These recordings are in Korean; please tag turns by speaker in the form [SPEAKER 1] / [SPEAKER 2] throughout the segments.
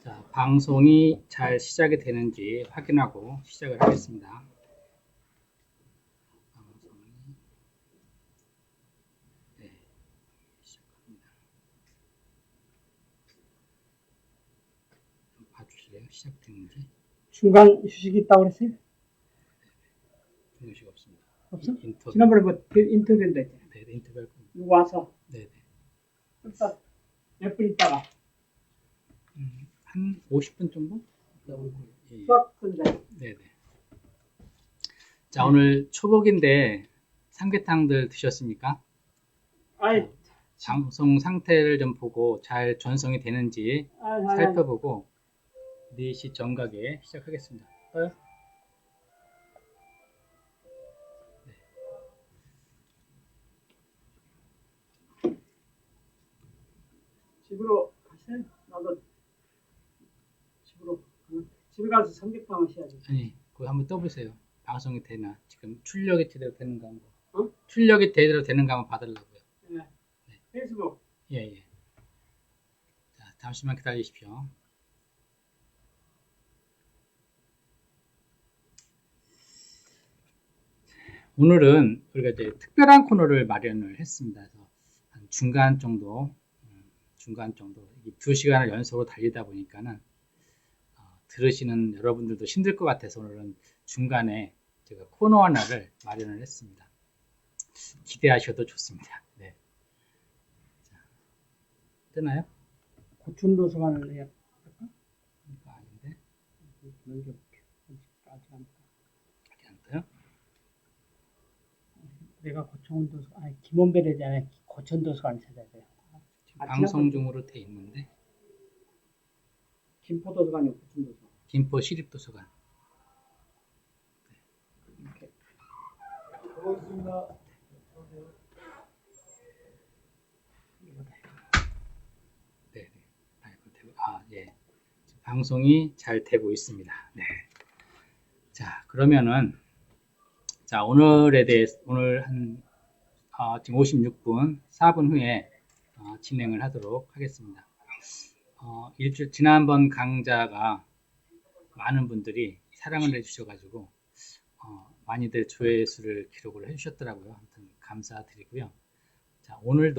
[SPEAKER 1] 자, 방송이 잘 시작이 되는지 확인하고 시작을 하겠습니다. 방송이 시작합니다. 좀 봐주실래요? 시작되는지.
[SPEAKER 2] 중간 휴식이 있다고 그랬어요?
[SPEAKER 1] 중간식 없습니다.
[SPEAKER 2] 없어?
[SPEAKER 1] 인터뷰.
[SPEAKER 2] 지난번에 뭐 인터뷰한다 했잖아.
[SPEAKER 1] 네, 인터뷰할 겁니다.
[SPEAKER 2] 누구 와서
[SPEAKER 1] 네네.
[SPEAKER 2] 일단 몇 분 있다가
[SPEAKER 1] 한 50분 정도? 예.
[SPEAKER 2] 수학 선생.
[SPEAKER 1] 네네. 자, 오늘 초복인데 삼계탕들 드셨습니까?
[SPEAKER 2] 아이,
[SPEAKER 1] 방송 상태를 좀 보고 잘 전송이 되는지 살펴보고 4시 정각에 시작하겠습니다.
[SPEAKER 2] 집으로 가세요. 나도 집에 가서 삼계탕을 해야지.
[SPEAKER 1] 아니, 그거 한번 떠보세요. 방송이 되나? 지금 출력이 제대로 되는가 한번.
[SPEAKER 2] 어?
[SPEAKER 1] 출력이 제대로 되는가 한번 봐달라고요.
[SPEAKER 2] 네. 페이스북.
[SPEAKER 1] 예. 자, 잠시만 기다리십시오. 오늘은 우리가 이제 특별한 코너를 마련을 했습니다. 그래서 한 중간 정도, 이 2시간을 연속으로 달리다 보니까는 들으시는 여러분들도 힘들 것 같아서 오늘은 중간에 제가 코너 하나를 마련을 했습니다. 기대하셔도 좋습니다. 네. 자, 뜨나요?
[SPEAKER 2] 고춘도서관을 해야
[SPEAKER 1] 이거 아닌데?
[SPEAKER 2] 넘겨볼게. 아직
[SPEAKER 1] 안 떠요?
[SPEAKER 2] 내가 고천도서 아니 김원배래잖아요. 고천도서관 찾아야 돼요.
[SPEAKER 1] 지금 방송 중으로 돼 있는데.
[SPEAKER 2] 김포도서관이요. 고천도서관.
[SPEAKER 1] 김포 시립도서관.
[SPEAKER 2] 네. 이렇게.
[SPEAKER 3] 고맙습니다.
[SPEAKER 1] 네. 예. 방송이 잘 되고 있습니다. 네. 자, 그러면은 오늘에 대해서 오늘 지금 56분 4분 후에 진행을 하도록 하겠습니다. 지난번 강좌가 많은 분들이 사랑을 해주셔가지고 많이들 조회수를 기록을 해주셨더라고요. 아무튼 감사드리고요. 자, 오늘은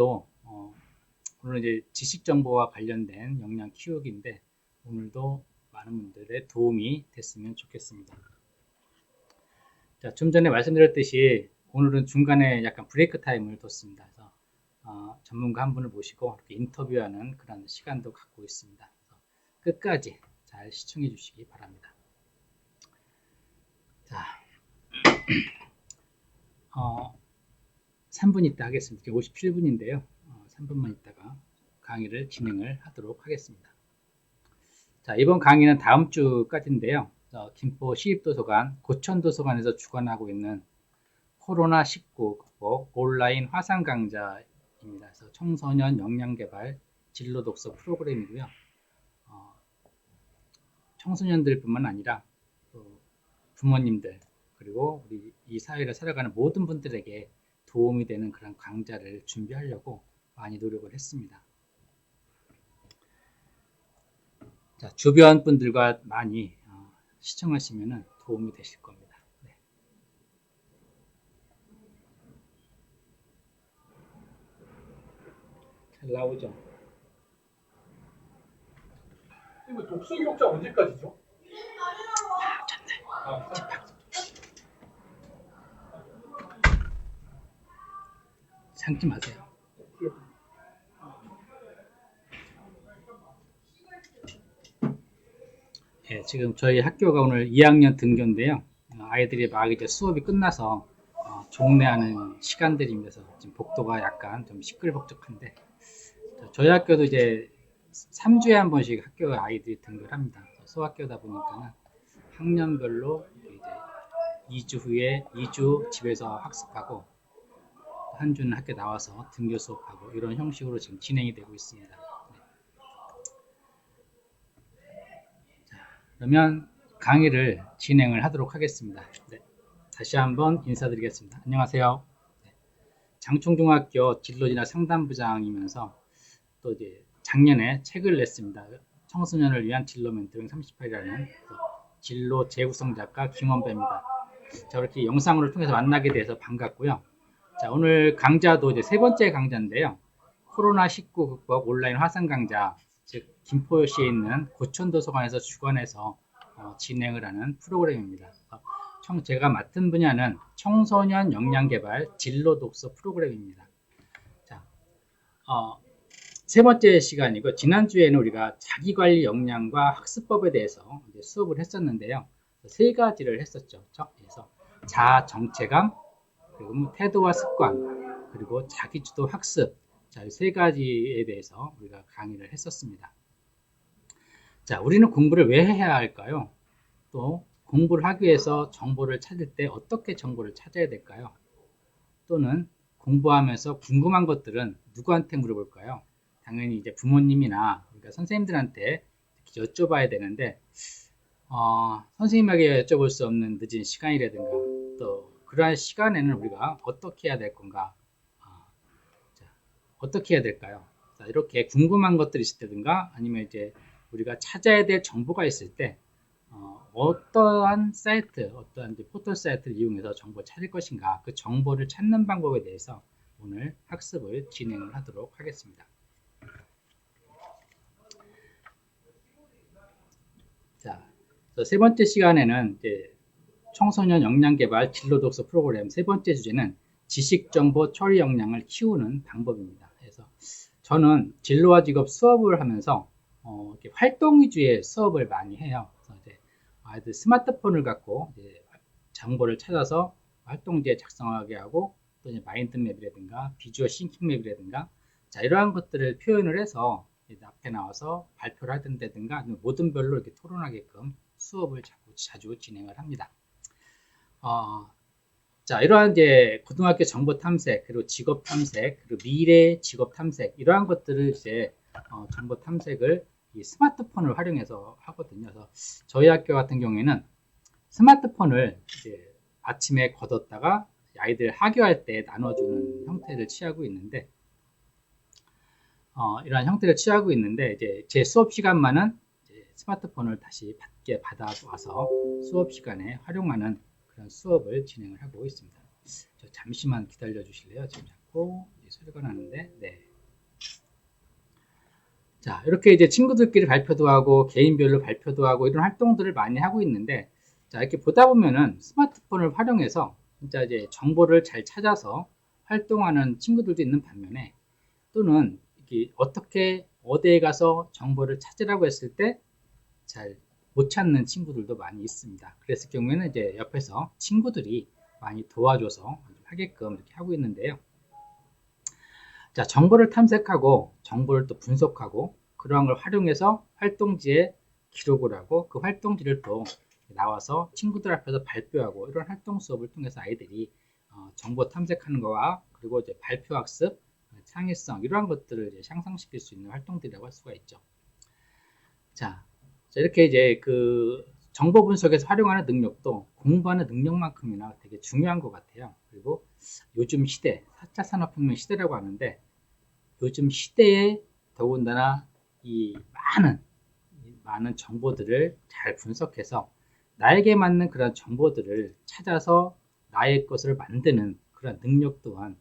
[SPEAKER 1] 이제 지식 정보와 관련된 역량 키우기인데 오늘도 많은 분들의 도움이 됐으면 좋겠습니다. 자, 좀 전에 말씀드렸듯이 오늘은 중간에 약간 브레이크 타임을 뒀습니다. 그래서 전문가 한 분을 모시고 이렇게 인터뷰하는 그런 시간도 갖고 있습니다. 그래서 끝까지 잘 시청해 주시기 바랍니다. 자, 3분 있다 하겠습니다. 57분인데요. 3분만 있다가 강의를 진행을 하도록 하겠습니다. 자, 이번 강의는 다음 주까지인데요. 김포 시립도서관, 고천도서관에서 주관하고 있는 코로나19 극복 온라인 화상 강좌입니다. 그래서 청소년 역량개발 진로 독서 프로그램이고요. 청소년들뿐만 아니라 또 부모님들 그리고 우리 이 사회를 살아가는 모든 분들에게 도움이 되는 그런 강좌를 준비하려고 많이 노력을 했습니다. 자, 주변 분들과 많이 시청하시면 도움이 되실 겁니다. 네. 잘 나오죠?
[SPEAKER 3] 이거 독서 기록자 언제까지죠?
[SPEAKER 1] 참지 마세요. 네, 지금 저희 학교가 오늘 2학년 등교인데요. 아이들이 막 이제 수업이 끝나서 종례하는 시간들이면서 지금 복도가 약간 좀 시끌벅적한데 저희 학교도 이제 3주에 한 번씩 학교 아이들이 등교를 합니다. 소학교다 보니까 학년별로 이제 2주 후에 2주 집에서 학습하고 한 주는 학교 나와서 등교 수업하고 이런 형식으로 지금 진행이 되고 있습니다. 그러면 강의를 진행을 하도록 하겠습니다. 네, 다시 한번 인사드리겠습니다. 안녕하세요. 네, 장충중학교 진로진학 상담부장이면서 또 이제 작년에 책을 냈습니다. 청소년을 위한 진로 멘토링 38이라는 진로 재구성 작가 김원배입니다. 자, 이렇게 영상을 통해서 만나게 돼서 반갑고요. 자, 오늘 강좌도 이제 세 번째 강좌인데요. 코로나19 극복 온라인 화상 강좌, 즉 김포시에 있는 고천도서관에서 주관해서 진행을 하는 프로그램입니다. 제가 맡은 분야는 청소년 역량개발 진로 독서 프로그램입니다. 자, 세 번째 시간이고, 지난주에는 우리가 자기관리 역량과 학습법에 대해서 이제 수업을 했었는데요. 세 가지를 했었죠. 그래서 자아 정체감, 그리고 태도와 습관, 그리고 자기주도 학습. 자, 이 세 가지에 대해서 우리가 강의를 했었습니다. 자, 우리는 공부를 왜 해야 할까요? 또 공부를 하기 위해서 정보를 찾을 때 어떻게 정보를 찾아야 될까요? 또는 공부하면서 궁금한 것들은 누구한테 물어볼까요? 당연히 이제 부모님이나 그러니까 선생님들한테 여쭤봐야 되는데, 선생님에게 여쭤볼 수 없는 늦은 시간이라든가, 또 그러한 시간에는 우리가 어떻게 해야 될 건가? 자, 어떻게 해야 될까요? 자, 이렇게 궁금한 것들이 있을 때든가, 아니면 이제 우리가 찾아야 될 정보가 있을 때, 어떠한 사이트, 어떠한 이제 포털 사이트를 이용해서 정보를 찾을 것인가, 그 정보를 찾는 방법에 대해서 오늘 학습을 진행을 하도록 하겠습니다. 자, 세 번째 시간에는 이제 청소년 역량개발 진로독서 프로그램 세 번째 주제는 지식정보 처리 역량을 키우는 방법입니다. 그래서 저는 진로와 직업 수업을 하면서 이렇게 활동 위주의 수업을 많이 해요. 그래서 이제 아이들 스마트폰을 갖고 이제 정보를 찾아서 활동지에 작성하게 하고, 또 이제 마인드맵이라든가 비주얼 싱킹맵이라든가, 자, 이러한 것들을 표현을 해서 앞에 나와서 발표를 하든다든가, 모든 별로 이렇게 토론하게끔 수업을 자주 진행을 합니다. 자, 이러한 이제 고등학교 정보 탐색, 그리고 직업 탐색, 그리고 미래 직업 탐색, 이러한 것들을 이제 정보 탐색을 이 스마트폰을 활용해서 하거든요. 그래서 저희 학교 같은 경우에는 스마트폰을 이제 아침에 걷었다가 아이들 하교할 때 나눠주는 형태를 취하고 있는데, 이러한 형태를 취하고 있는데, 이제 제 수업 시간만은 이제 스마트폰을 다시 받아와서 수업 시간에 활용하는 그런 수업을 진행을 하고 있습니다. 잠시만 기다려 주실래요? 지금 자꾸 소리가 나는데, 네. 자, 이렇게 이제 친구들끼리 발표도 하고 개인별로 발표도 하고 이런 활동들을 많이 하고 있는데, 자, 이렇게 보다 보면은 스마트폰을 활용해서 진짜 이제 정보를 잘 찾아서 활동하는 친구들도 있는 반면에, 또는 이렇게 어떻게 어디에 가서 정보를 찾으라고 했을 때 잘 못 찾는 친구들도 많이 있습니다. 그랬을 경우에는 이제 옆에서 친구들이 많이 도와줘서 하게끔 이렇게 하고 있는데요. 자, 정보를 탐색하고 정보를 또 분석하고 그러한 걸 활용해서 활동지에 기록을 하고, 그 활동지를 또 나와서 친구들 앞에서 발표하고, 이런 활동 수업을 통해서 아이들이 정보 탐색하는 거와, 그리고 이제 발표 학습, 창의성, 이러한 것들을 이제 향상시킬 수 있는 활동들이라고 할 수가 있죠. 자, 이렇게 이제 그 정보 분석에서 활용하는 능력도 공부하는 능력만큼이나 되게 중요한 것 같아요. 그리고 요즘 시대, 4차 산업혁명 시대라고 하는데, 요즘 시대에 더군다나 이 많은 정보들을 잘 분석해서 나에게 맞는 그런 정보들을 찾아서 나의 것을 만드는 그런 능력 또한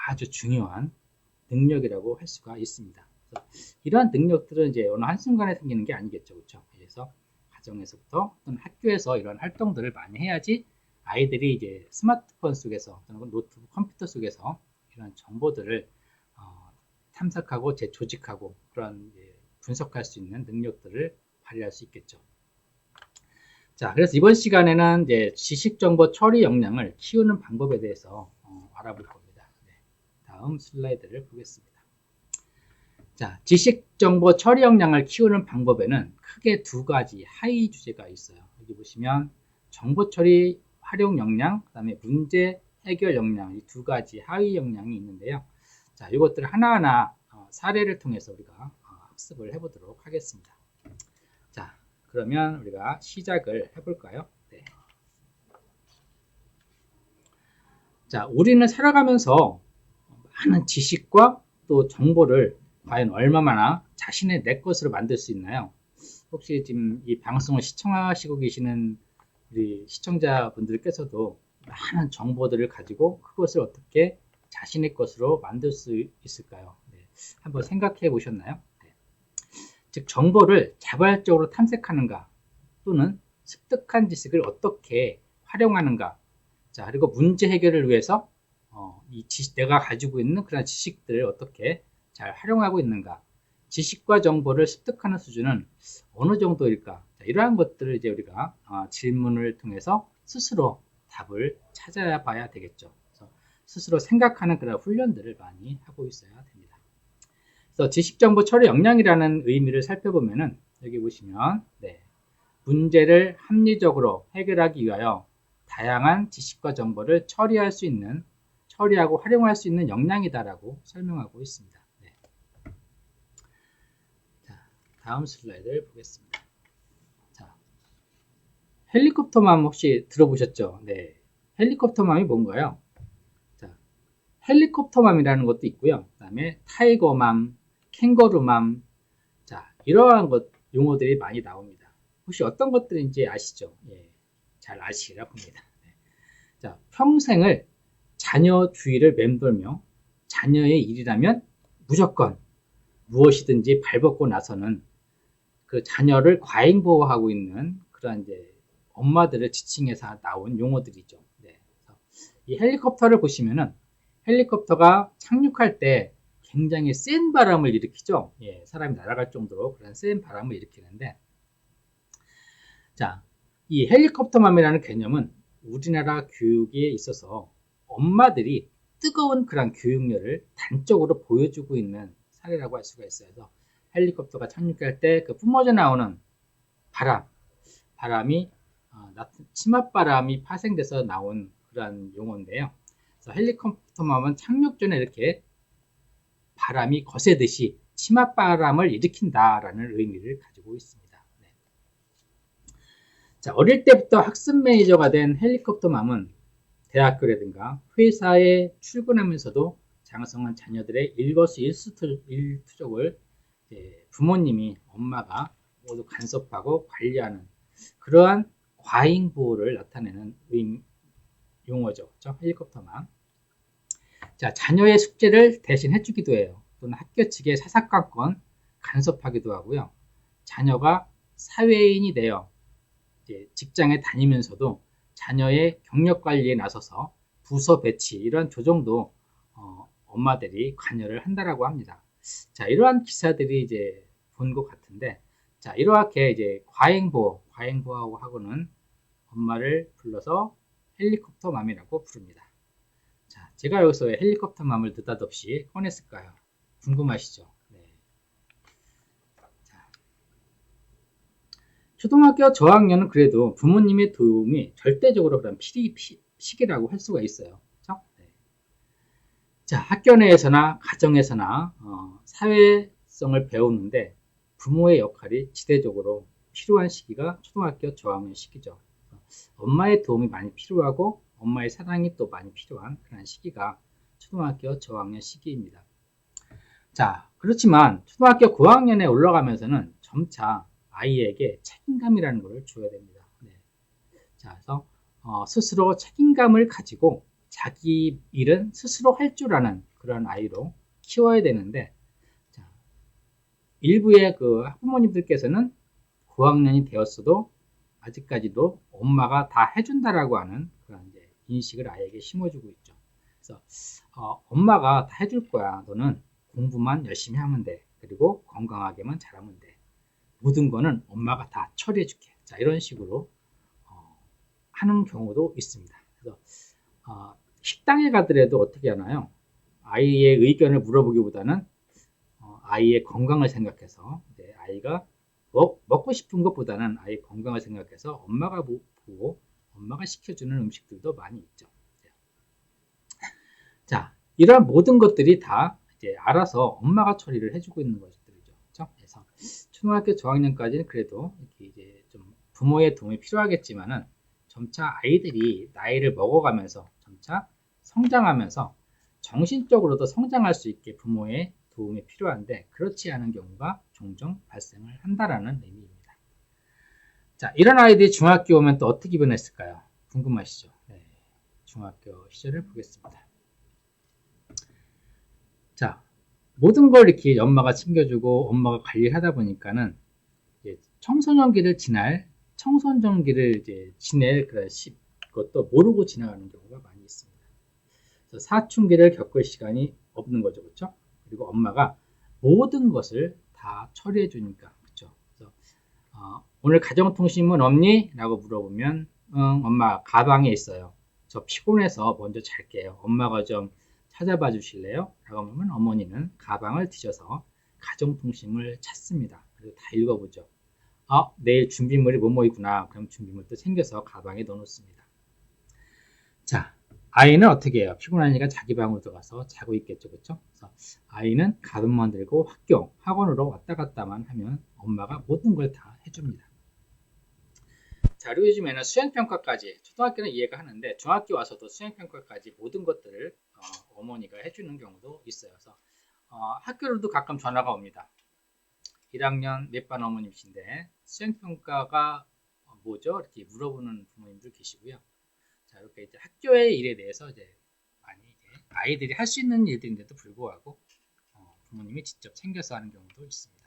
[SPEAKER 1] 아주 중요한 능력이라고 할 수가 있습니다. 이러한 능력들은 이제 어느 한순간에 생기는 게 아니겠죠. 그렇죠? 그래서 가정에서부터 또는 학교에서 이런 활동들을 많이 해야지 아이들이 이제 스마트폰 속에서 또는 노트북 컴퓨터 속에서 이런 정보들을 탐색하고 재조직하고 그런 분석할 수 있는 능력들을 발휘할 수 있겠죠. 자, 그래서 이번 시간에는 이제 지식정보 처리 역량을 키우는 방법에 대해서 알아볼 겁니다. 네, 다음 슬라이드를 보겠습니다. 자, 지식정보 처리 역량을 키우는 방법에는 크게 두 가지 하위 주제가 있어요. 여기 보시면 정보 처리 활용 역량, 그 다음에 문제 해결 역량, 이 두 가지 하위 역량이 있는데요. 자, 이것들 하나하나 사례를 통해서 우리가 학습을 해보도록 하겠습니다. 자, 그러면 우리가 시작을 해볼까요? 네. 자, 우리는 살아가면서 많은 지식과 또 정보를 과연 얼마나 자신의 내 것으로 만들 수 있나요? 혹시 지금 이 방송을 시청하시고 계시는 우리 시청자분들께서도 많은 정보들을 가지고 그것을 어떻게 자신의 것으로 만들 수 있을까요? 네, 한번 생각해 보셨나요? 네. 즉 정보를 자발적으로 탐색하는가 또는 습득한 지식을 어떻게 활용하는가. 자, 그리고 문제 해결을 위해서 내가 가지고 있는 그런 지식들을 어떻게 잘 활용하고 있는가. 지식과 정보를 습득하는 수준은 어느 정도일까. 자, 이러한 것들을 이제 우리가 질문을 통해서 스스로 답을 찾아봐야 되겠죠. 그래서 스스로 생각하는 그런 훈련들을 많이 하고 있어야 됩니다. 그래서 지식정보 처리 역량이라는 의미를 살펴보면은 여기 보시면 문제를 합리적으로 해결하기 위하여 다양한 지식과 정보를 처리하고 활용할 수 있는 역량이다라고 설명하고 있습니다. 네. 자, 다음 슬라이드를 보겠습니다. 자, 헬리콥터맘 혹시 들어보셨죠? 네. 헬리콥터맘이 뭔가요? 자, 헬리콥터맘이라는 것도 있고요. 그 다음에 타이거맘, 캥거루맘, 자, 이러한 용어들이 많이 나옵니다. 혹시 어떤 것들인지 아시죠? 예, 잘 아시리라 봅니다. 네. 자, 평생을 자녀 주위를 맴돌며 자녀의 일이라면 무조건 무엇이든지 발벗고 나서는 그 자녀를 과잉보호하고 있는 그런 이제 엄마들을 지칭해서 나온 용어들이죠. 네. 이 헬리콥터를 보시면은 헬리콥터가 착륙할 때 굉장히 센 바람을 일으키죠. 예, 사람이 날아갈 정도로 그런 센 바람을 일으키는데, 자, 이 헬리콥터맘이라는 개념은 우리나라 교육에 있어서 엄마들이 뜨거운 그런 교육열을 단적으로 보여주고 있는 사례라고 할 수가 있어요. 그래서 헬리콥터가 착륙할 때 그 뿜어져 나오는 바람이 치맛바람이 파생돼서 나온 그런 용어인데요. 그래서 헬리콥터맘은 착륙 전에 이렇게 바람이 거세듯이 치맛바람을 일으킨다라는 의미를 가지고 있습니다. 네. 자, 어릴 때부터 학습 매니저가 된 헬리콥터맘은 대학교라든가 회사에 출근하면서도 장성한 자녀들의 일거수일투족을 부모님이, 엄마가 모두 간섭하고 관리하는 그러한 과잉보호를 나타내는 용어죠. 그렇죠? 헬리콥터맘. 자, 자녀의 숙제를 대신 해주기도 해요. 또는 학교 측의 사사건건 간섭하기도 하고요. 자녀가 사회인이 되어 직장에 다니면서도 자녀의 경력 관리에 나서서 부서 배치 이런 조정도 엄마들이 관여를 한다라고 합니다. 자, 이러한 기사들이 이제 본 것 같은데, 자, 이렇게 이제 과잉보호하고 하고는 엄마를 불러서 헬리콥터맘이라고 부릅니다. 자, 제가 여기서 왜 헬리콥터맘을 느닷없이 꺼냈을까요? 궁금하시죠? 네. 자, 초등학교 저학년은 그래도 부모님의 도움이 절대적으로 그런 시기라고 할 수가 있어요. 그렇죠? 네. 자, 학교 내에서나 가정에서나 사회성을 배우는데 부모의 역할이 지대적으로 필요한 시기가 초등학교 저학년 시기죠. 엄마의 도움이 많이 필요하고 엄마의 사랑이 또 많이 필요한 그런 시기가 초등학교 저학년 시기입니다. 자, 그렇지만 초등학교 고학년에 올라가면서는 점차 아이에게 책임감이라는 것을 줘야 됩니다. 네. 자, 그래서 스스로 책임감을 가지고 자기 일은 스스로 할 줄 아는 그런 아이로 키워야 되는데, 자, 일부의 그 학부모님들께서는 고학년이 되었어도 아직까지도 엄마가 다 해준다라고 하는 그런 이제 인식을 아이에게 심어주고 있죠. 그래서 엄마가 다 해줄 거야. 너는 공부만 열심히 하면 돼. 그리고 건강하게만 잘하면 돼. 모든 거는 엄마가 다 처리해 줄게. 자, 이런 식으로 하는 경우도 있습니다. 그래서 식당에 가더라도 어떻게 하나요? 아이의 의견을 물어보기보다는 아이의 건강을 생각해서 아이가 먹고 싶은 것보다는 아이 건강을 생각해서 엄마가 보고 엄마가 시켜주는 음식들도 많이 있죠. 자, 이러한 모든 것들이 다 이제 알아서 엄마가 처리를 해주고 있는 것들이죠. 그렇죠? 그래서 초등학교 저학년까지는 그래도 이렇게 이제 좀 부모의 도움이 필요하겠지만은 점차 아이들이 나이를 먹어가면서 점차 성장하면서 정신적으로도 성장할 수 있게 부모의 도움이 필요한데 그렇지 않은 경우가 종종 발생을 한다라는 의미입니다. 자, 이런 아이들이 중학교 오면 또 어떻게 변했을까요? 궁금하시죠? 네, 중학교 시절을 보겠습니다. 자, 모든 걸 이렇게 엄마가 챙겨주고 엄마가 관리하다 보니까는 이제 청소년기를 지낼 그런 것도 모르고 지나가는 경우가 많이 있습니다. 그래서 사춘기를 겪을 시간이 없는 거죠, 그렇죠? 그리고 엄마가 모든 것을 다 처리해 주니까, 그렇죠? 그래서 오늘 가정통신문 없니? 라고 물어보면 엄마 가방에 있어요. 저 피곤해서 먼저 잘게요. 엄마가 좀 찾아봐 주실래요? 라고 하면 어머니는 가방을 뒤져서 가정통신문을 찾습니다. 그래서 다 읽어보죠. 내일 준비물이 뭐뭐이구나. 그럼 준비물도 챙겨서 가방에 넣어놓습니다. 자, 아이는 어떻게 해요? 피곤하니까 자기 방으로 들어가서 자고 있겠죠, 그렇죠? 그래서 아이는 가방만 들고 학원으로 왔다 갔다만 하면 엄마가 모든 걸 다 해줍니다. 자, 그리고 요즘에는 수행평가까지, 초등학교는 이해가 하는데 중학교 와서도 수행평가까지 모든 것들을 어머니가 해주는 경우도 있어요. 그래서 학교로도 가끔 전화가 옵니다. 1학년 몇 반 어머님이신데 수행평가가 뭐죠? 이렇게 물어보는 부모님들 계시고요. 자, 이렇게 이제 학교의 일에 대해서 이제 많이 아이들이 할 수 있는 일들인데도 불구하고 부모님이 직접 챙겨서 하는 경우도 있습니다.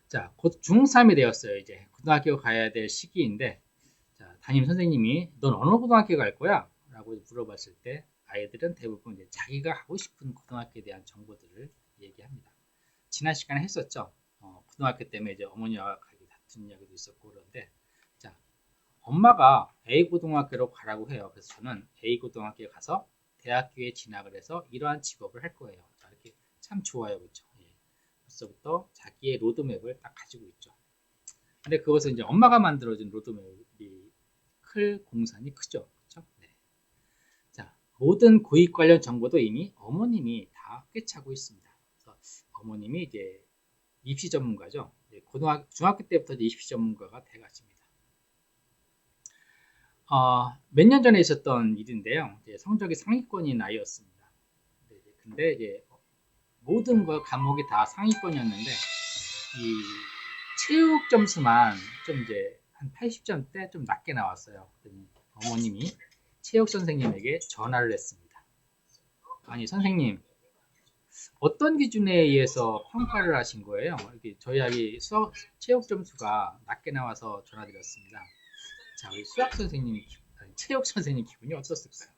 [SPEAKER 1] 자, 곧 중3이 되었어요. 이제 고등학교 가야 될 시기인데, 자, 담임 선생님이 넌 어느 고등학교 갈 거야? 라고 물어봤을 때 아이들은 대부분 이제 자기가 하고 싶은 고등학교에 대한 정보들을 얘기합니다. 지난 시간에 했었죠. 고등학교 때문에 이제 어머니와 다툰 이야기도 있었고 그런데, 자, 엄마가 A 고등학교로 가라고 해요. 그래서 저는 A 고등학교에 가서 대학교에 진학을 해서 이러한 직업을 할 거예요. 자, 이렇게 참 좋아요, 그렇죠? 벌써부터 자기의 로드맵을 딱 가지고 있죠. 근데 그것은 이제 엄마가 만들어준 로드맵이 클 공산이 크죠, 그렇죠? 네. 자, 모든 고익 관련 정보도 이미 어머님이 다 꿰차고 있습니다. 그래서 어머님이 이제 입시 전문가죠. 중학교 때부터 이제 입시 전문가가 돼가십니다. 몇 년 전에 있었던 일인데요. 이제 성적이 상위권인 아이였습니다. 근데 이제 모든 과목이 다 상위권이었는데 이 체육 점수만 좀 이제 한 80점대 좀 낮게 나왔어요. 그랬더니 어머님이 체육 선생님에게 전화를 했습니다. 아니 선생님, 어떤 기준에 의해서 평가를 하신 거예요? 이렇게 저희 아이 체육 점수가 낮게 나와서 전화드렸습니다. 자, 우리 체육 선생님 기분이 어떻을까요?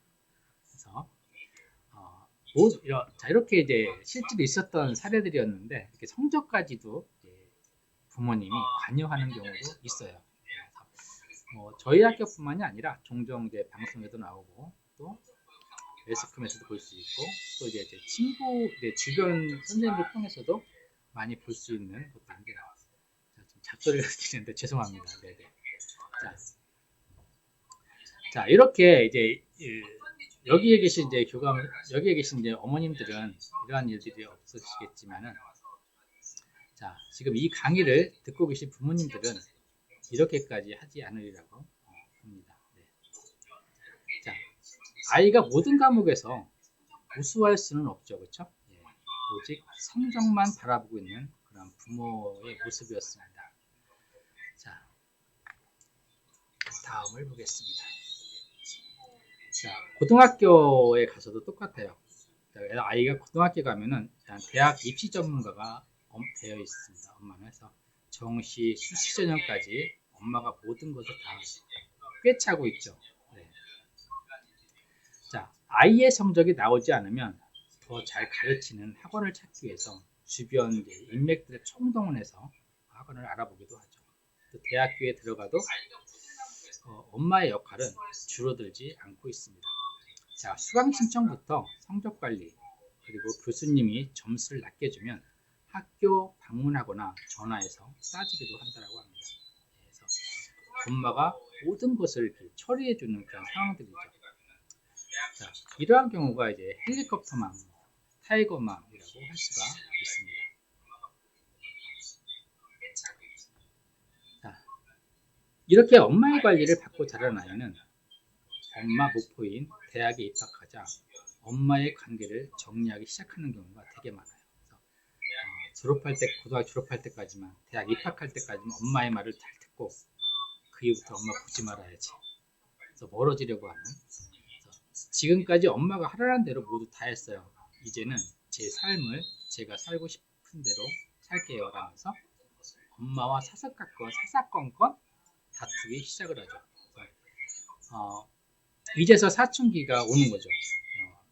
[SPEAKER 1] 그래서 이렇게 이제 실제로 있었던 사례들이었는데 이렇게 성적까지도 이제 부모님이 관여하는 경우도 있어요. 그래서 저희 학교뿐만이 아니라 종종 이제 방송에도 나오고 또 매스컴에서도 볼 수 있고 또 이제 주변 선생님들 통해서도 많이 볼 수 있는 것들인데 좀 잡소리가 들리는데 죄송합니다. 네네. 자, 이렇게 이제 여기에 계신 이제 어머님들은 이러한 일들이 없으시겠지만은, 자, 지금 이 강의를 듣고 계신 부모님들은 이렇게까지 하지 않으리라고 봅니다. 네. 자, 아이가 모든 과목에서 우수할 수는 없죠, 그렇죠? 예, 오직 성적만 바라보고 있는 그런 부모의 모습이었습니다. 자, 다음을 보겠습니다. 자, 고등학교에 가서도 똑같아요. 아이가 고등학교 가면은 대학 입시 전문가가 되어 있습니다. 엄마는 해서 정시, 수시 전형까지 엄마가 모든 것을 다 꿰차고 있죠. 네. 자, 아이의 성적이 나오지 않으면 더 잘 가르치는 학원을 찾기 위해서 주변 인맥들의 총동원해서 학원을 알아보기도 하죠. 또 대학교에 들어가도 엄마의 역할은 줄어들지 않고 있습니다. 자, 수강 신청부터 성적 관리 그리고 교수님이 점수를 낮게 주면 학교 방문하거나 전화해서 따지기도 한다고 합니다. 그래서 엄마가 모든 것을 처리해주는 그런 상황들이죠. 자, 이러한 경우가 이제 헬리콥터맘, 타이거맘이라고 할 수가 있습니다. 자, 이렇게 엄마의 관리를 받고 자란 아이는 엄마 목표인 대학에 입학하자 엄마의 관계를 정리하기 시작하는 경우가 되게 많아요. 그래서 졸업할 때, 고등학교 졸업할 때까지만, 대학 입학할 때까지만 엄마의 말을 잘 듣고 그 이후부터 엄마 보지 말아야지. 그래서 멀어지려고 하는. 그래서 지금까지 엄마가 하라는 대로 모두 다 했어요. 이제는 제 삶을 제가 살고 싶은 대로 살게요 라면서 엄마와 사사건건 다투기 시작을 하죠. 그래서, 이제서 사춘기가 오는 거죠.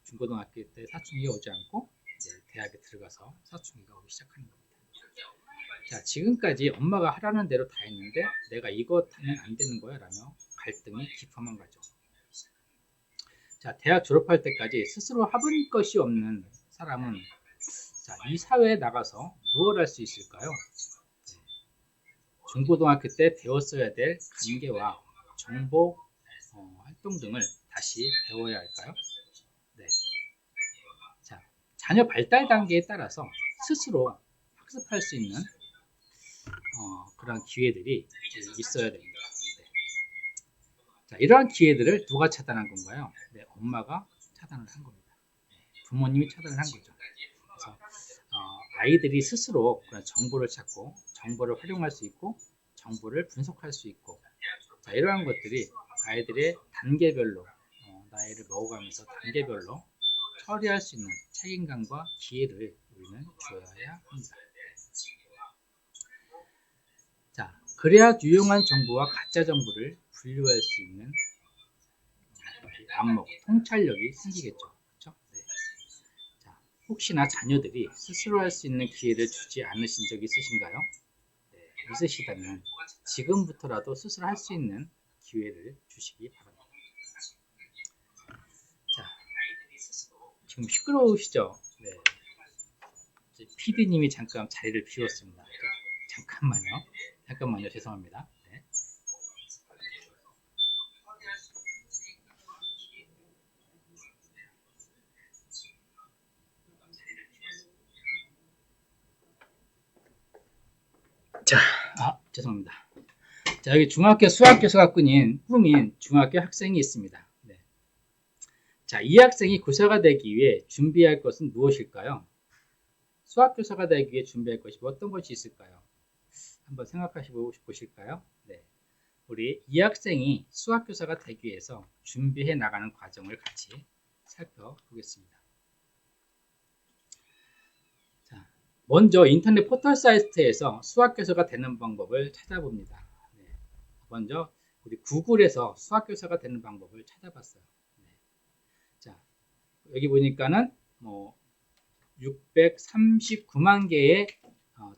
[SPEAKER 1] 중고등학교 때 사춘기가 오지 않고 이제 대학에 들어가서 사춘기가 오기 시작하는 겁니다. 자, 지금까지 엄마가 하라는 대로 다 했는데 내가 이거 하면 안 되는 거야 라며 갈등이 깊어만 가죠. 자, 대학 졸업할 때까지 스스로 해본 것이 없는 사람은 자, 이 사회에 나가서 무엇을 할 수 있을까요? 중고등학교 때 배웠어야 될 관계와 정보 활동 등을 다시 배워야 할까요? 네. 자, 자녀 발달 단계에 따라서 스스로 학습할 수 있는 그런 기회들이 있어야 됩니다. 네. 자, 이러한 기회들을 누가 차단한 건가요? 네, 엄마가 차단을 한 겁니다. 부모님이 차단을 한 거죠. 그래서 아이들이 스스로 그런 정보를 찾고 정보를 활용할 수 있고 정보를 분석할 수 있고 자, 이러한 것들이 아이들의 단계별로 나이를 먹어가면서 단계별로 처리할 수 있는 책임감과 기회를 우리는 주어야 합니다. 자, 그래야 유용한 정보와 가짜 정보를 분류할 수 있는 안목, 통찰력이 생기겠죠. 그렇죠? 네. 자, 혹시나 자녀들이 스스로 할 수 있는 기회를 주지 않으신 적 있으신가요? 네, 있으시다면 지금부터라도 스스로 할 수 있는 기회를 주시기 바랍니다. 자, 지금 시끄러우시죠? 네. PD님이 잠깐 자리를 비웠습니다. 잠깐만요. 죄송합니다. 네. 자, 죄송합니다. 자, 여기 중학교 수학교사가 꾸민 꿈인 중학교 학생이 있습니다. 네. 자, 이 학생이 교사가 되기 위해 준비할 것은 무엇일까요? 수학교사가 되기 위해 준비할 것이 어떤 것이 있을까요? 한번 생각해 보실까요? 네. 우리 이 학생이 수학교사가 되기 위해서 준비해 나가는 과정을 같이 살펴보겠습니다. 자, 먼저 인터넷 포털 사이트에서 수학교사가 되는 방법을 찾아봅니다. 네. 먼저 우리 구글에서 수학교사가 되는 방법을 찾아봤어요. 네. 자, 여기 보니까는 639만 개의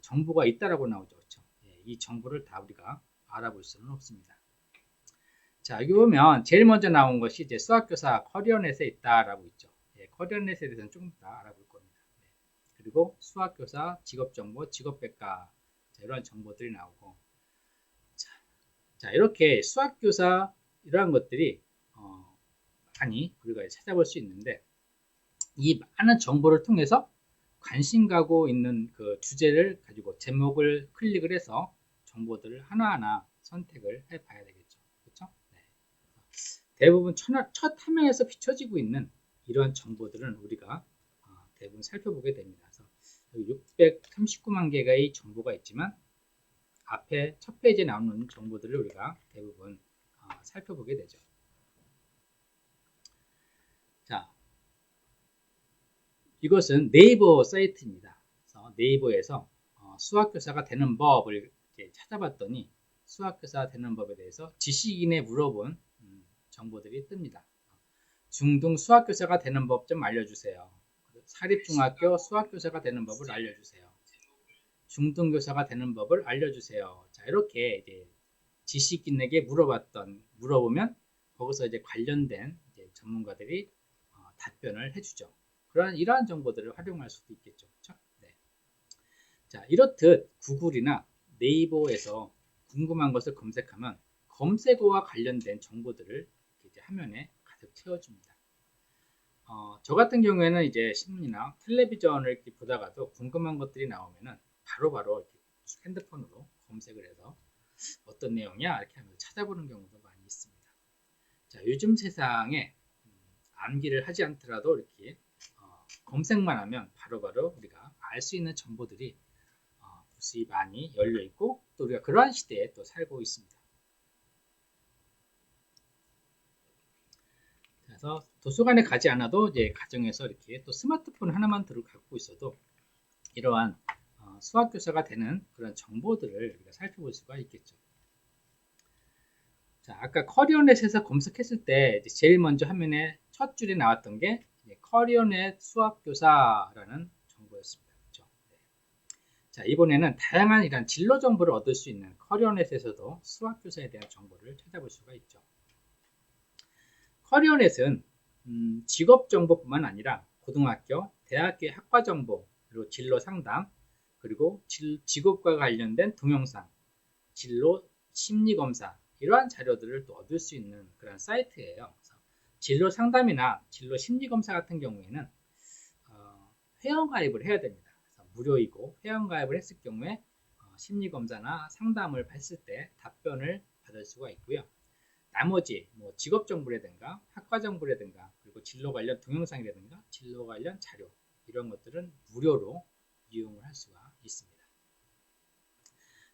[SPEAKER 1] 정보가 있다라고 나오죠. 그렇죠? 예, 이 정보를 다 우리가 알아볼 수는 없습니다. 자, 여기 보면 제일 먼저 나온 것이 이제 수학교사 커리어넷에 있다라고 있죠. 예, 커리어넷에 대해서는 조금 더 알아볼 겁니다. 네. 그리고 수학교사 직업정보, 직업백과 이런 정보들이 나오고 자, 이렇게 수학교사 이러한 것들이 많이 우리가 찾아볼 수 있는데 이 많은 정보를 통해서 관심 가고 있는 그 주제를 가지고 제목을 클릭을 해서 정보들을 하나하나 선택을 해 봐야 되겠죠. 그렇죠? 네. 대부분 첫 화면에서 비춰지고 있는 이런 정보들은 우리가 대부분 살펴보게 됩니다. 그래서 639만 개의 정보가 있지만 앞에 첫 페이지에 나오는 정보들을 우리가 대부분 살펴보게 되죠. 자, 이것은 네이버 사이트입니다. 그래서 네이버에서 수학교사가 되는 법을 이제 찾아봤더니 수학교사 되는 법에 대해서 지식인에 물어본 정보들이 뜹니다. 중등 수학교사가 되는 법 좀 알려주세요. 사립중학교 수학교사가 되는 법을 알려주세요. 중등교사가 되는 법을 알려주세요. 자, 이렇게 이제 지식인에게 물어보면 거기서 이제 관련된 이제 전문가들이 답변을 해주죠. 이러한 정보들을 활용할 수도 있겠죠. 그렇죠? 네. 자, 이렇듯 구글이나 네이버에서 궁금한 것을 검색하면 검색어와 관련된 정보들을 이제 화면에 가득 채워줍니다. 저 같은 경우에는 이제 신문이나 텔레비전을 이렇게 보다가도 궁금한 것들이 나오면은 바로바로 이렇게 핸드폰으로 검색을 해서 어떤 내용이야 이렇게 하면서 찾아보는 경우도 많이 있습니다. 자, 요즘 세상에 암기를 하지 않더라도 이렇게 검색만 하면 바로바로 우리가 알 수 있는 정보들이 부수히 많이 열려 있고 또 우리가 그러한 시대에 또 살고 있습니다. 그래서 도서관에 가지 않아도 이제 가정에서 이렇게 또 스마트폰 하나만 들고 갖고 있어도 이러한 수학교사가 되는 그런 정보들을 우리가 살펴볼 수가 있겠죠. 자, 아까 커리어넷에서 검색했을 때 제일 먼저 화면에 첫 줄에 나왔던 게 커리어넷 수학교사라는 정보였습니다. 그렇죠? 네. 자, 이번에는 다양한 이런 진로 정보를 얻을 수 있는 커리어넷에서도 수학교사에 대한 정보를 찾아볼 수가 있죠. 커리어넷은 직업 정보뿐만 아니라 고등학교, 대학교의 학과 정보, 그리고 진로 상담, 그리고 직업과 관련된 동영상, 진로 심리 검사 이러한 자료들을 또 얻을 수 있는 그런 사이트예요. 그래서 진로 상담이나 진로 심리 검사 같은 경우에는 회원 가입을 해야 됩니다. 그래서 무료이고 회원 가입을 했을 경우에 심리 검사나 상담을 했을 때 답변을 받을 수가 있고요. 나머지 뭐 직업 정보라든가 학과 정보라든가 그리고 진로 관련 동영상이라든가 진로 관련 자료 이런 것들은 무료로 이용을 할 수가 있습니다.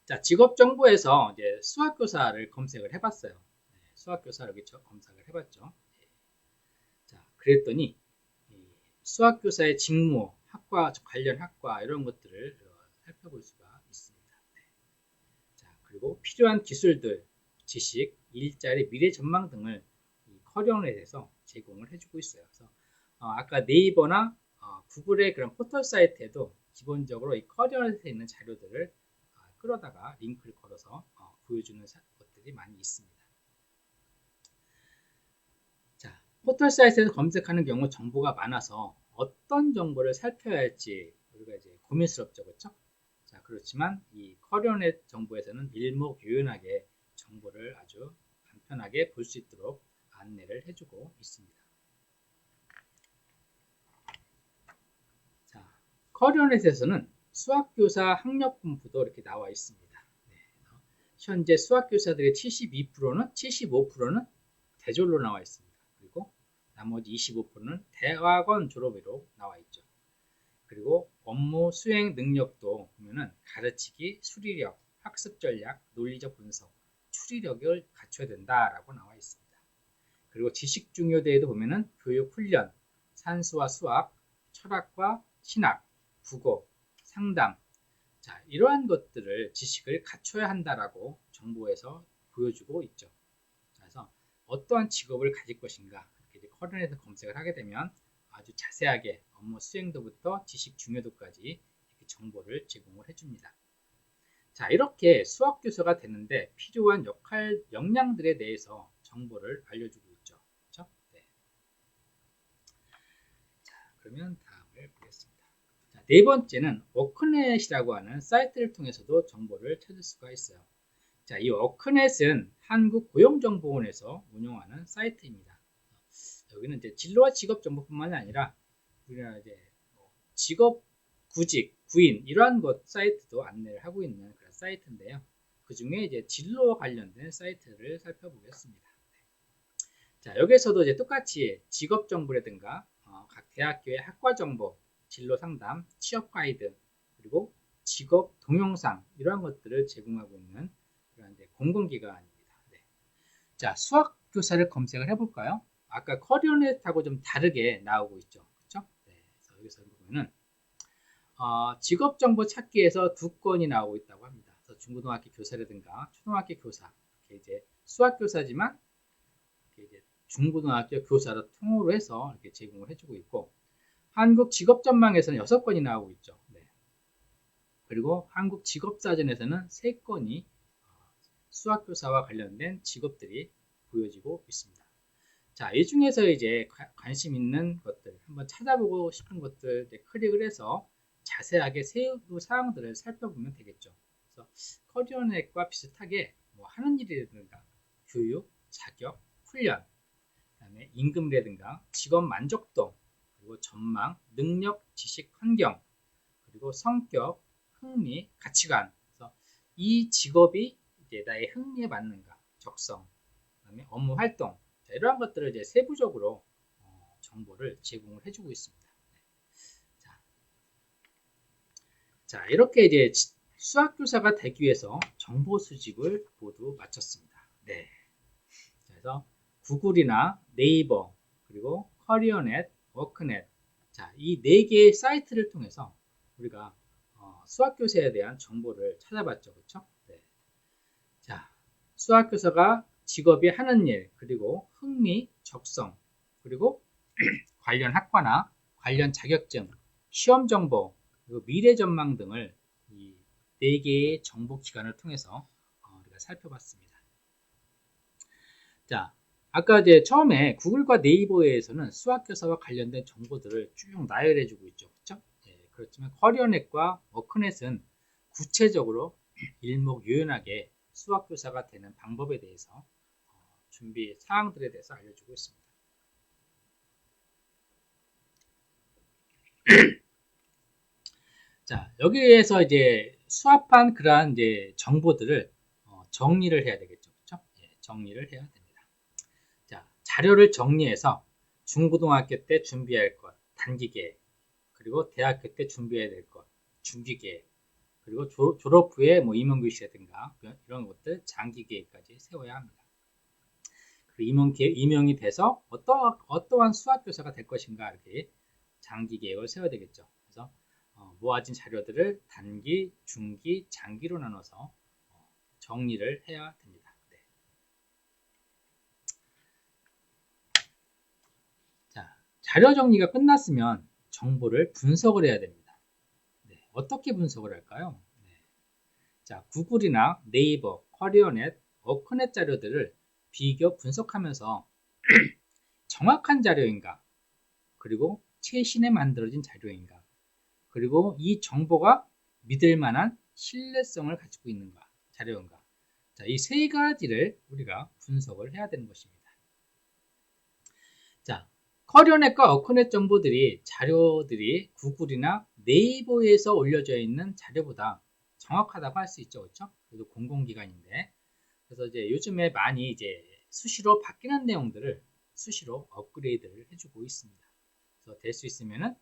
[SPEAKER 1] 자, 직업 정보에서 이제 수학교사를 검색을 해봤어요. 네, 수학교사 여기 검색을 해봤죠. 네. 자, 그랬더니 수학교사의 직무, 학과 관련 학과 이런 것들을 살펴볼 수가 있습니다. 네. 자, 그리고 필요한 기술들, 지식, 일자리, 미래 전망 등을 커리어넷에서 제공을 해주고 있어요. 그래서 아까 네이버나 구글의 그런 포털 사이트에도 기본적으로 이 커리어넷에 있는 자료들을 끌어다가 링크를 걸어서 보여주는 것들이 많이 있습니다. 자, 포털 사이트에서 검색하는 경우 정보가 많아서 어떤 정보를 살펴야 할지 우리가 이제 고민스럽죠, 그렇죠? 자, 그렇지만 이 커리어넷 정보에서는 일목요연하게 정보를 아주 간편하게 볼 수 있도록 안내를 해주고 있습니다. 자, 커리어넷에서는 수학교사 학력분포도 이렇게 나와 있습니다. 네, 현재 수학교사들의 72%는 75%는 대졸로 나와 있습니다. 그리고 나머지 25%는 대학원 졸업으로 나와 있죠. 그리고 업무 수행 능력도 보면은 가르치기, 수리력, 학습 전략, 논리적 분석, 추리력을 갖춰야 된다라고 나와 있습니다. 그리고 지식 중요도에도 보면은 교육 훈련, 산수와 수학, 철학과 신학, 국어, 상담, 자, 이러한 것들을 지식을 갖춰야 한다라고 정보에서 보여주고 있죠. 그래서 어떠한 직업을 가질 것인가 이렇게 커리어넷에서 검색을 하게 되면 아주 자세하게 업무 수행도부터 지식 중요도까지 이렇게 정보를 제공을 해줍니다. 자, 이렇게 수학교사가 되는데 필요한 역할, 역량들에 대해서 정보를 알려주고 있죠. 그렇죠? 네. 자, 그러면 다음을 보겠습니다. 자, 네 번째는 워크넷이라고 하는 사이트를 통해서도 정보를 찾을 수가 있어요. 자, 이 워크넷은 한국고용정보원에서 운영하는 사이트입니다. 여기는 이제 진로와 직업 정보뿐만 아니라 우리나라 이제 직업, 구직, 구인 이러한 것 사이트도 안내를 하고 있는 그런 사이트인데요. 그 중에 이제 진로와 관련된 사이트를 살펴보겠습니다. 자, 여기서도 이제 똑같이 직업 정보라든가 각 대학교의 학과 정보, 진로 상담, 취업 가이드 그리고 직업 동영상 이러한 것들을 제공하고 있는 그런 이제 공공기관입니다. 네. 자, 수학교사를 검색을 해볼까요? 아까 커리어넷하고 좀 다르게 나오고 있죠. 그렇죠? 네. 그래서 여기서 보면은 직업 정보 찾기에서 두 건이 나오고 있다고 합니다. 그래서 중고등학교 교사라든가 초등학교 교사, 이렇게 이제 수학교사지만 이렇게 이제 중고등학교 교사로 통으로 해서 이렇게 제공을 해주고 있고, 한국 직업 전망에서는 6건이 나오고 있죠. 네. 그리고 한국 직업사전에서는 3건이 수학교사와 관련된 직업들이 보여지고 있습니다. 자, 이 중에서 이제 관심 있는 것들, 한번 찾아보고 싶은 것들 클릭을 해서 자세하게 세부 사항들을 살펴보면 되겠죠. 그래서 커리어넷과 비슷하게 뭐 하는 일이라든가 교육, 자격, 훈련, 그다음에 임금이라든가 직업 만족도, 그리고 전망, 능력, 지식, 환경, 그리고 성격, 흥미, 가치관. 그래서 이 직업이 이제 나의 흥미에 맞는가, 적성, 그다음에 업무 활동. 자, 이러한 것들을 이제 세부적으로 정보를 제공을 해주고 있습니다. 자, 이렇게 이제 수학교사가 되기 위해서 정보 수집을 모두 마쳤습니다. 네. 그래서 구글이나 네이버, 그리고 커리어넷, 워크넷, 자, 이 4개의 사이트를 통해서 우리가 수학교사에 대한 정보를 찾아봤죠. 그렇죠? 네. 자, 수학교사가 직업이 하는 일, 그리고 흥미, 적성, 그리고 관련 학과나 관련 자격증, 시험 정보, 그리고 미래 전망 등을 이 4개의 정보 기관을 통해서 우리가 살펴봤습니다. 자, 아까 이제 처음에 구글과 네이버에서는 수학교사와 관련된 정보들을 쭉 나열해주고 있죠. 그렇죠? 예, 그렇지만 커리어넷과 워크넷은 구체적으로 일목요연하게 수학교사가 되는 방법에 대해서 준비 사항들에 대해서 알려주고 있습니다. 자, 여기에서 이제 수합한 그러한 이제 정보들을 정리를 해야 되겠죠. 그렇죠? 예, 정리를 해야 됩니다. 자, 자료를 정리해서 중고등학교 때 준비할 것, 단기 계획, 그리고 대학교 때 준비해야 될 것, 중기 계획, 그리고 졸업 후에 뭐 임용교시라든가 이런 것들 장기 계획까지 세워야 합니다. 그리고 임용이 돼서 어떠한 수학교사가 될 것인가 이렇게 장기 계획을 세워야 되겠죠. 그래서 모아진 자료들을 단기, 중기, 장기로 나눠서 정리를 해야 됩니다. 네. 자, 자료 정리가 끝났으면 정보를 분석을 해야 됩니다. 네, 어떻게 분석을 할까요? 네. 자, 구글이나 네이버, 커리어넷, 워크넷 자료들을 비교 분석하면서 정확한 자료인가, 그리고 최신에 만들어진 자료인가, 그리고 이 정보가 믿을 만한 신뢰성을 가지고 있는가, 자료인가. 자, 이 세 가지를 우리가 분석을 해야 되는 것입니다. 자, 커리어넷과 워크넷 자료들이 구글이나 네이버에서 올려져 있는 자료보다 정확하다고 할 수 있죠. 그렇죠? 그래도 공공기관인데. 그래서 이제 요즘에 많이 이제 수시로 바뀌는 내용들을 수시로 업그레이드를 해주고 있습니다. 그래서 될 수 있으면은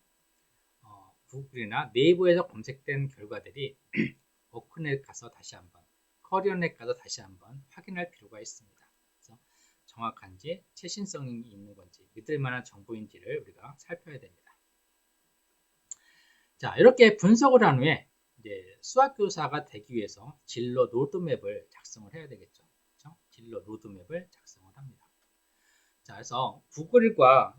[SPEAKER 1] 구글이나 네이버에서 검색된 결과들이 워크넷 가서 다시 한번, 커리어넷 가서 다시 한번 확인할 필요가 있습니다. 그래서 정확한지, 최신성이 있는 건지, 믿을 만한 정보인지를 우리가 살펴야 됩니다. 자, 이렇게 분석을 한 후에 이제 수학교사가 되기 위해서 진로 로드맵을 작성을 해야 되겠죠. 그렇죠? 진로 로드맵을 작성을 합니다. 자, 그래서 구글과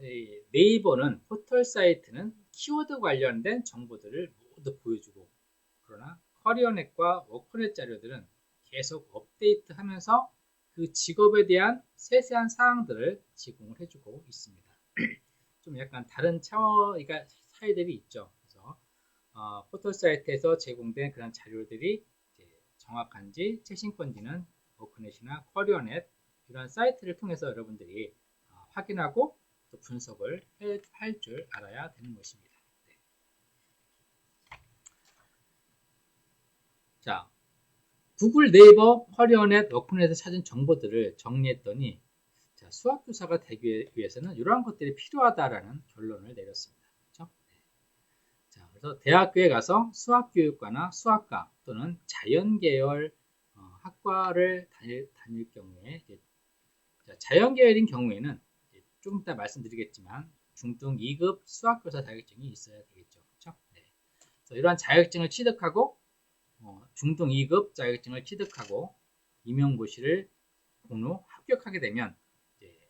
[SPEAKER 1] 네이버는 포털 사이트는 키워드 관련된 정보들을 모두 보여주고, 그러나 커리어넷과 워크넷 자료들은 계속 업데이트하면서 그 직업에 대한 세세한 사항들을 제공을 해주고 있습니다. 좀 약간 다른 차이들이 있죠. 그래서 포털 사이트에서 제공된 그런 자료들이 이제 정확한지 최신 건지는 워크넷이나 커리어넷 이런 사이트를 통해서 여러분들이 확인하고 또 분석을 할 줄 알아야 되는 것입니다. 네. 자, 구글, 네이버, 커리어넷, 워크넷에서 찾은 정보들을 정리했더니 자, 수학교사가 되기 위해서는 이러한 것들이 필요하다라는 결론을 내렸습니다. 그렇죠? 네. 자, 그래서 대학교에 가서 수학교육과나 수학과 또는 자연계열 학과를 다닐 경우에 자연계열인 경우에는 좀 이따 말씀드리겠지만 중등 2급 수학교사 자격증이 있어야 되겠죠. 그렇죠? 네. 그래서 이러한 자격증을 취득하고 중등 2급 자격증을 취득하고 임용고시를 본 후 합격하게 되면 이제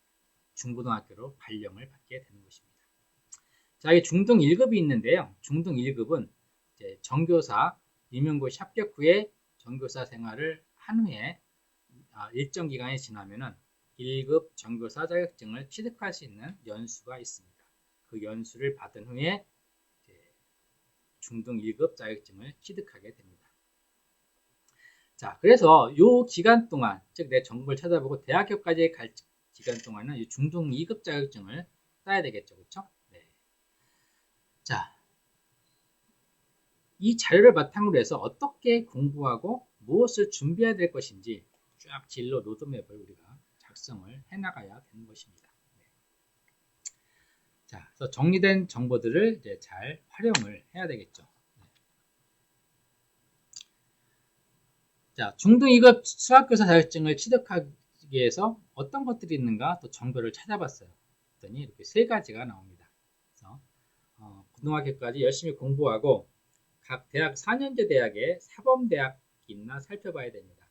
[SPEAKER 1] 중고등학교로 발령을 받게 되는 것입니다. 자, 이 중등 1급이 있는데요. 중등 1급은 이제 전교사 임용고시 합격 후에 전교사 생활을 한 후에 일정 기간이 지나면은 1급 전교사 자격증을 취득할 수 있는 연수가 있습니다. 그 연수를 받은 후에 중등 1급 자격증을 취득하게 됩니다. 자, 그래서 이 기간 동안, 즉 내 정보를 찾아보고 대학교까지 갈 기간 동안은 이 중등 2급 자격증을 따야 되겠죠. 그렇죠? 네. 자, 이 자료를 바탕으로 해서 어떻게 공부하고 무엇을 준비해야 될 것인지 쫙 진로 로드맵을 우리가 작성을 해나가야 되는 것입니다. 네. 자, 그래서 정리된 정보들을 이제 잘 활용을 해야 되겠죠. 자, 중등 2급 수학교사 자격증을 취득하기 위해서 어떤 것들이 있는가 또 정보를 찾아봤어요. 그랬더니 이렇게 세 가지가 나옵니다. 그래서 고등학교까지 열심히 공부하고 각 대학 4년제 대학에 사범대학이 있나 살펴봐야 됩니다.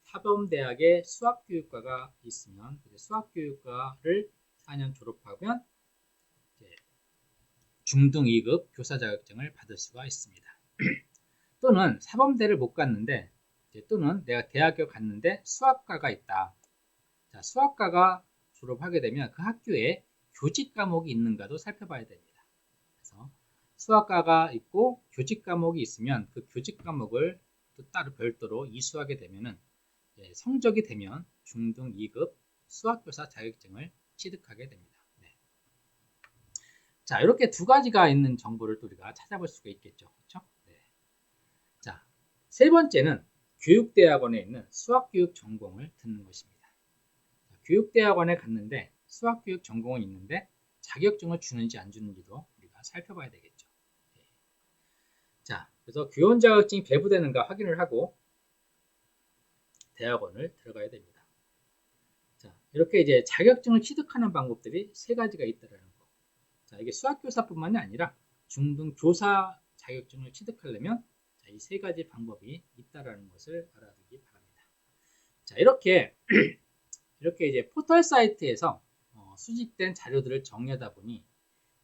[SPEAKER 1] 사범대학에 수학교육과가 있으면 수학교육과를 4년 졸업하면 이제 중등 2급 교사 자격증을 받을 수가 있습니다. 또는 사범대를 못 갔는데 또는 내가 대학교 갔는데 수학과가 있다. 자, 수학과가 졸업하게 되면 그 학교에 교직 과목이 있는가도 살펴봐야 됩니다. 그래서 수학과가 있고 교직 과목이 있으면 그 교직 과목을 또 따로 별도로 이수하게 되면은 성적이 되면 중등 2급 수학교사 자격증을 취득하게 됩니다. 네. 자, 이렇게 두 가지가 있는 정보를 또 우리가 찾아볼 수가 있겠죠. 그렇죠? 네. 자, 세 번째는 교육대학원에 있는 수학교육 전공을 듣는 것입니다. 교육대학원에 갔는데 수학교육 전공은 있는데 자격증을 주는지 안 주는지도 우리가 살펴봐야 되겠죠. 네. 자, 그래서 교원 자격증이 배부되는가 확인을 하고 대학원을 들어가야 됩니다. 자, 이렇게 이제 자격증을 취득하는 방법들이 세 가지가 있다는 거. 자, 이게 수학교사뿐만이 아니라 중등 교사 자격증을 취득하려면 이 세 가지 방법이 있다는 것을 알아두기 바랍니다. 자, 이렇게 이제 포털 사이트에서 수집된 자료들을 정리하다 보니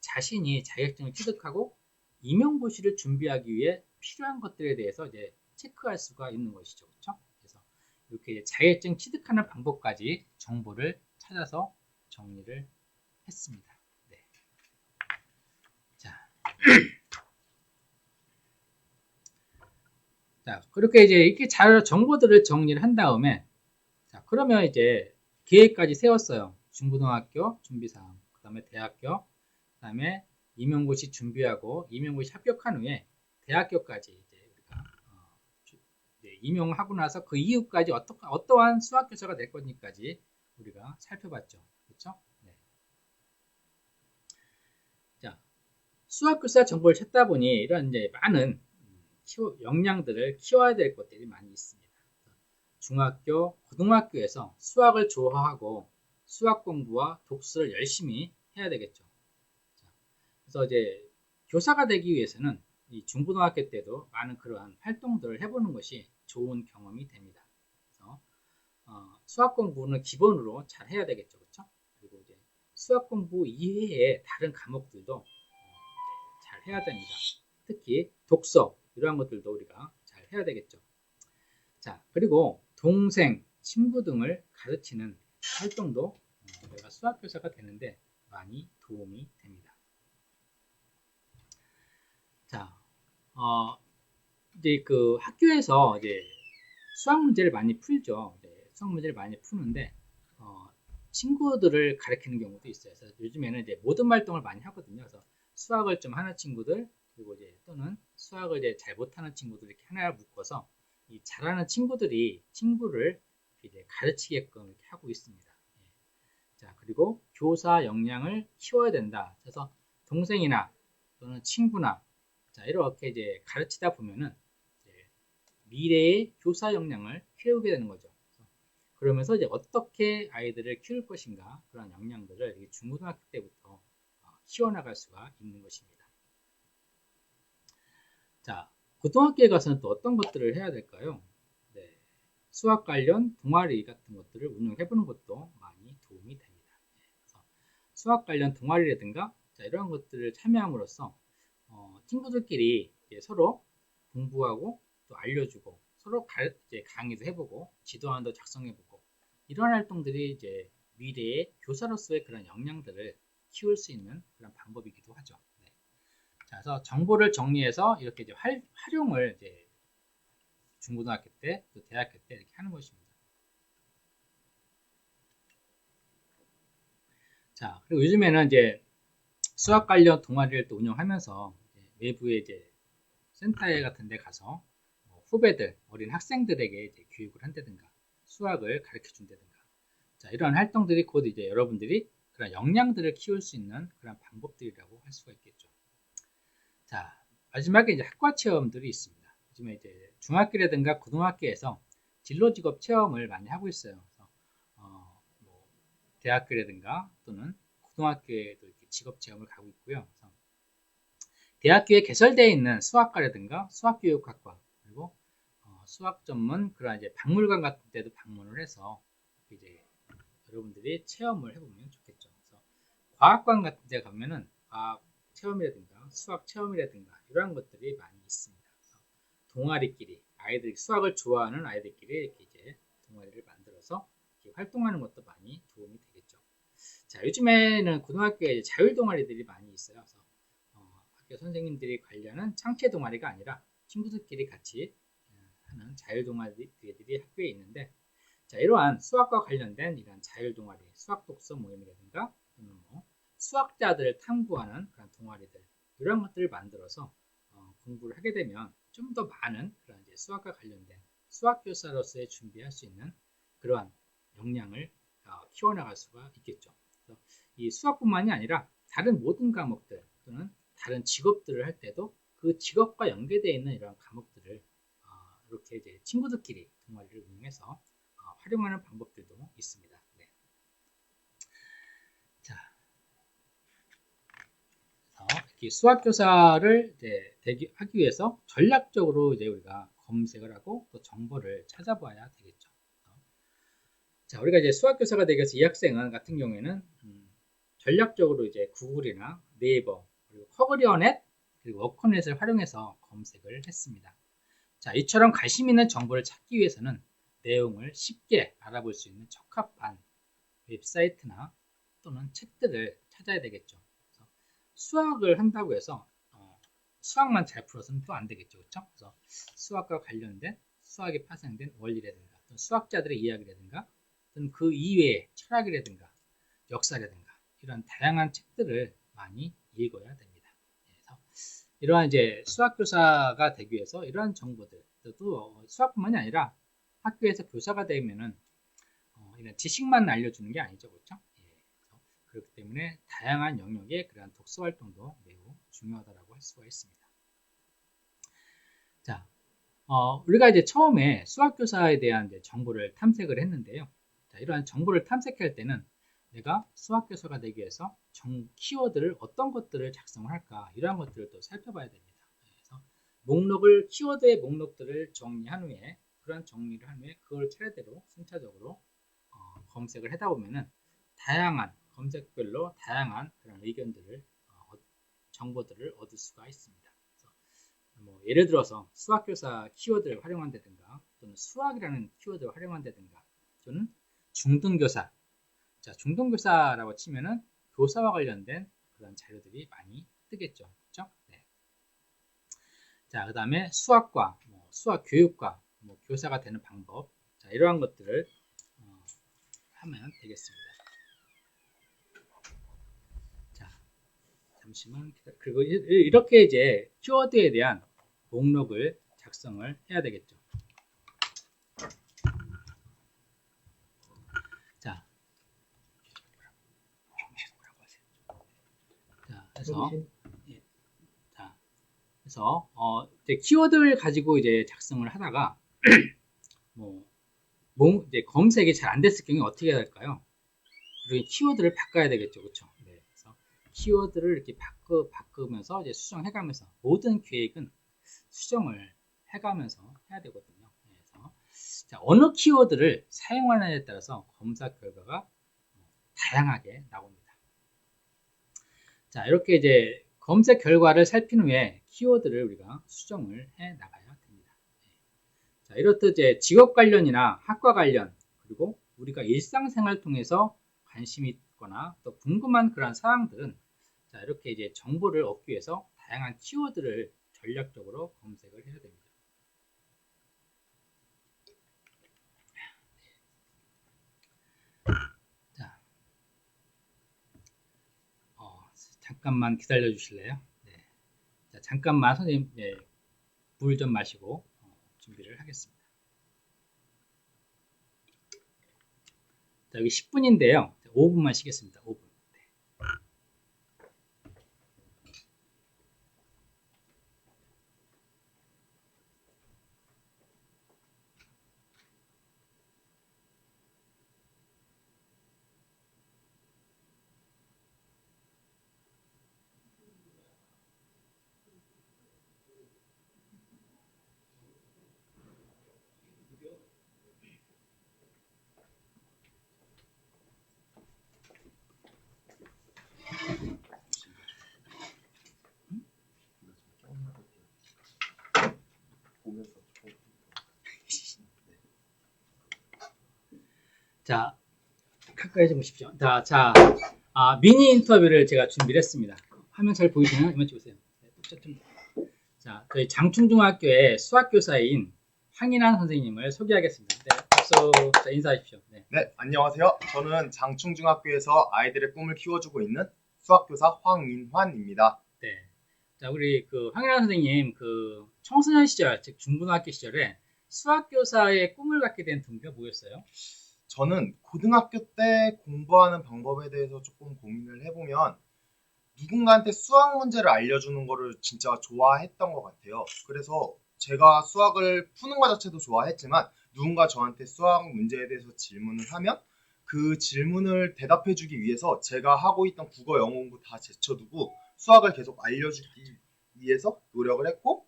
[SPEAKER 1] 자신이 자격증을 취득하고 임용고시를 준비하기 위해 필요한 것들에 대해서 이제 체크할 수가 있는 것이죠. 그렇죠? 그래서 이렇게 자격증 취득하는 방법까지 정보를 찾아서 정리를 했습니다. 네. 자. 자, 그렇게 이제 이렇게 정보들을 정리를 한 다음에, 자, 그러면 이제 계획까지 세웠어요. 중고등학교 준비사항, 그 다음에 대학교, 그 다음에 임용고시 준비하고, 임용고시 합격한 후에 대학교까지 이제 우리가, 임용하고 나서 그 이후까지 어떠한 수학교사가 될 건지까지 우리가 살펴봤죠. 그렇죠? 네. 자, 수학교사 정보를 찾다 보니 이런 이제 많은 역량들을 키워야 될 것들이 많이 있습니다. 중학교, 고등학교에서 수학을 좋아하고 수학 공부와 독서를 열심히 해야 되겠죠. 그래서 이제 교사가 되기 위해서는 이 중고등학교 때도 많은 그러한 활동들을 해보는 것이 좋은 경험이 됩니다. 그래서 수학 공부는 기본으로 잘 해야 되겠죠, 그렇죠? 그리고 이제 수학 공부 이외에 다른 과목들도 잘 해야 됩니다. 특히 독서 이러한 것들도 우리가 잘 해야 되겠죠. 자, 그리고 동생, 친구 등을 가르치는 활동도 내가 수학교사가 되는데 많이 도움이 됩니다. 자, 이제 그 학교에서 이제 수학 문제를 많이 풀죠. 수학 문제를 많이 푸는데 친구들을 가르치는 경우도 있어요. 그래서 요즘에는 이제 모든 활동을 많이 하거든요. 그래서 수학을 좀 하는 친구들, 그리고 이제 또는 수학을 이제 잘 못하는 친구들 이렇게 하나 묶어서 이 잘하는 친구들이 친구를 이제 가르치게끔 이렇게 하고 있습니다. 예. 자, 그리고 교사 역량을 키워야 된다. 그래서 동생이나 또는 친구나 자, 이렇게 이제 가르치다 보면은 이제 미래의 교사 역량을 키우게 되는 거죠. 그러면서 이제 어떻게 아이들을 키울 것인가 그런 역량들을 중고등학교 때부터 키워나갈 수가 있는 것입니다. 자, 고등학교에 가서는 또 어떤 것들을 해야 될까요? 네, 수학 관련 동아리 같은 것들을 운영해보는 것도 많이 도움이 됩니다. 그래서 수학 관련 동아리라든가 자, 이런 것들을 참여함으로써 친구들끼리 서로 공부하고 또 알려주고 서로 이제 강의도 해보고 지도안도 작성해보고 이런 활동들이 이제 미래의 교사로서의 그런 역량들을 키울 수 있는 그런 방법이기도 하죠. 네. 자, 그래서 정보를 정리해서 이렇게 이제 활용을 이제 중고등학교 때 또 대학교 때 이렇게 하는 것입니다. 자, 그리고 요즘에는 이제 수학 관련 동아리를 또 운영하면서 외부의 이제 센터에 같은 데 가서 후배들, 어린 학생들에게 이제 교육을 한다든가 수학을 가르쳐 준다든가 자, 이런 활동들이 곧 이제 여러분들이 그런 역량들을 키울 수 있는 그런 방법들이라고 할 수가 있겠죠. 자, 마지막에 이제 학과 체험들이 있습니다. 요즘에 이제 중학교라든가 고등학교에서 진로 직업 체험을 많이 하고 있어요. 그래서 뭐 대학교라든가 또는 고등학교에도 이렇게 직업 체험을 가고 있고요. 그래서 대학교에 개설되어 있는 수학과라든가 수학교육학과 그리고 수학 전문 그런 이제 박물관 같은 데도 방문을 해서 이제 여러분들이 체험을 해보면 좋겠죠. 그래서 과학관 같은 데 가면은 과학 체험이라든가 수학 체험이라든가 이러한 것들이 많이 있습니다. 그래서 동아리끼리 아이들이 수학을 좋아하는 아이들끼리 이렇게 이제 동아리를 만들어서 이렇게 활동하는 것도 많이 도움이 되겠죠. 자, 요즘에는 고등학교에 자율 동아리들이 많이 있어요. 그래서 학교 선생님들이 관리하는 창체 동아리가 아니라 친구들끼리 같이 하는 자율 동아리들이 학교에 있는데, 자, 이러한 수학과 관련된 이런 자율 동아리, 수학 독서 모임이라든가 또는 뭐 수학자들을 탐구하는 그런 동아리들 이런 것들을 만들어서 공부를 하게 되면 좀 더 많은 그런 이제 수학과 관련된 수학 교사로서의 준비할 수 있는 그러한 역량을 키워나갈 수가 있겠죠. 그래서 이 수학뿐만이 아니라 다른 모든 과목들 또는 다른 직업들을 할 때도 그 직업과 연계되어 있는 이런 과목들을 이렇게 이제 친구들끼리 동아리를 운영해서 활용하는 방법들도 있습니다. 네. 자, 이렇게 수학 교사를 이제 하기 위해서 전략적으로 이제 우리가 검색을 하고 또 정보를 찾아봐야 되겠죠. 자, 우리가 이제 수학 교사가 되기 위해서 이 학생은 같은 경우에는 전략적으로 이제 구글이나 네이버 그리고 커리어넷 그리고 워커넷을 활용해서 검색을 했습니다. 자, 이처럼 관심 있는 정보를 찾기 위해서는 내용을 쉽게 알아볼 수 있는 적합한 웹사이트나 또는 책들을 찾아야 되겠죠. 그래서 수학을 한다고 해서 수학만 잘 풀어서는 또 안 되겠죠. 그렇죠? 그래서 수학과 관련된 수학에 파생된 원리라든가 또는 수학자들의 이야기라든가 또는 그 이외의 철학이라든가 역사라든가 이런 다양한 책들을 많이 읽어야 됩니다. 그래서 이러한 이제 수학 교사가 되기 위해서 이러한 정보들 또 수학뿐만이 아니라 학교에서 교사가 되면은 이런 지식만 알려주는 게 아니죠, 그렇죠? 그렇기 때문에 다양한 영역의 그러한 독서 활동도 매우 중요하다고 할 수가 있습니다. 자, 우리가 이제 처음에 수학 교사에 대한 이제 정보를 탐색을 했는데요. 자, 이러한 정보를 탐색할 때는 내가 수학 교사가 되기 위해서 키워드를 어떤 것들을 작성을 할까 이러한 것들을 또 살펴봐야 됩니다. 그래서 키워드의 목록들을 정리한 후에 그런 정리를 한 후에 그걸 차례대로 순차적으로 검색을 하다 보면은 다양한 검색별로 다양한 그런 의견들을 정보들을 얻을 수가 있습니다. 그래서 뭐 예를 들어서 수학교사 키워드를 활용한다든가 또는 수학이라는 키워드를 활용한다든가 또는 중등교사, 자, 중등교사라고 치면은 교사와 관련된 그런 자료들이 많이 뜨겠죠. 그렇죠? 네. 자, 그 다음에 수학과, 수학 교육과, 교사가 되는 방법, 자, 이러한 것들을 하면 되겠습니다. 자, 잠시만 그리고 이렇게 이제 키워드에 대한 목록을 작성을 해야 되겠죠. 자, 그래서 이제 키워드를 가지고 이제 작성을 하다가 이제 검색이 잘 안 됐을 경우에 어떻게 해야 될까요? 그리고 키워드를 바꿔야 되겠죠, 그렇죠? 네, 그래서 키워드를 이렇게 바꾸면서 이제 수정해가면서 모든 계획은 수정을 해가면서 해야 되거든요. 그래서 자, 어느 키워드를 사용하느냐에 따라서 검사 결과가 다양하게 나옵니다. 자, 이렇게 이제 검색 결과를 살핀 후에 키워드를 우리가 수정을 해 나가야 됩니다. 자, 이렇듯 이제 직업 관련이나 학과 관련 그리고 우리가 일상생활 통해서 관심이 있거나 또 궁금한 그런 사항들은 자, 이렇게 이제 정보를 얻기 위해서 다양한 키워드를 전략적으로 검색을 해야 됩니다. 자, 잠깐만 기다려 주실래요? 네. 자, 잠깐만 선생님 물 좀 마시고 준비를 하겠습니다. 자, 여기 10분인데요. 5분만 쉬겠습니다. 5분. 네.
[SPEAKER 4] 보면서
[SPEAKER 1] 자, 가까이 좀 보십시오. 미니 인터뷰를 제가 준비를 했습니다. 화면 잘 보이시나요? 이만 찍으세요. 자, 저희 장충중학교의 수학교사인 황인환 선생님을 소개하겠습니다. 네, 박수. 자, 인사하십시오. 네.
[SPEAKER 4] 네, 안녕하세요. 저는 장충중학교에서 아이들의 꿈을 키워주고 있는 수학교사 황인환입니다.
[SPEAKER 1] 네. 자, 우리 황인환 선생님 청소년 시절, 즉 중고등학교 시절에 수학교사의 꿈을 갖게 된 동기가 뭐였어요?
[SPEAKER 4] 저는 고등학교 때 공부하는 방법에 대해서 조금 고민을 해보면 누군가한테 수학 문제를 알려주는 거를 진짜 좋아했던 것 같아요. 그래서 제가 수학을 푸는 것 자체도 좋아했지만 누군가 저한테 수학 문제에 대해서 질문을 하면 그 질문을 대답해주기 위해서 제가 하고 있던 국어, 영어 공부 다 제쳐두고 수학을 계속 알려주기 위해서 노력을 했고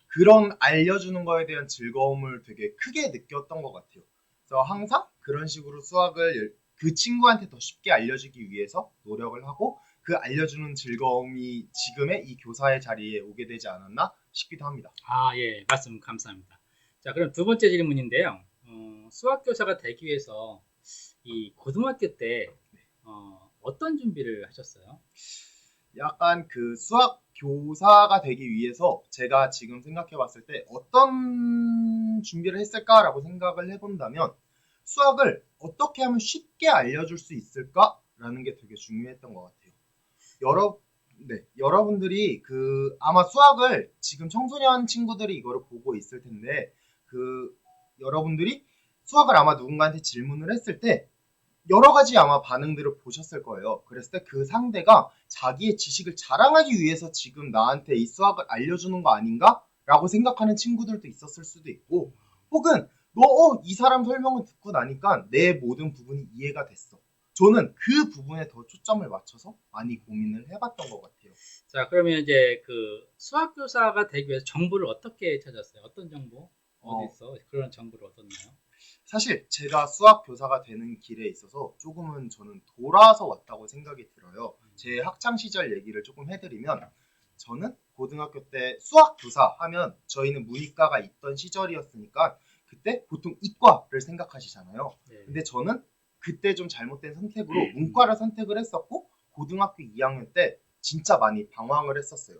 [SPEAKER 4] 그런 알려주는 거에 대한 즐거움을 되게 크게 느꼈던 것 같아요. 그래서 항상 그런 식으로 수학을 그 친구한테 더 쉽게 알려주기 위해서 노력을 하고 그 알려주는 즐거움이 지금의 이 교사의 자리에 오게 되지 않았나 싶기도 합니다.
[SPEAKER 1] 예, 말씀 감사합니다. 자, 그럼 두 번째 질문인데요. 수학교사가 되기 위해서 이 고등학교 때 어떤 준비를 하셨어요?
[SPEAKER 4] 약간 그 수학 교사가 되기 위해서 제가 지금 생각해 봤을 때 어떤 준비를 했을까라고 생각을 해본다면 수학을 어떻게 하면 쉽게 알려줄 수 있을까라는 게 되게 중요했던 것 같아요. 여러분들이 아마 수학을 지금 청소년 친구들이 이거를 보고 있을 텐데 여러분들이 수학을 아마 누군가한테 질문을 했을 때 여러 가지 아마 반응들을 보셨을 거예요. 그랬을 때 그 상대가 자기의 지식을 자랑하기 위해서 지금 나한테 이 수학을 알려주는 거 아닌가? 라고 생각하는 친구들도 있었을 수도 있고 혹은 이 사람 설명을 듣고 나니까 내 모든 부분이 이해가 됐어. 저는 그 부분에 더 초점을 맞춰서 많이 고민을 해봤던 것 같아요.
[SPEAKER 1] 자, 그러면 이제 수학교사가 되기 위해서 정보를 어떻게 찾았어요? 어떤 정보? 어디서 그런 정보를 얻었나요?
[SPEAKER 4] 사실 제가 수학 교사가 되는 길에 있어서 조금은 저는 돌아서 왔다고 생각이 들어요. 제 학창 시절 얘기를 조금 해드리면 저는 고등학교 때 수학 교사 하면 저희는 문이과가 있던 시절이었으니까 그때 보통 이과를 생각하시잖아요.
[SPEAKER 1] 네.
[SPEAKER 4] 근데 저는 그때 좀 잘못된 선택으로 문과를 선택을 했었고 고등학교 2학년 때 진짜 많이 방황을 했었어요.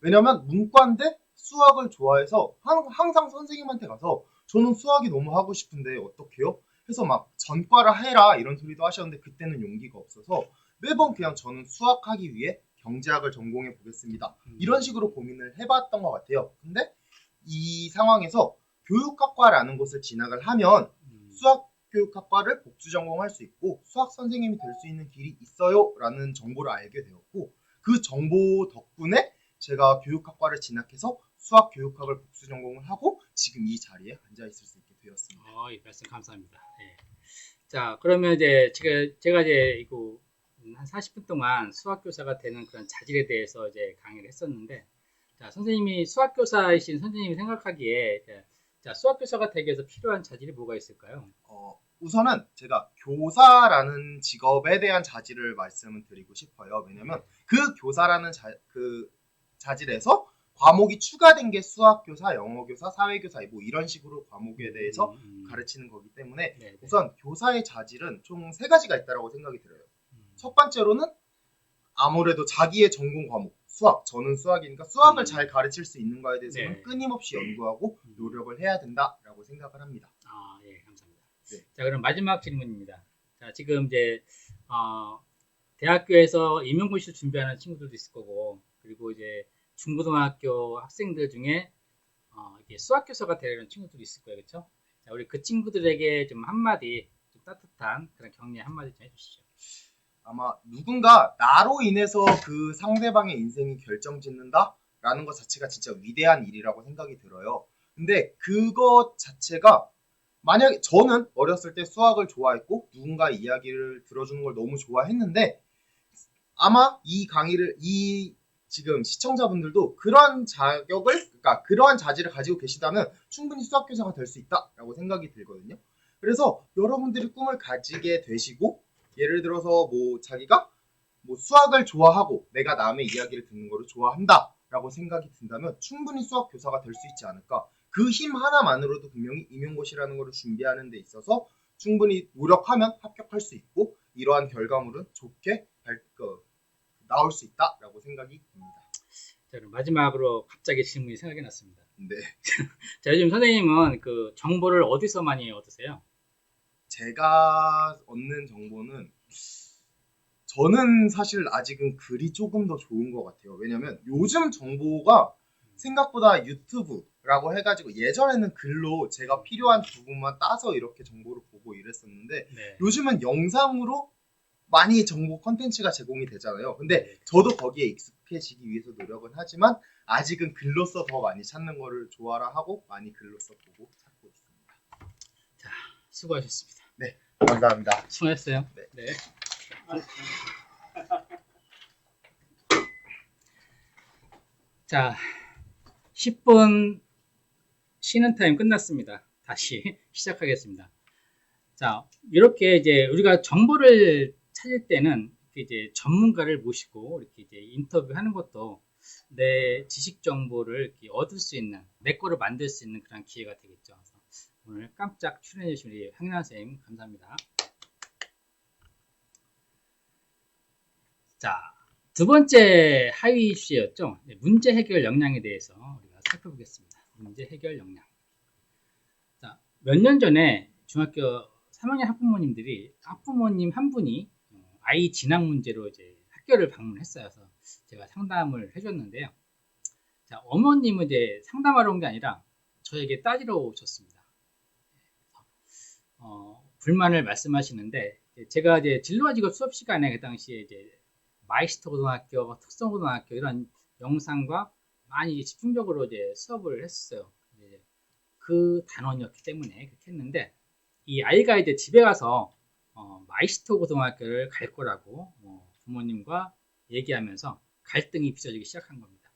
[SPEAKER 4] 왜냐면 문과인데 수학을 좋아해서 항상 선생님한테 가서 저는 수학이 너무 하고 싶은데 어떡해요? 해서 막 전과를 해라 이런 소리도 하셨는데 그때는 용기가 없어서 매번 그냥 저는 수학하기 위해 경제학을 전공해 보겠습니다. 이런 식으로 고민을 해봤던 것 같아요. 근데 이 상황에서 교육학과라는 곳을 진학을 하면 수학교육학과를 복수 전공할 수 있고 수학 선생님이 될 수 있는 길이 있어요 라는 정보를 알게 되었고 그 정보 덕분에 제가 교육학과를 진학해서 수학교육학을 복수 전공을 하고 지금 이 자리에 앉아 있을 수 있게 되었습니다.
[SPEAKER 1] 예, 말씀 감사합니다. 네. 자, 그러면 이제 제가 이제 이거 한 40분 동안 수학교사가 되는 그런 자질에 대해서 이제 강의를 했었는데, 자, 수학교사이신 선생님이 생각하기에 자, 수학교사가 되기 위해서 필요한 자질이 뭐가 있을까요?
[SPEAKER 4] 우선은 제가 교사라는 직업에 대한 자질을 말씀을 드리고 싶어요. 왜냐면 그 교사라는 자질에서 과목이 추가된 게 수학교사, 영어교사, 사회교사 뭐 이런 식으로 과목에 대해서 가르치는 거기 때문에
[SPEAKER 1] 네네.
[SPEAKER 4] 우선 교사의 자질은 총 3가지가 있다고 생각이 들어요. 첫 번째로는 아무래도 자기의 전공 과목, 수학, 저는 수학이니까 수학을 잘 가르칠 수 있는 거에 대해서는
[SPEAKER 1] 네.
[SPEAKER 4] 끊임없이 연구하고 노력을 해야 된다라고 생각을 합니다.
[SPEAKER 1] 예, 감사합니다.
[SPEAKER 4] 네.
[SPEAKER 1] 자, 그럼 마지막 질문입니다. 자, 지금 이제 대학교에서 임용고시를 준비하는 친구들도 있을 거고, 그리고 이제 중고등학교 학생들 중에 이게 수학교사가 되려는 친구들도 있을 거예요, 그렇죠? 자, 우리 그 친구들에게 좀 한마디, 좀 따뜻한 그런 격려 한마디 좀 해주시죠.
[SPEAKER 4] 아마 누군가 나로 인해서 그 상대방의 인생이 결정짓는다라는 것 자체가 진짜 위대한 일이라고 생각이 들어요. 근데 그것 자체가 만약에 저는 어렸을 때 수학을 좋아했고 누군가 이야기를 들어주는 걸 너무 좋아했는데 아마 지금 시청자분들도 그러한 그러니까 그러한 자질을 가지고 계시다면 충분히 수학교사가 될 수 있다라고 생각이 들거든요. 그래서 여러분들이 꿈을 가지게 되시고 예를 들어서 자기가 수학을 좋아하고 내가 남의 이야기를 듣는 거를 좋아한다라고 생각이 든다면 충분히 수학교사가 될 수 있지 않을까. 그 힘 하나만으로도 분명히 임용고시라는 것을 준비하는 데 있어서 충분히 노력하면 합격할 수 있고 이러한 결과물은 좋게 나올 수 있다라고 생각이 듭니다.
[SPEAKER 1] 자, 그럼 마지막으로 갑자기 질문이 생각이 났습니다.
[SPEAKER 4] 네.
[SPEAKER 1] 자, 요즘 선생님은 그 정보를 어디서 많이 얻으세요?
[SPEAKER 4] 제가 얻는 정보는 저는 사실 아직은 글이 조금 더 좋은 것 같아요. 왜냐면 요즘 정보가 생각보다 유튜브라고 해가지고 예전에는 글로 제가 필요한 부분만 따서 이렇게 정보를 보고 이랬었는데
[SPEAKER 1] 네.
[SPEAKER 4] 요즘은 영상으로 많이 정보 컨텐츠가 제공이 되잖아요. 근데
[SPEAKER 1] 네.
[SPEAKER 4] 저도 거기에 익숙해지기 위해서 노력은 하지만 아직은 글로써 더 많이 찾는 거를 좋아라 하고 많이 글로써 보고 찾고 있습니다.
[SPEAKER 1] 자, 수고하셨습니다.
[SPEAKER 4] 감사합니다.
[SPEAKER 1] 수고했어요.
[SPEAKER 4] 네.
[SPEAKER 1] 네. 자, 10분 쉬는 타임 끝났습니다. 다시 시작하겠습니다. 자, 이렇게 이제 우리가 정보를 찾을 때는 이제 전문가를 모시고 이렇게 이제 인터뷰하는 것도 내 지식 정보를 이렇게 얻을 수 있는, 내 거를 만들 수 있는 그런 기회가 되겠죠. 그래서 오늘 깜짝 출연해 주신 우리 황인환 선생님 감사합니다. 자, 두 번째 하위 주제였죠. 문제 해결 역량에 대해서 우리가 살펴보겠습니다. 문제 해결 역량. 자, 몇 년 전에 중학교 3학년 학부모님들이 학부모님 한 분이 아이 진학 문제로 이제 학교를 방문했어요. 그래서 제가 상담을 해줬는데요. 자, 어머님은 이제 상담하러 온 게 아니라 저에게 따지러 오셨습니다. 불만을 말씀하시는데 제가 이제 진로와 직업 수업 시간에 그 당시에 이제 마이스터 고등학교, 특성고등학교 이런 영상과 많이 집중적으로 이제 수업을 했었어요. 이제 그 단원이었기 때문에 그렇게 했는데 이 아이가 이제 집에 가서 마이스터 고등학교를 갈 거라고 부모님과 얘기하면서 갈등이 빚어지기 시작한 겁니다.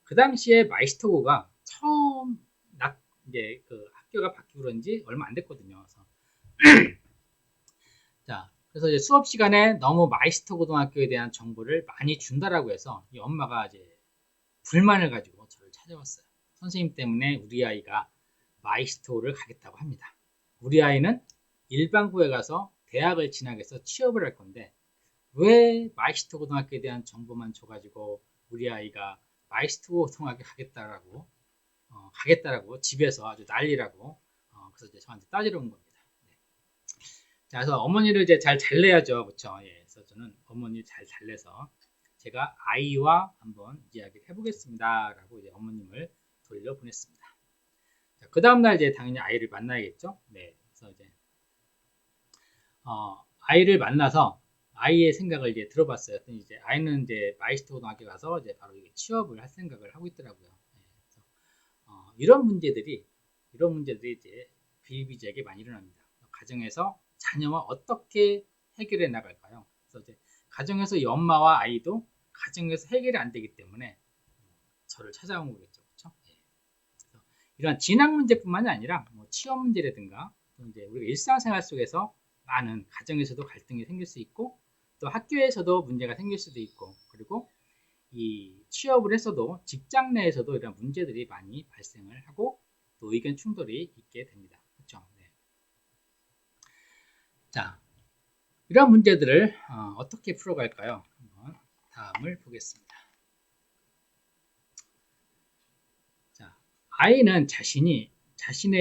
[SPEAKER 1] 그 당시에 마이스터고가 처음 이제 그 학교가 바뀌고 그런지 얼마 안 됐거든요. 그래서 자, 그래서 이제 수업 시간에 너무 마이스터 고등학교에 대한 정보를 많이 준다라고 해서 이 엄마가 이제 불만을 가지고 저를 찾아왔어요. 선생님 때문에 우리 아이가 마이스터를 가겠다고 합니다. 우리 아이는 일반고에 가서 대학을 진학해서 취업을 할 건데 왜 마이스터 고등학교에 대한 정보만 줘가지고 우리 아이가 마이스터 고등학교 가겠다라고 집에서 아주 난리라고 그래서 이제 저한테 따지러 온 겁니다. 네. 자, 그래서 어머니를 이제 잘 달래야죠, 그렇죠? 예, 그래서 저는 어머니 잘 달래서 제가 아이와 한번 이야기를 해보겠습니다라고 이제 어머님을 돌려보냈습니다. 그 다음날 이제 당연히 아이를 만나야겠죠. 네, 그래서 이제 아이를 만나서 아이의 생각을 이제 들어봤어요. 이제 아이는 이제 마이스터 고등학교 가서 이제 바로 취업을 할 생각을 하고 있더라고요. 네, 그래서 이런 문제들이 이제 비일비재하게 많이 일어납니다. 가정에서 자녀와 어떻게 해결해 나갈까요? 그래서 이제 가정에서 이 엄마와 아이도 가정에서 해결이 안 되기 때문에 저를 찾아온 거겠죠, 그렇죠? 예. 그래서 이런 진학 문제뿐만이 아니라 취업 문제라든가 또 이제 우리가 일상생활 속에서 많은 가정에서도 갈등이 생길 수 있고 또 학교에서도 문제가 생길 수도 있고 그리고 이 취업을 했어도 직장 내에서도 이런 문제들이 많이 발생을 하고 또 의견 충돌이 있게 됩니다. 그렇죠? 네. 자, 이런 문제들을 어떻게 풀어갈까요? 한번 다음을 보겠습니다. 자, 아이는 자신의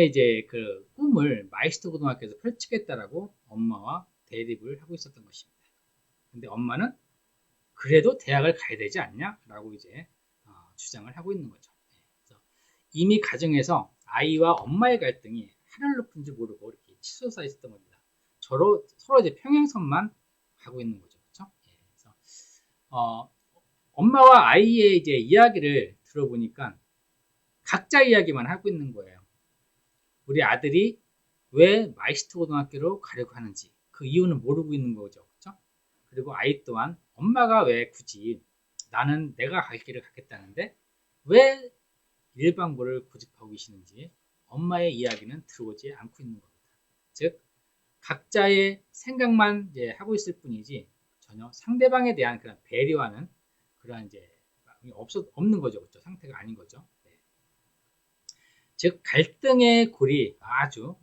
[SPEAKER 1] 이제 그 꿈을 마이스터 고등학교에서 펼치겠다라고 엄마와 대립을 하고 있었던 것입니다. 근데 엄마는 그래도 대학을 가야 되지 않냐라고 이제 주장을 하고 있는 거죠. 그래서 이미 가정에서 아이와 엄마의 갈등이 하늘 높은 줄 모르고 이렇게 치솟아 있었던 겁니다. 서로 이제 평행선만 가고 있는 거죠, 그렇죠? 그래서 엄마와 아이의 이제 이야기를 들어보니까 각자 이야기만 하고 있는 거예요. 우리 아들이 왜 마이스터 고등학교로 가려고 하는지 그 이유는 모르고 있는 거죠, 그렇죠? 그리고 아이 또한 엄마가 왜 굳이 나는 내가 갈 길을 가겠다는데 왜 일반고를 고집하고 계시는지 엄마의 이야기는 들어오지 않고 있는 겁니다. 즉 각자의 생각만 이제 하고 있을 뿐이지 전혀 상대방에 대한 그런 배려하는 그런 이제 없는 거죠, 그렇죠? 상태가 아닌 거죠. 네. 즉 갈등의 골이 아주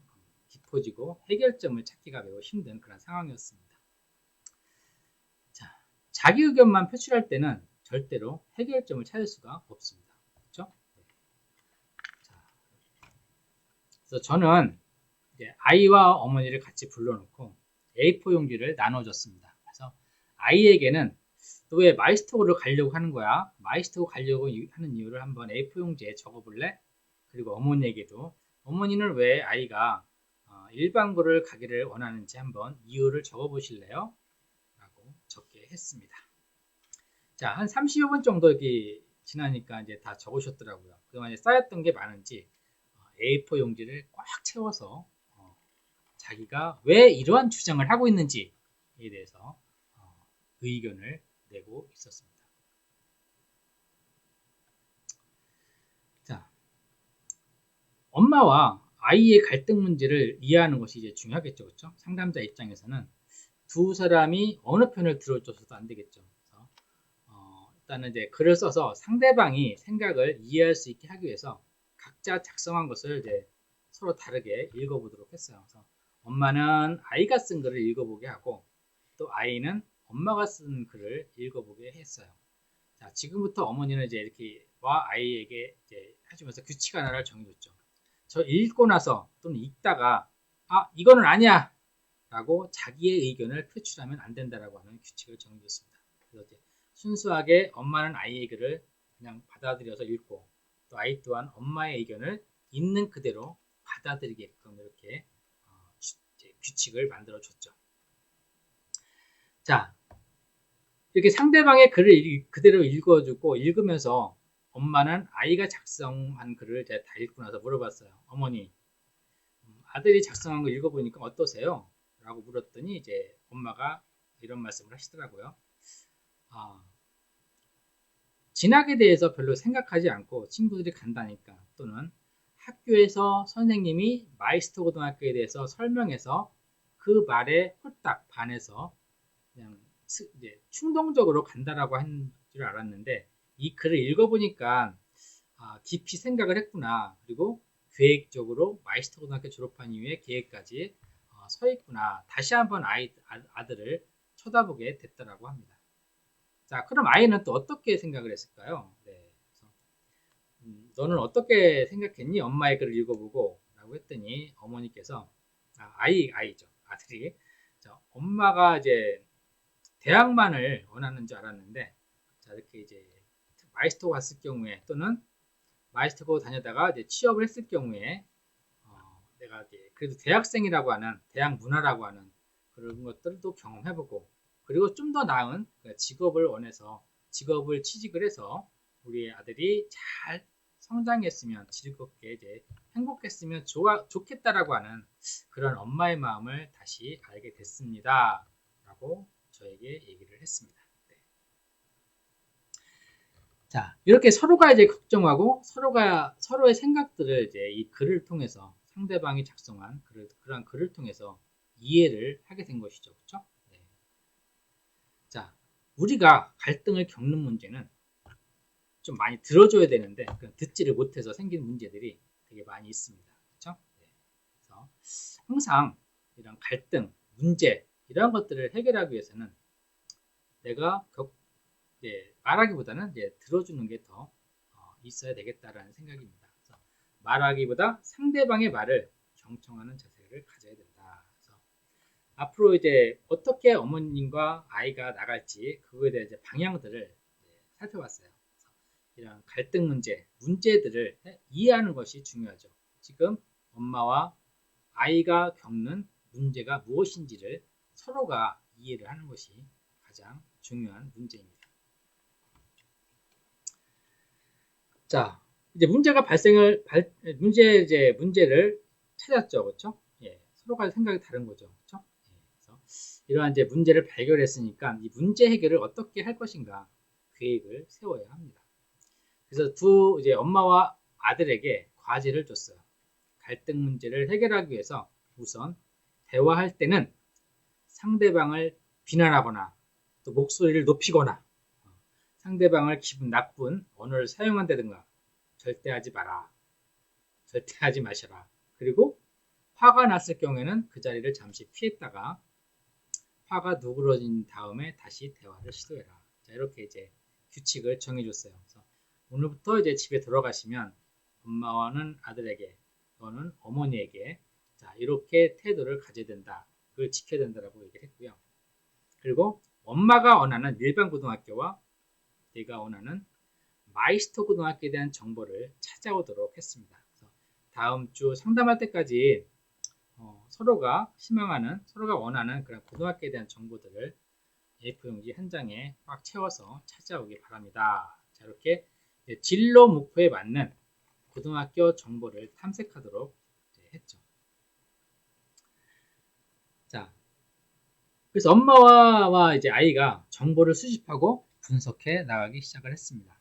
[SPEAKER 1] 깊어지고 해결점을 찾기가 매우 힘든 그런 상황이었습니다. 자, 자기 의견만 표출할 때는 절대로 해결점을 찾을 수가 없습니다. 그렇죠? 자, 그래서 저는 이제 아이와 어머니를 같이 불러놓고 A4 용지를 나눠줬습니다. 그래서 아이에게는 너 왜 마이스터고를 가려고 하는 거야? 마이스터고 가려고 하는 이유를 한번 A4 용지에 적어볼래? 그리고 어머니에게도 어머니는 왜 아이가 일반고를 가기를 원하는지 한번 이유를 적어보실래요? 라고 적게 했습니다. 자, 한 30여 분 정도 이렇게 지나니까 이제 다 적으셨더라고요. 그동안 쌓였던 게 많은지 A4 용지를 꽉 채워서 자기가 왜 이러한 주장을 하고 있는지에 대해서 의견을 내고 있었습니다. 자, 엄마와 아이의 갈등 문제를 이해하는 것이 이제 중요하겠죠, 그렇죠? 상담자 입장에서는 두 사람이 어느 편을 들어줘서도 안 되겠죠. 그래서 일단은 이제 글을 써서 상대방이 생각을 이해할 수 있게 하기 위해서 각자 작성한 것을 이제 서로 다르게 읽어보도록 했어요. 그래서 엄마는 아이가 쓴 글을 읽어보게 하고 또 아이는 엄마가 쓴 글을 읽어보게 했어요. 자, 지금부터 어머니는 이제 이렇게 와 아이에게 이제 해주면서 규칙 하나를 정해줬죠. 저 읽고 나서 또는 읽다가 이거는 아니야 라고 자기의 의견을 표출하면 안 된다라고 하는 규칙을 정해줬습니다. 그래서 이제 순수하게 엄마는 아이의 글을 그냥 받아들여서 읽고 또 아이 또한 엄마의 의견을 있는 그대로 받아들이게끔 이렇게 규칙을 만들어 줬죠. 자, 이렇게 상대방의 글을 그대로 읽어주고 읽으면서 엄마는 아이가 작성한 글을 다 읽고 나서 물어봤어요. 어머니, 아들이 작성한 거 읽어보니까 어떠세요? 라고 물었더니 이제 엄마가 이런 말씀을 하시더라고요. 진학에 대해서 별로 생각하지 않고 친구들이 간다니까 또는 학교에서 선생님이 마이스터 고등학교에 대해서 설명해서 그 말에 홀딱 반해서 그냥 이제 충동적으로 간다라고 한 줄 알았는데 이 글을 읽어보니까 깊이 생각을 했구나. 그리고 계획적으로 마이스터 고등학교 졸업한 이후에 계획까지 서 있구나. 다시 한번 아들을 쳐다보게 됐다라고 합니다. 자, 그럼 아이는 또 어떻게 생각을 했을까요? 네, 그래서, 너는 어떻게 생각했니? 엄마의 글을 읽어보고 라고 했더니 어머니께서 아이죠. 아들이 엄마가 이제 대학만을 원하는 줄 알았는데 자, 이렇게 이제 마이스터 갔을 경우에 또는 마이스터고 다녀다가 이제 취업을 했을 경우에 내가 이제 그래도 대학생이라고 하는 대학 문화라고 하는 그런 것들도 경험해보고 그리고 좀 더 나은 직업을 원해서 직업을 취직을 해서 우리 아들이 잘 성장했으면 즐겁게 이제 행복했으면 좋겠다라고 하는 그런 엄마의 마음을 다시 알게 됐습니다. 라고 저에게 얘기를 했습니다. 네. 자, 이렇게 서로가 이제 걱정하고 서로의 생각들을 이제 이 글을 통해서 상대방이 작성한 그런 글을 통해서 이해를 하게 된 것이죠. 그렇죠? 네. 자, 우리가 갈등을 겪는 문제는 좀 많이 들어줘야 되는데 듣지를 못해서 생긴 문제들이 되게 많이 있습니다. 그렇죠? 네. 그래서 항상 이런 갈등, 문제 이런 것들을 해결하기 위해서는 내가 말하기보다는 이제 들어주는 게 더 있어야 되겠다라는 생각입니다. 그래서 말하기보다 상대방의 말을 경청하는 자세를 가져야 된다. 그래서 앞으로 이제 어떻게 어머님과 아이가 나갈지 그거에 대한 이제 방향들을 살펴봤어요. 그래서 이런 갈등 문제들을 이해하는 것이 중요하죠. 지금 엄마와 아이가 겪는 문제가 무엇인지를 서로가 이해를 하는 것이 가장 중요한 문제입니다. 자, 이제 문제를 찾았죠, 그렇죠? 예, 서로가 생각이 다른 거죠, 그렇죠? 예, 그래서 이러한 이제 문제를 발견했으니까 이 문제 해결을 어떻게 할 것인가 계획을 세워야 합니다. 그래서 이제 엄마와 아들에게 과제를 줬어요. 갈등 문제를 해결하기 위해서 우선 대화할 때는 상대방을 비난하거나 또 목소리를 높이거나 상대방을 기분 나쁜 언어를 사용한다든가 절대 하지 마라. 절대 하지 마셔라. 그리고 화가 났을 경우에는 그 자리를 잠시 피했다가 화가 누그러진 다음에 다시 대화를 시도해라. 자, 이렇게 이제 규칙을 정해줬어요. 그래서 오늘부터 이제 집에 들어가시면 엄마와는 아들에게 또는 어머니에게 자, 이렇게 태도를 가져야 된다. 그걸 지켜야 된다라고 얘기를 했고요. 그리고 엄마가 원하는 일반 고등학교와 내가 원하는 마이스터 고등학교에 대한 정보를 찾아오도록 했습니다. 그래서 다음 주 상담할 때까지 서로가 희망하는, 서로가 원하는 그런 고등학교에 대한 정보들을 A4용지 한 장에 꽉 채워서 찾아오기 바랍니다. 자, 이렇게 진로 목표에 맞는 고등학교 정보를 탐색하도록 했죠. 자, 그래서 엄마와 이제 아이가 정보를 수집하고 분석해 나가기 시작을 했습니다.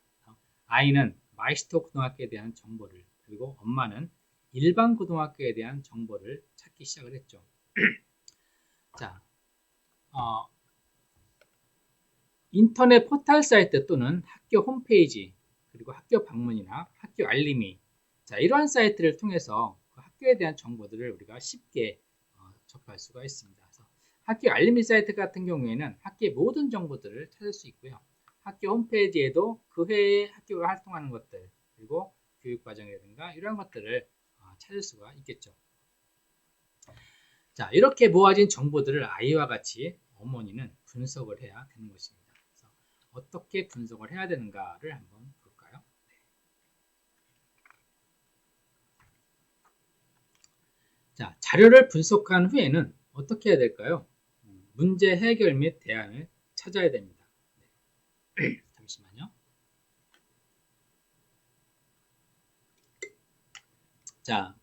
[SPEAKER 1] 아이는 마이스터 고등학교에 대한 정보를, 그리고 엄마는 일반 고등학교에 대한 정보를 찾기 시작을 했죠. 자, 인터넷 포털 사이트 또는 학교 홈페이지, 그리고 학교 방문이나 학교 알림이, 자, 이러한 사이트를 통해서 그 학교에 대한 정보들을 우리가 쉽게 접할 수가 있습니다. 그래서 학교 알림이 사이트 같은 경우에는 학교의 모든 정보들을 찾을 수 있고요. 학교 홈페이지에도 그 해에 학교가 활동하는 것들, 그리고 교육과정이라든가 이러한 것들을 찾을 수가 있겠죠. 자, 이렇게 모아진 정보들을 아이와 같이 어머니는 분석을 해야 되는 것입니다. 그래서 어떻게 분석을 해야 되는가를 한번 볼까요? 네. 자, 자료를 분석한 후에는 어떻게 해야 될까요? 문제 해결 및 대안을 찾아야 됩니다. 네. 잠시만요. 자,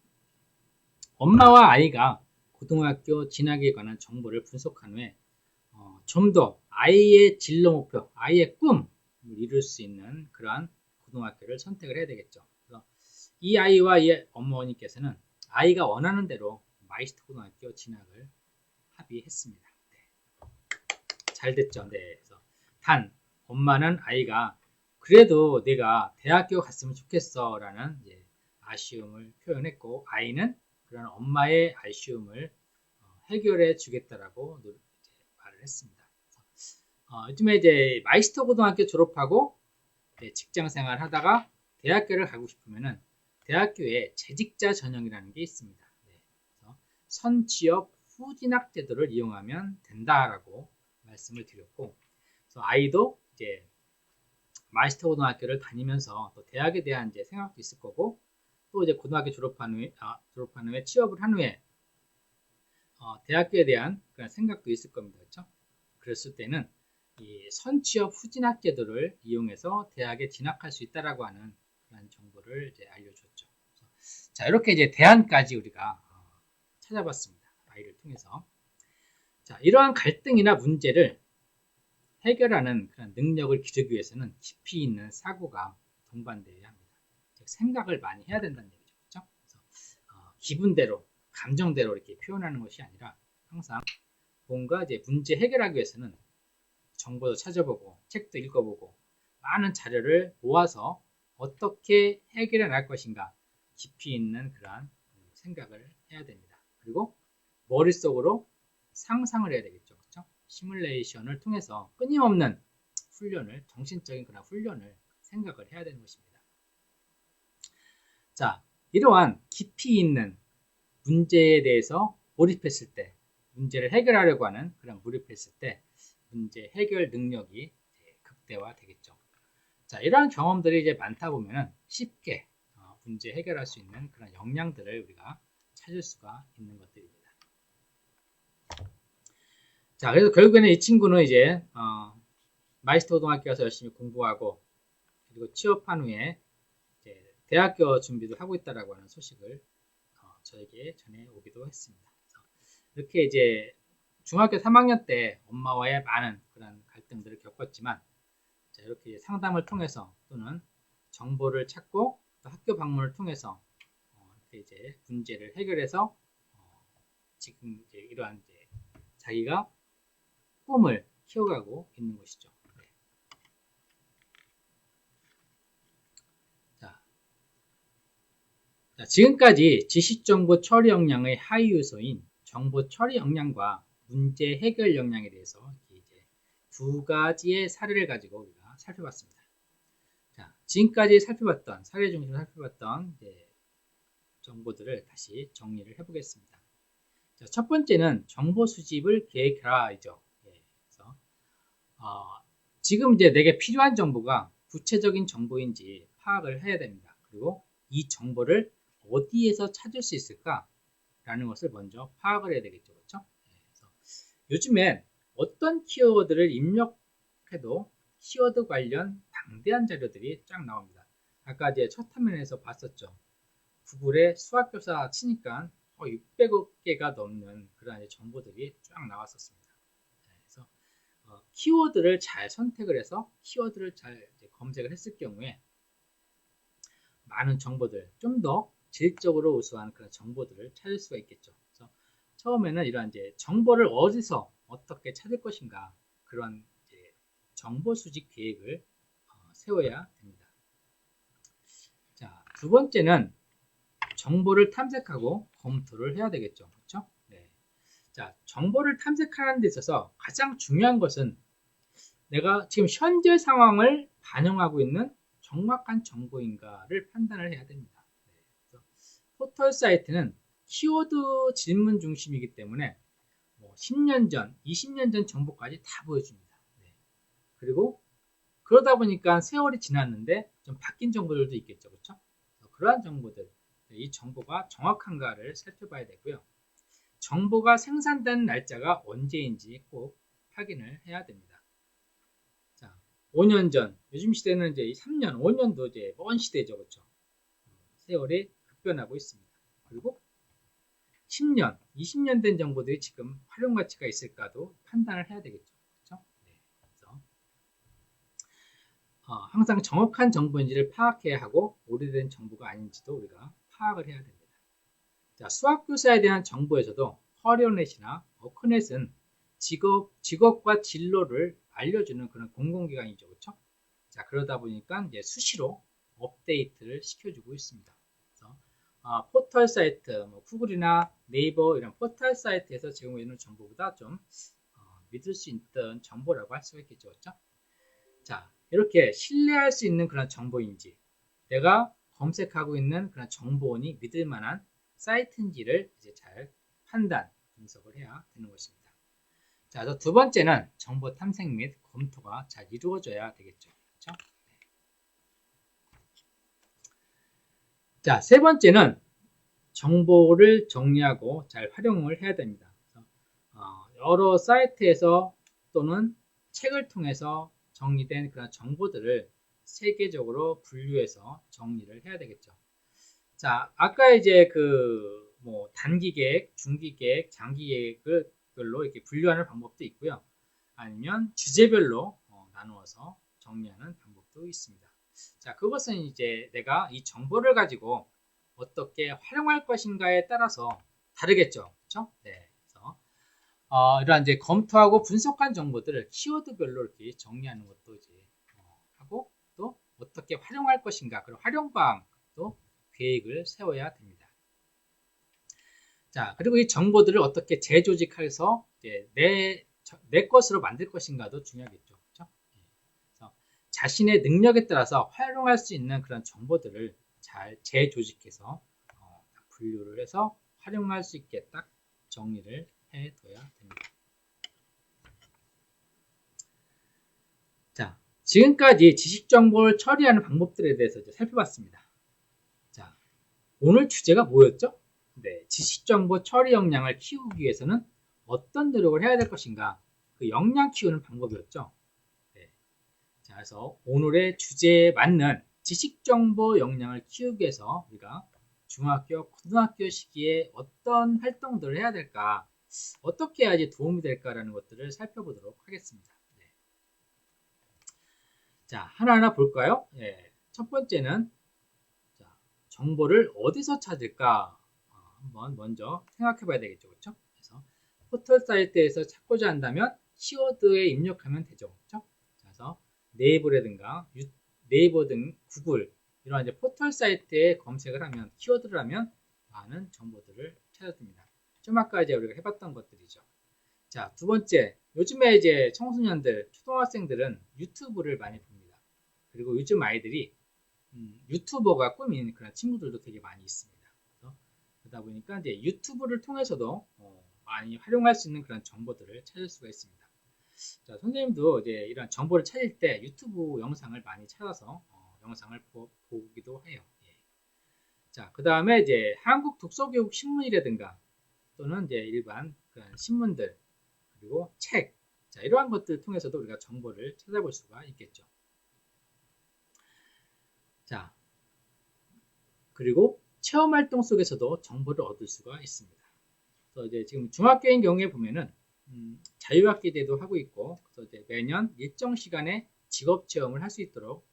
[SPEAKER 1] 엄마와 아이가 고등학교 진학에 관한 정보를 분석한 후에 좀 더 아이의 진로 목표, 아이의 꿈을 이룰 수 있는 그러한 고등학교를 선택을 해야 되겠죠. 그래서 이 아이와 이 어머니께서는 아이가 원하는 대로 마이스터 고등학교 진학을 합의했습니다. 네. 잘 됐죠. 네. 그래서 단 엄마는 아이가 그래도 내가 대학교 갔으면 좋겠어 라는 아쉬움을 표현했고, 아이는 그런 엄마의 아쉬움을 해결해 주겠다라고 말을 했습니다. 요즘에 이제 마이스터 고등학교 졸업하고 직장 생활 하다가 대학교를 가고 싶으면은 대학교에 재직자 전형이라는 게 있습니다. 네. 그래서 선취업 후진학 제도를 이용하면 된다라고 말씀을 드렸고, 그래서 아이도 이제 마이스터 고등학교를 다니면서 또 대학에 대한 이제 생각도 있을 거고, 또 이제 고등학교 졸업한 후에 취업을 한 후에 대학교에 대한 그런 생각도 있을 겁니다. 그렇죠? 그랬을 때는 이 선취업 후진학 제도를 이용해서 대학에 진학할 수 있다라고 하는 그런 정보를 이제 알려줬죠. 자, 이렇게 이제 대안까지 우리가 찾아봤습니다. 아이를 통해서. 자, 이러한 갈등이나 문제를 해결하는 그런 능력을 기르기 위해서는 깊이 있는 사고가 동반되어야 합니다. 즉, 생각을 많이 해야 된다는 얘기죠. 그렇죠? 그래서 기분대로, 감정대로 이렇게 표현하는 것이 아니라 항상 뭔가 이제 문제 해결하기 위해서는 정보도 찾아보고 책도 읽어보고 많은 자료를 모아서 어떻게 해결해 나갈 것인가 깊이 있는 그러한 생각을 해야 됩니다. 그리고 머릿속으로 상상을 해야 되겠죠. 그렇죠? 시뮬레이션을 통해서 끊임없는 훈련을, 정신적인 그런 훈련을 생각을 해야 되는 것입니다. 자, 이러한 깊이 있는 문제에 대해서 몰입했을 때, 문제를 해결하려고 하는 그런 몰입했을 때 문제 해결 능력이 극대화되겠죠. 자, 이러한 경험들이 이제 많다 보면은 쉽게 문제 해결할 수 있는 그런 역량들을 우리가 찾을 수가 있는 것들입니다. 자, 그래서 결국에는 이 친구는 이제 마이스터 고등학교 가서 열심히 공부하고, 그리고 취업한 후에 이제 대학교 준비도 하고 있다라고 하는 소식을 저에게 전해오기도 했습니다. 이렇게 이제 중학교 3학년 때 엄마와의 많은 그런 갈등들을 겪었지만, 자, 이렇게 상담을 통해서 또는 정보를 찾고 또 학교 방문을 통해서 이렇게 이제 문제를 해결해서 지금 이제 이러한 이제 자기가 꿈을 키워가고 있는 것이죠. 네. 자, 자, 지금까지 지식정보 처리 역량의 하위 요소인 정보 처리 역량과 문제 해결 역량에 대해서 이제 두 가지의 사례를 가지고 우리가 살펴봤습니다. 자, 지금까지 살펴봤던 사례 중에서 살펴봤던 이제 정보들을 다시 정리를 해보겠습니다. 자, 첫 번째는 정보 수집을 계획하라이죠. 그래서 지금 이제 내게 필요한 정보가 구체적인 정보인지 파악을 해야 됩니다. 그리고 이 정보를 어디에서 찾을 수 있을까라는 것을 먼저 파악을 해야 되겠죠. 그렇죠? 그래서 요즘엔 어떤 키워드를 입력해도 키워드 관련 방대한 자료들이 쫙 나옵니다. 아까 이제 첫 화면에서 봤었죠. 구글에 수학교사 치니까 600억 개가 넘는 그런 정보들이 쫙 나왔었습니다. 그래서 키워드를 잘 선택을 해서 키워드를 잘 검색을 했을 경우에 많은 정보들, 좀 더 질적으로 우수한 그런 정보들을 찾을 수가 있겠죠. 그래서 처음에는 이런 이제 정보를 어디서 어떻게 찾을 것인가 그런 이제 정보 수집 계획을 세워야 됩니다. 자, 두 번째는 정보를 탐색하고 검토를 해야 되겠죠. 그렇죠? 네. 자, 정보를 탐색하는 데 있어서 가장 중요한 것은 내가 지금 현재 상황을 반영하고 있는 정확한 정보인가를 판단을 해야 됩니다. 네. 그래서 포털 사이트는 키워드 질문 중심이기 때문에 10년 전, 20년 전 정보까지 다 보여줍니다. 네. 그리고 그러다 보니까 세월이 지났는데 좀 바뀐 정보들도 있겠죠. 그렇죠? 그러한 정보들, 이 정보가 정확한가를 살펴봐야 되고요. 정보가 생산된 날짜가 언제인지 꼭 확인을 해야 됩니다. 자, 5년 전, 요즘 시대는 이제 3년, 5년도 이제 먼 시대죠. 그렇죠? 세월이 급변하고 있습니다. 그리고 10년, 20년 된 정보들이 지금 활용 가치가 있을까도 판단을 해야 되겠죠. 그렇죠? 네. 그래서 항상 정확한 정보인지를 파악해야 하고 오래된 정보가 아닌지도 우리가 파악을 해야 됩니다. 자, 수학교사에 대한 정보에서도 허리넷이나 어크넷은 직업과 진로를 알려주는 그런 공공기관이죠. 그렇죠? 자, 그러다 보니까 이제 수시로 업데이트를 시켜주고 있습니다. 그래서 포털 사이트, 구글이나 네이버 이런 포털 사이트에서 제공해주는 정보보다 좀 믿을 수 있던 정보라고 할 수가 있겠죠. 그렇죠? 자, 이렇게 신뢰할 수 있는 그런 정보인지, 내가 검색하고 있는 그런 정보원이 믿을 만한 사이트인지를 이제 잘 판단, 분석을 해야 되는 것입니다. 자, 두 번째는 정보 탐색 및 검토가 잘 이루어져야 되겠죠. 그렇죠? 네. 자, 세 번째는 정보를 정리하고 잘 활용을 해야 됩니다. 그래서 여러 사이트에서 또는 책을 통해서 정리된 그런 정보들을 세계적으로 분류해서 정리를 해야 되겠죠. 자, 아까 이제 단기 계획, 중기 계획, 장기 계획별로 이렇게 분류하는 방법도 있고요. 아니면 주제별로 나누어서 정리하는 방법도 있습니다. 자, 그것은 이제 내가 이 정보를 가지고 어떻게 활용할 것인가에 따라서 다르겠죠. 그렇죠? 네. 그래서 이러한 이제 검토하고 분석한 정보들을 키워드별로 이렇게 정리하는 것도 이제 하고 또 어떻게 활용할 것인가 그런 활용 방안도 계획을 세워야 됩니다. 자, 그리고 이 정보들을 어떻게 재조직해서 이제 내 것으로 만들 것인가도 중요하겠죠. 그렇죠? 그래서 자신의 능력에 따라서 활용할 수 있는 그런 정보들을 잘 재조직해서 분류를 해서 활용할 수 있게 딱 정리를 해둬야 됩니다. 자, 지금까지 지식정보를 처리하는 방법들에 대해서 이제 살펴봤습니다. 자, 오늘 주제가 뭐였죠? 네, 지식정보 처리 역량을 키우기 위해서는 어떤 노력을 해야 될 것인가? 그 역량 키우는 방법이었죠. 네. 자, 그래서 오늘의 주제에 맞는 지식정보 역량을 키우기 위해서 우리가 중학교, 고등학교 시기에 어떤 활동들을 해야 될까? 어떻게 해야지 도움이 될까라는 것들을 살펴보도록 하겠습니다. 네. 자, 하나하나 볼까요? 네. 첫 번째는 정보를 어디서 찾을까? 한번 먼저 생각해 봐야 되겠죠. 그렇죠? 그래서 포털 사이트에서 찾고자 한다면 키워드에 입력하면 되죠. 그렇죠? 그래서 네이버 등 구글 이런 이제 포털 사이트에 검색을 하면 키워드를 하면 많은 정보들을 찾아듭니다. 좀 아까 이제 우리가 해봤던 것들이죠. 자, 두 번째, 요즘에 이제 청소년들, 초등학생들은 유튜브를 많이 봅니다. 그리고 요즘 아이들이 유튜버가 꿈인 그런 친구들도 되게 많이 있습니다. 그래서 그러다 보니까 이제 유튜브를 통해서도 많이 활용할 수 있는 그런 정보들을 찾을 수가 있습니다. 자, 선생님도 이제 이런 정보를 찾을 때 유튜브 영상을 많이 찾아서 영상을 보기도 해요. 예. 자, 그 다음에 이제 한국 독서교육 신문이라든가 또는 이제 일반 그런 신문들 그리고 책, 자, 이러한 것들을 통해서도 우리가 정보를 찾아볼 수가 있겠죠. 자, 그리고 체험활동 속에서도 정보를 얻을 수가 있습니다. 그래서 이제 지금 중학교인 경우에 보면은 자유학기제도 하고 있고, 그래서 이제 매년 일정 시간에 직업 체험을 할 수 있도록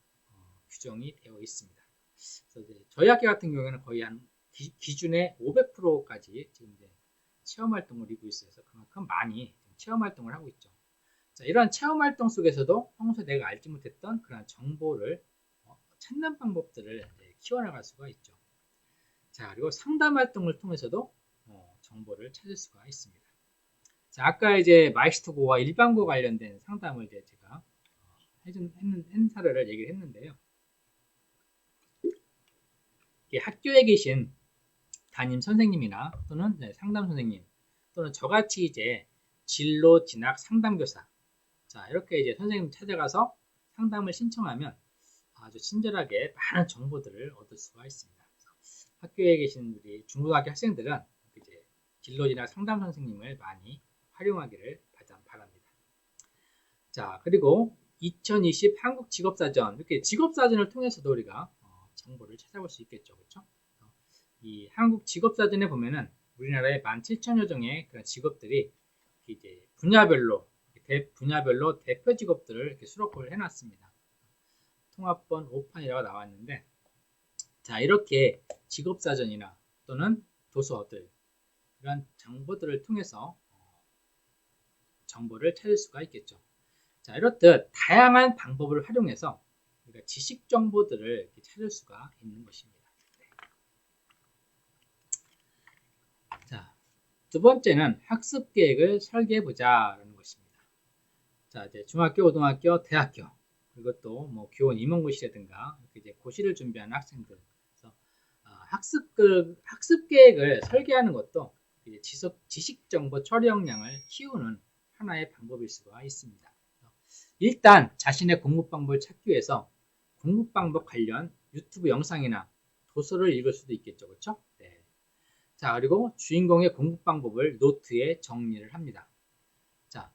[SPEAKER 1] 규정이 되어 있습니다. 그래서 이제 저희 학교 같은 경우에는 거의 한 기준의 500%까지 지금 이제 체험 활동을 이루고 있어요. 그래서 그만큼 많이 체험 활동을 하고 있죠. 자, 이러한 체험 활동 속에서도 평소에 내가 알지 못했던 그런 정보를 찾는 방법들을 키워나갈 수가 있죠. 자, 그리고 상담 활동을 통해서도 정보를 찾을 수가 있습니다. 자, 아까 이제 마이스터고와 일반고 관련된 상담을 이제 제가 한 사례를 얘기를 했는데요. 학교에 계신 담임 선생님이나 또는 상담 선생님 또는 저같이 이제 진로 진학 상담교사, 자, 이렇게 이제 선생님 찾아가서 상담을 신청하면 아주 친절하게 많은 정보들을 얻을 수가 있습니다. 학교에 계신 우리 중고등학교 학생들은 이제 진로 진학 상담 선생님을 많이 활용하기를 바랍니다. 자, 그리고 2020 한국 직업사전, 이렇게 직업사전을 통해서도 우리가 정보를 찾아볼 수 있겠죠. 그렇죠? 이 한국 직업사전에 보면은 우리나라에 17,000여 종의 그런 직업들이 이제 분야별로 대표 직업들을 이렇게 수록을 해놨습니다. 통합본 5판이라고 나왔는데, 자, 이렇게 직업사전이나 또는 도서들, 이런 정보들을 통해서 정보를 찾을 수가 있겠죠. 자, 이렇듯 다양한 방법을 활용해서 우리가 지식 정보들을 이렇게 찾을 수가 있는 것입니다. 네. 자, 두 번째는 학습 계획을 설계해 보자라는 것입니다. 자, 이제 중학교, 고등학교, 대학교, 그리고 또 뭐 교원 임용고시라든가 이렇게 이제 고시를 준비하는 학생들, 그래서 학습 계획을 설계하는 것도 이제 지식 정보 처리 역량을 키우는 하나의 방법일 수가 있습니다. 일단 자신의 공부 방법을 찾기 위해서 공부 방법 관련 유튜브 영상이나 도서를 읽을 수도 있겠죠. 그렇죠? 네. 자, 그리고 주인공의 공부 방법을 노트에 정리를 합니다. 자,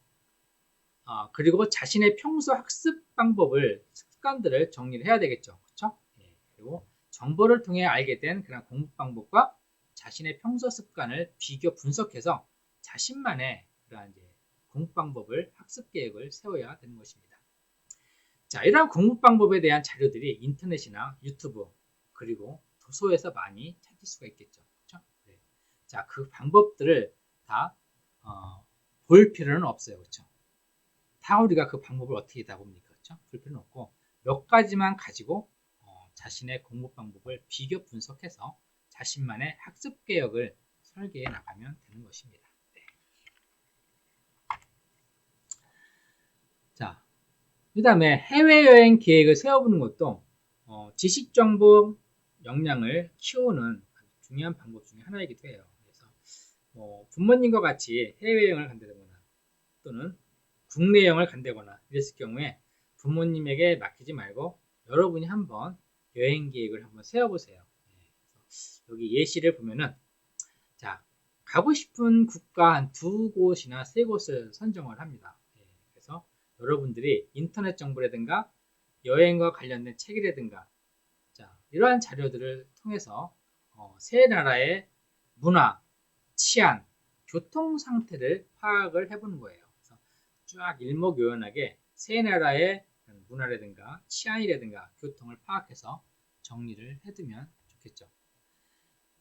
[SPEAKER 1] 그리고 자신의 평소 학습 방법을, 습관들을 정리를 해야 되겠죠. 그렇죠? 네. 그리고 정보를 통해 알게 된 그런 공부 방법과 자신의 평소 습관을 비교 분석해서 자신만의 그런 이제 공부 방법을, 학습 계획을 세워야 되는 것입니다. 자, 이러한 공부 방법에 대한 자료들이 인터넷이나 유튜브 그리고 도서에서 많이 찾을 수가 있겠죠. 그렇죠? 네. 자, 그 방법들을 다 볼 필요는 없어요. 그렇죠? 다 우리가 그 방법을 어떻게 다 봅니까? 그렇죠? 볼 필요는 없고 몇 가지만 가지고 자신의 공부 방법을 비교 분석해서 자신만의 학습 계획을 설계해 나가면 되는 것입니다. 네. 자, 그 다음에 해외여행 계획을 세워보는 것도 지식정보 역량을 키우는 중요한 방법 중에 하나이기도 해요. 그래서 부모님과 같이 해외여행을 간다거나 또는 국내 여행을 간다거나 이랬을 경우에 부모님에게 맡기지 말고 여러분이 한번 여행 계획을 한번 세워보세요. 그래서 여기 예시를 보면은, 자, 가고 싶은 국가 한 2곳이나 3곳을 선정을 합니다. 그래서 여러분들이 인터넷 정보라든가 여행과 관련된 책이라든가, 자, 이러한 자료들을 통해서 세 나라의 문화, 치안, 교통 상태를 파악을 해보는 거예요. 그래서 쫙 일목요연하게 세 나라의 문화라든가 치안이라든가 교통을 파악해서 정리를 해두면 좋겠죠.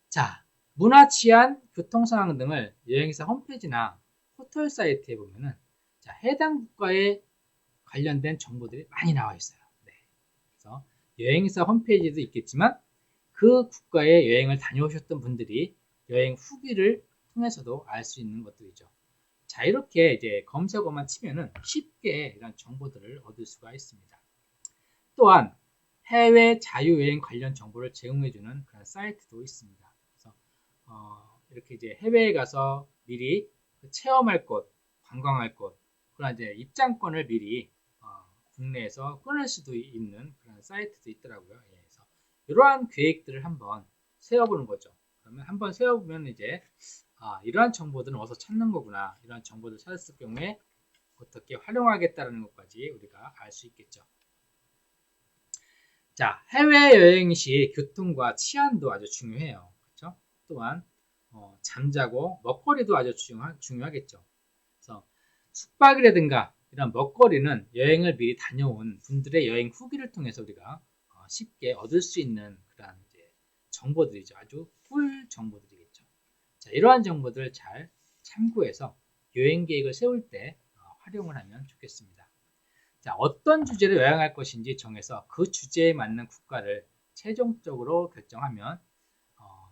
[SPEAKER 1] 자, 문화, 치안, 교통 상황 등을 여행사 홈페이지나 포털 사이트에 보면은, 자, 해당 국가에 관련된 정보들이 많이 나와 있어요. 네. 그래서 여행사 홈페이지도 있겠지만 그 국가에 여행을 다녀오셨던 분들이 여행 후기를 통해서도 알 수 있는 것들이죠. 자, 이렇게 이제 검색어만 치면은 쉽게 이런 정보들을 얻을 수가 있습니다. 또한 해외 자유여행 관련 정보를 제공해주는 그런 사이트도 있습니다. 그래서 이렇게 이제 해외에 가서 미리 체험할 곳, 관광할 곳, 그런 이제 입장권을 미리 국내에서 끊을 수도 있는 그런 사이트도 있더라고요. 예, 그래서 이러한 계획들을 한번 세워보는 거죠. 그러면 한번 세워보면 이제 이러한 정보들은 어디서 찾는 거구나, 이러한 정보를 찾았을 경우에 어떻게 활용하겠다는 것까지 우리가 알 수 있겠죠. 자, 해외여행 시 교통과 치안도 아주 중요해요. 그렇죠? 또한 잠자고 먹거리도 아주 중요하겠죠. 그래서 숙박이라든가 이런 먹거리는 여행을 미리 다녀온 분들의 여행 후기를 통해서 우리가 쉽게 얻을 수 있는 그런 이제 정보들이죠. 아주 꿀 정보들이겠죠. 자, 이러한 정보들을 잘 참고해서 여행 계획을 세울 때 활용을 하면 좋겠습니다. 자, 어떤 주제로 여행할 것인지 정해서 그 주제에 맞는 국가를 최종적으로 결정하면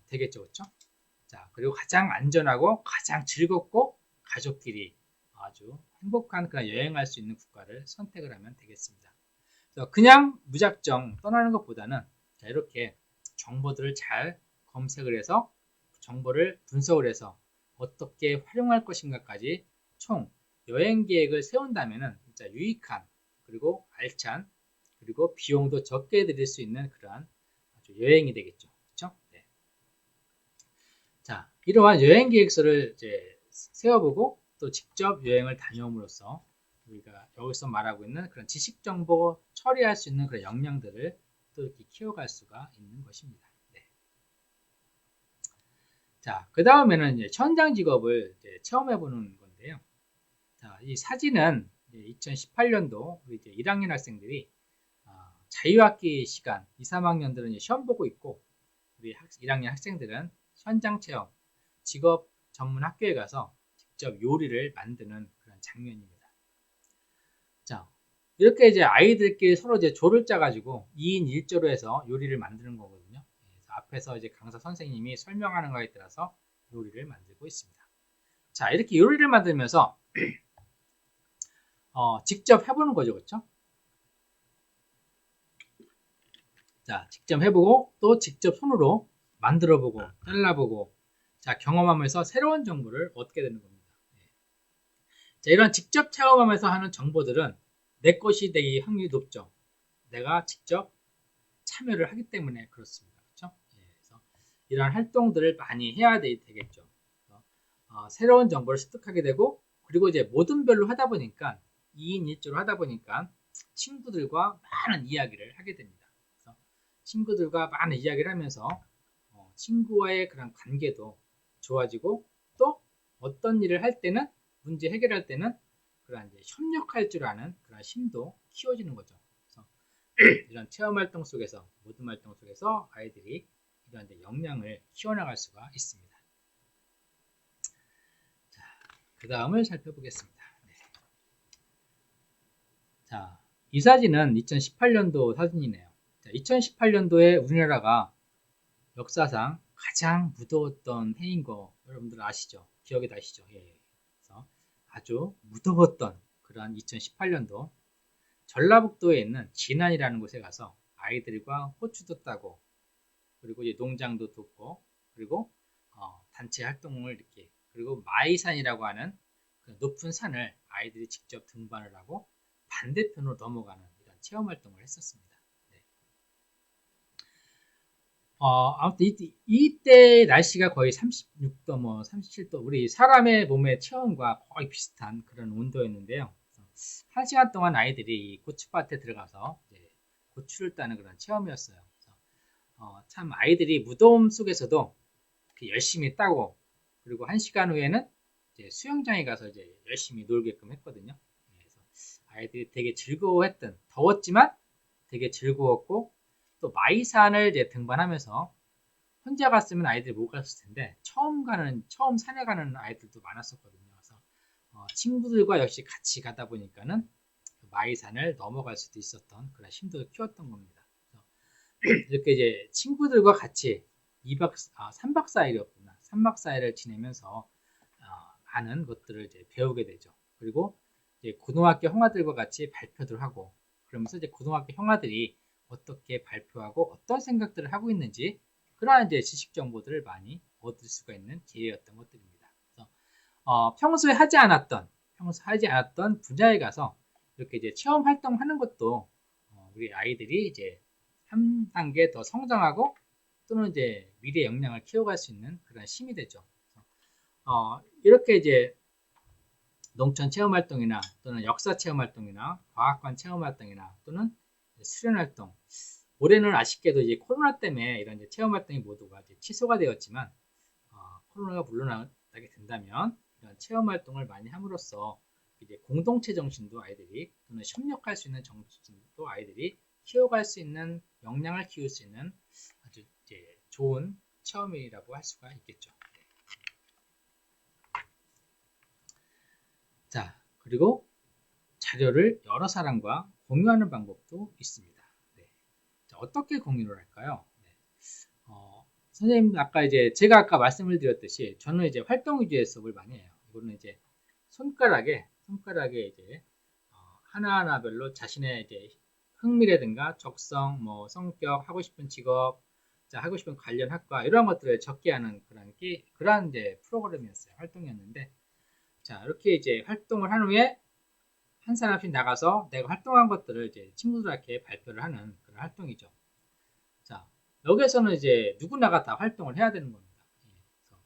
[SPEAKER 1] 되겠죠. 그렇죠? 자, 그리고 가장 안전하고 가장 즐겁고 가족끼리 아주 행복한 그런 여행할 수 있는 국가를 선택을 하면 되겠습니다. 그래서 그냥 무작정 떠나는 것보다는 자, 이렇게 정보들을 잘 검색을 해서 정보를 분석을 해서 어떻게 활용할 것인가까지 총 여행 계획을 세운다면은 진짜 유익한, 그리고 알찬, 그리고 비용도 적게 들일 수 있는 그러한 아주 여행이 되겠죠. 그렇죠? 네. 자, 이러한 여행 계획서를 이제 세워보고 또 직접 여행을 다녀옴으로써 우리가 여기서 말하고 있는 그런 지식 정보 처리할 수 있는 그런 역량들을 또 이렇게 키워갈 수가 있는 것입니다. 네. 자, 그 다음에는 이제 현장 직업을 이제 체험해보는 건데요. 자, 이 사진은 2018년도 우리 이제 1학년 학생들이 자유학기 시간 2, 3학년들은 이제 시험 보고 있고, 우리 1학년 학생들은 현장 체험, 직업 전문 학교에 가서 직접 요리를 만드는 그런 장면입니다. 자, 이렇게 이제 아이들끼리 서로 이제 조를 짜가지고 2인 1조로 해서 요리를 만드는 거거든요. 그래서 앞에서 이제 강사 선생님이 설명하는 거에 따라서 요리를 만들고 있습니다. 자, 이렇게 요리를 만들면서 직접 해보는 거죠. 그렇죠? 자, 직접 해보고 또 직접 손으로 만들어보고 잘라보고, 자, 경험하면서 새로운 정보를 얻게 되는 겁니다. 자, 이런 직접 체험하면서 하는 정보들은 내 것이 되기 확률이 높죠. 내가 직접 참여를 하기 때문에 그렇습니다. 그렇죠? 그래서 이런 활동들을 많이 해야 되겠죠. 그래서, 새로운 정보를 습득하게 되고, 그리고 이제 모든 별로 하다 보니까 2인 1조로 하다 보니까 친구들과 많은 이야기를 하게 됩니다. 그래서 친구들과 많은 이야기를 하면서 친구와의 그런 관계도 좋아지고, 또 어떤 일을 할 때는, 문제 해결할 때는 그런 이제 협력할 줄 아는 그런 힘도 키워지는 거죠. 그래서 이런 체험 활동 속에서, 모든 활동 속에서 아이들이 이런 이제 역량을 키워나갈 수가 있습니다. 자, 그 다음을 살펴보겠습니다. 네. 자, 이 사진은 2018년도 사진이네요. 자, 2018년도에 우리나라가 역사상 가장 무더웠던 해인 거 여러분들 아시죠? 기억이 나시죠? 예. 그래서 아주 무더웠던 그런 2018년도, 전라북도에 있는 진안이라는 곳에 가서 아이들과 호주도 따고, 그리고 이제 농장도 돕고, 그리고 단체 활동을 이렇게, 그리고 마이산이라고 하는 그 높은 산을 아이들이 직접 등반을 하고 반대편으로 넘어가는 이런 체험 활동을 했었습니다. 네. 아무튼 이때 날씨가 거의 36도, 37도, 우리 사람의 몸의 체온과 거의 비슷한 그런 온도였는데요. 1시간 동안 아이들이 고추밭에 들어가서 이제 고추를 따는 그런 체험이었어요. 그래서 참 아이들이 무더움 속에서도 열심히 따고, 그리고 1시간 후에는 이제 수영장에 가서 이제 열심히 놀게끔 했거든요. 그래서 아이들이 되게 즐거워했던, 더웠지만 되게 즐거웠고, 또 마이산을 이제 등반하면서 혼자 갔으면 아이들이 못 갔을 텐데 처음 산에 가는 아이들도 많았었거든요. 그래서 친구들과 역시 같이 가다 보니까는 마이산을 넘어갈 수도 있었던 그런 힘도 키웠던 겁니다. 그래서 이렇게 이제 친구들과 같이 3박 4일이었구나. 3박 4일을 지내면서 많은 것들을 이제 배우게 되죠. 그리고 이제 고등학교 형아들과 같이 발표를 하고, 그러면서 이제 고등학교 형아들이 어떻게 발표하고 어떤 생각들을 하고 있는지 그러한 이제 지식 정보들을 많이 얻을 수가 있는 기회였던 것들입니다. 그래서 평소에 하지 않았던 분야에 가서 이렇게 이제 체험 활동하는 것도 우리 아이들이 이제 한 단계 더 성장하고 또는 이제 미래 역량을 키워갈 수 있는 그런 힘이 되죠. 이렇게 이제 농촌 체험 활동이나 또는 역사 체험 활동이나 과학관 체험 활동이나 또는 수련 활동, 올해는 아쉽게도 이제 코로나 때문에 이런 이제 체험 활동이 모두가 이제 취소가 되었지만 코로나가 물러나게 된다면 이런 체험 활동을 많이 함으로써 이제 공동체 정신도 아이들이 또는 협력할 수 있는 정신도 아이들이 키워갈 수 있는 역량을 키울 수 있는 아주 이제 좋은 체험이라고 할 수가 있겠죠. 자, 그리고 자료를 여러 사람과 공유하는 방법도 있습니다. 네. 자, 어떻게 공유를 할까요? 네. 선생님, 제가 아까 말씀을 드렸듯이 저는 이제 활동 위주의 수업을 많이 해요. 이거는 이제 손가락에 이제 하나하나별로 자신의 이제 흥미라든가 적성, 뭐 성격, 하고 싶은 직업, 하고 싶은 관련 학과 이런 것들을 적게 하는 그런 이제 프로그램이었어요. 활동이었는데, 자, 이렇게 이제 활동을 한 후에 한 사람씩 나가서 내가 활동한 것들을 이제 친구들한테 발표를 하는 그런 활동이죠. 자, 여기에서는 이제 누구나가 다 활동을 해야 되는 겁니다. 그래서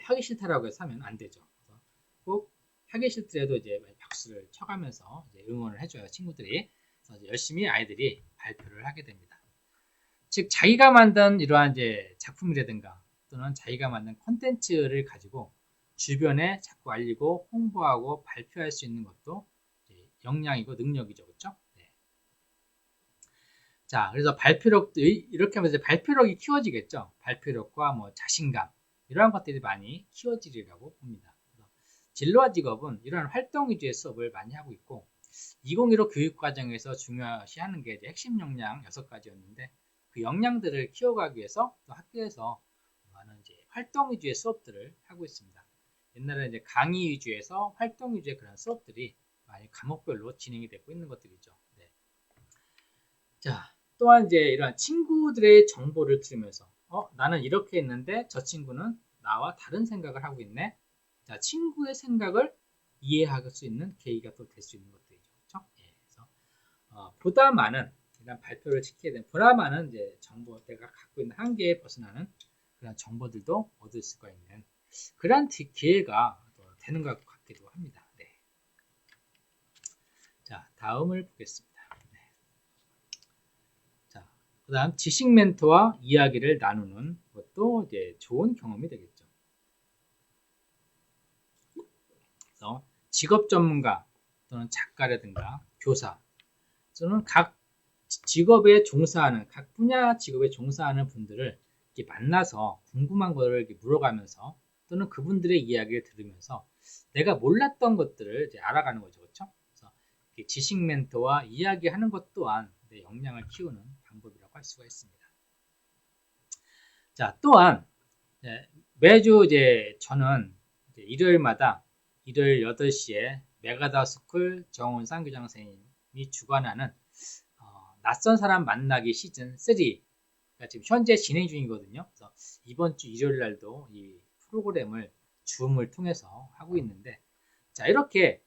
[SPEAKER 1] 하기 싫다라고 해서 하면 안 되죠. 그래서 꼭 하기 싫더라도 이제 박수를 쳐가면서 이제 응원을 해줘요, 친구들이. 그래서 열심히 아이들이 발표를 하게 됩니다. 즉, 자기가 만든 이러한 이제 작품이라든가 또는 자기가 만든 콘텐츠를 가지고 주변에 자꾸 알리고 홍보하고 발표할 수 있는 것도 역량이고 능력이죠. 그렇죠? 네. 자, 그래서 발표력도 이렇게 하면서 발표력이 키워지겠죠. 발표력과 뭐 자신감 이러한 것들이 많이 키워지리라고 봅니다. 진로와 직업은 이러한 활동 위주의 수업을 많이 하고 있고 2015 교육과정에서 중요시하는 게 이제 핵심 역량 6가지였는데 그 역량들을 키워가기 위해서 또 학교에서 많은 이제 활동 위주의 수업들을 하고 있습니다. 옛날에 이제 강의 위주에서 활동 위주의 그런 수업들이 많이 과목별로 진행이 되고 있는 것들이죠. 네. 자, 또한 이제 이런 친구들의 정보를 들으면서 나는 이렇게 했는데 저 친구는 나와 다른 생각을 하고 있네. 자, 친구의 생각을 이해할 수 있는 계기가 또 될 수 있는 것들이죠. 그렇죠? 예, 그래서 보다 많은 이런 발표를 시키게 되면 보다 많은 이제 정보 내가 갖고 있는 한계에 벗어나는 그런 정보들도 얻을 수가 있는 그런 기회가 되는 것 같기도 합니다. 네. 자, 다음을 보겠습니다. 네. 자, 그 다음 지식 멘토와 이야기를 나누는 것도 이제 좋은 경험이 되겠죠. 그래서 직업 전문가 또는 작가라든가 교사 또는 각 분야 직업에 종사하는 분들을 이렇게 만나서 궁금한 거를 이렇게 물어가면서 또는 그분들의 이야기를 들으면서 내가 몰랐던 것들을 이제 알아가는 거죠. 그렇죠? 그래서 지식 멘토와 이야기하는 것 또한 내 역량을 키우는 방법이라고 할 수가 있습니다. 자, 또한 매주 이제 저는 이제 일요일마다 일요일 8시에 메가다스쿨 정훈상 교장 선생님이 주관하는 낯선 사람 만나기 시즌 3가 지금 현재 진행 중이거든요. 그래서 이번 주 일요일 날도 이 프로그램을 줌을 통해서 하고 있는데, 자, 이렇게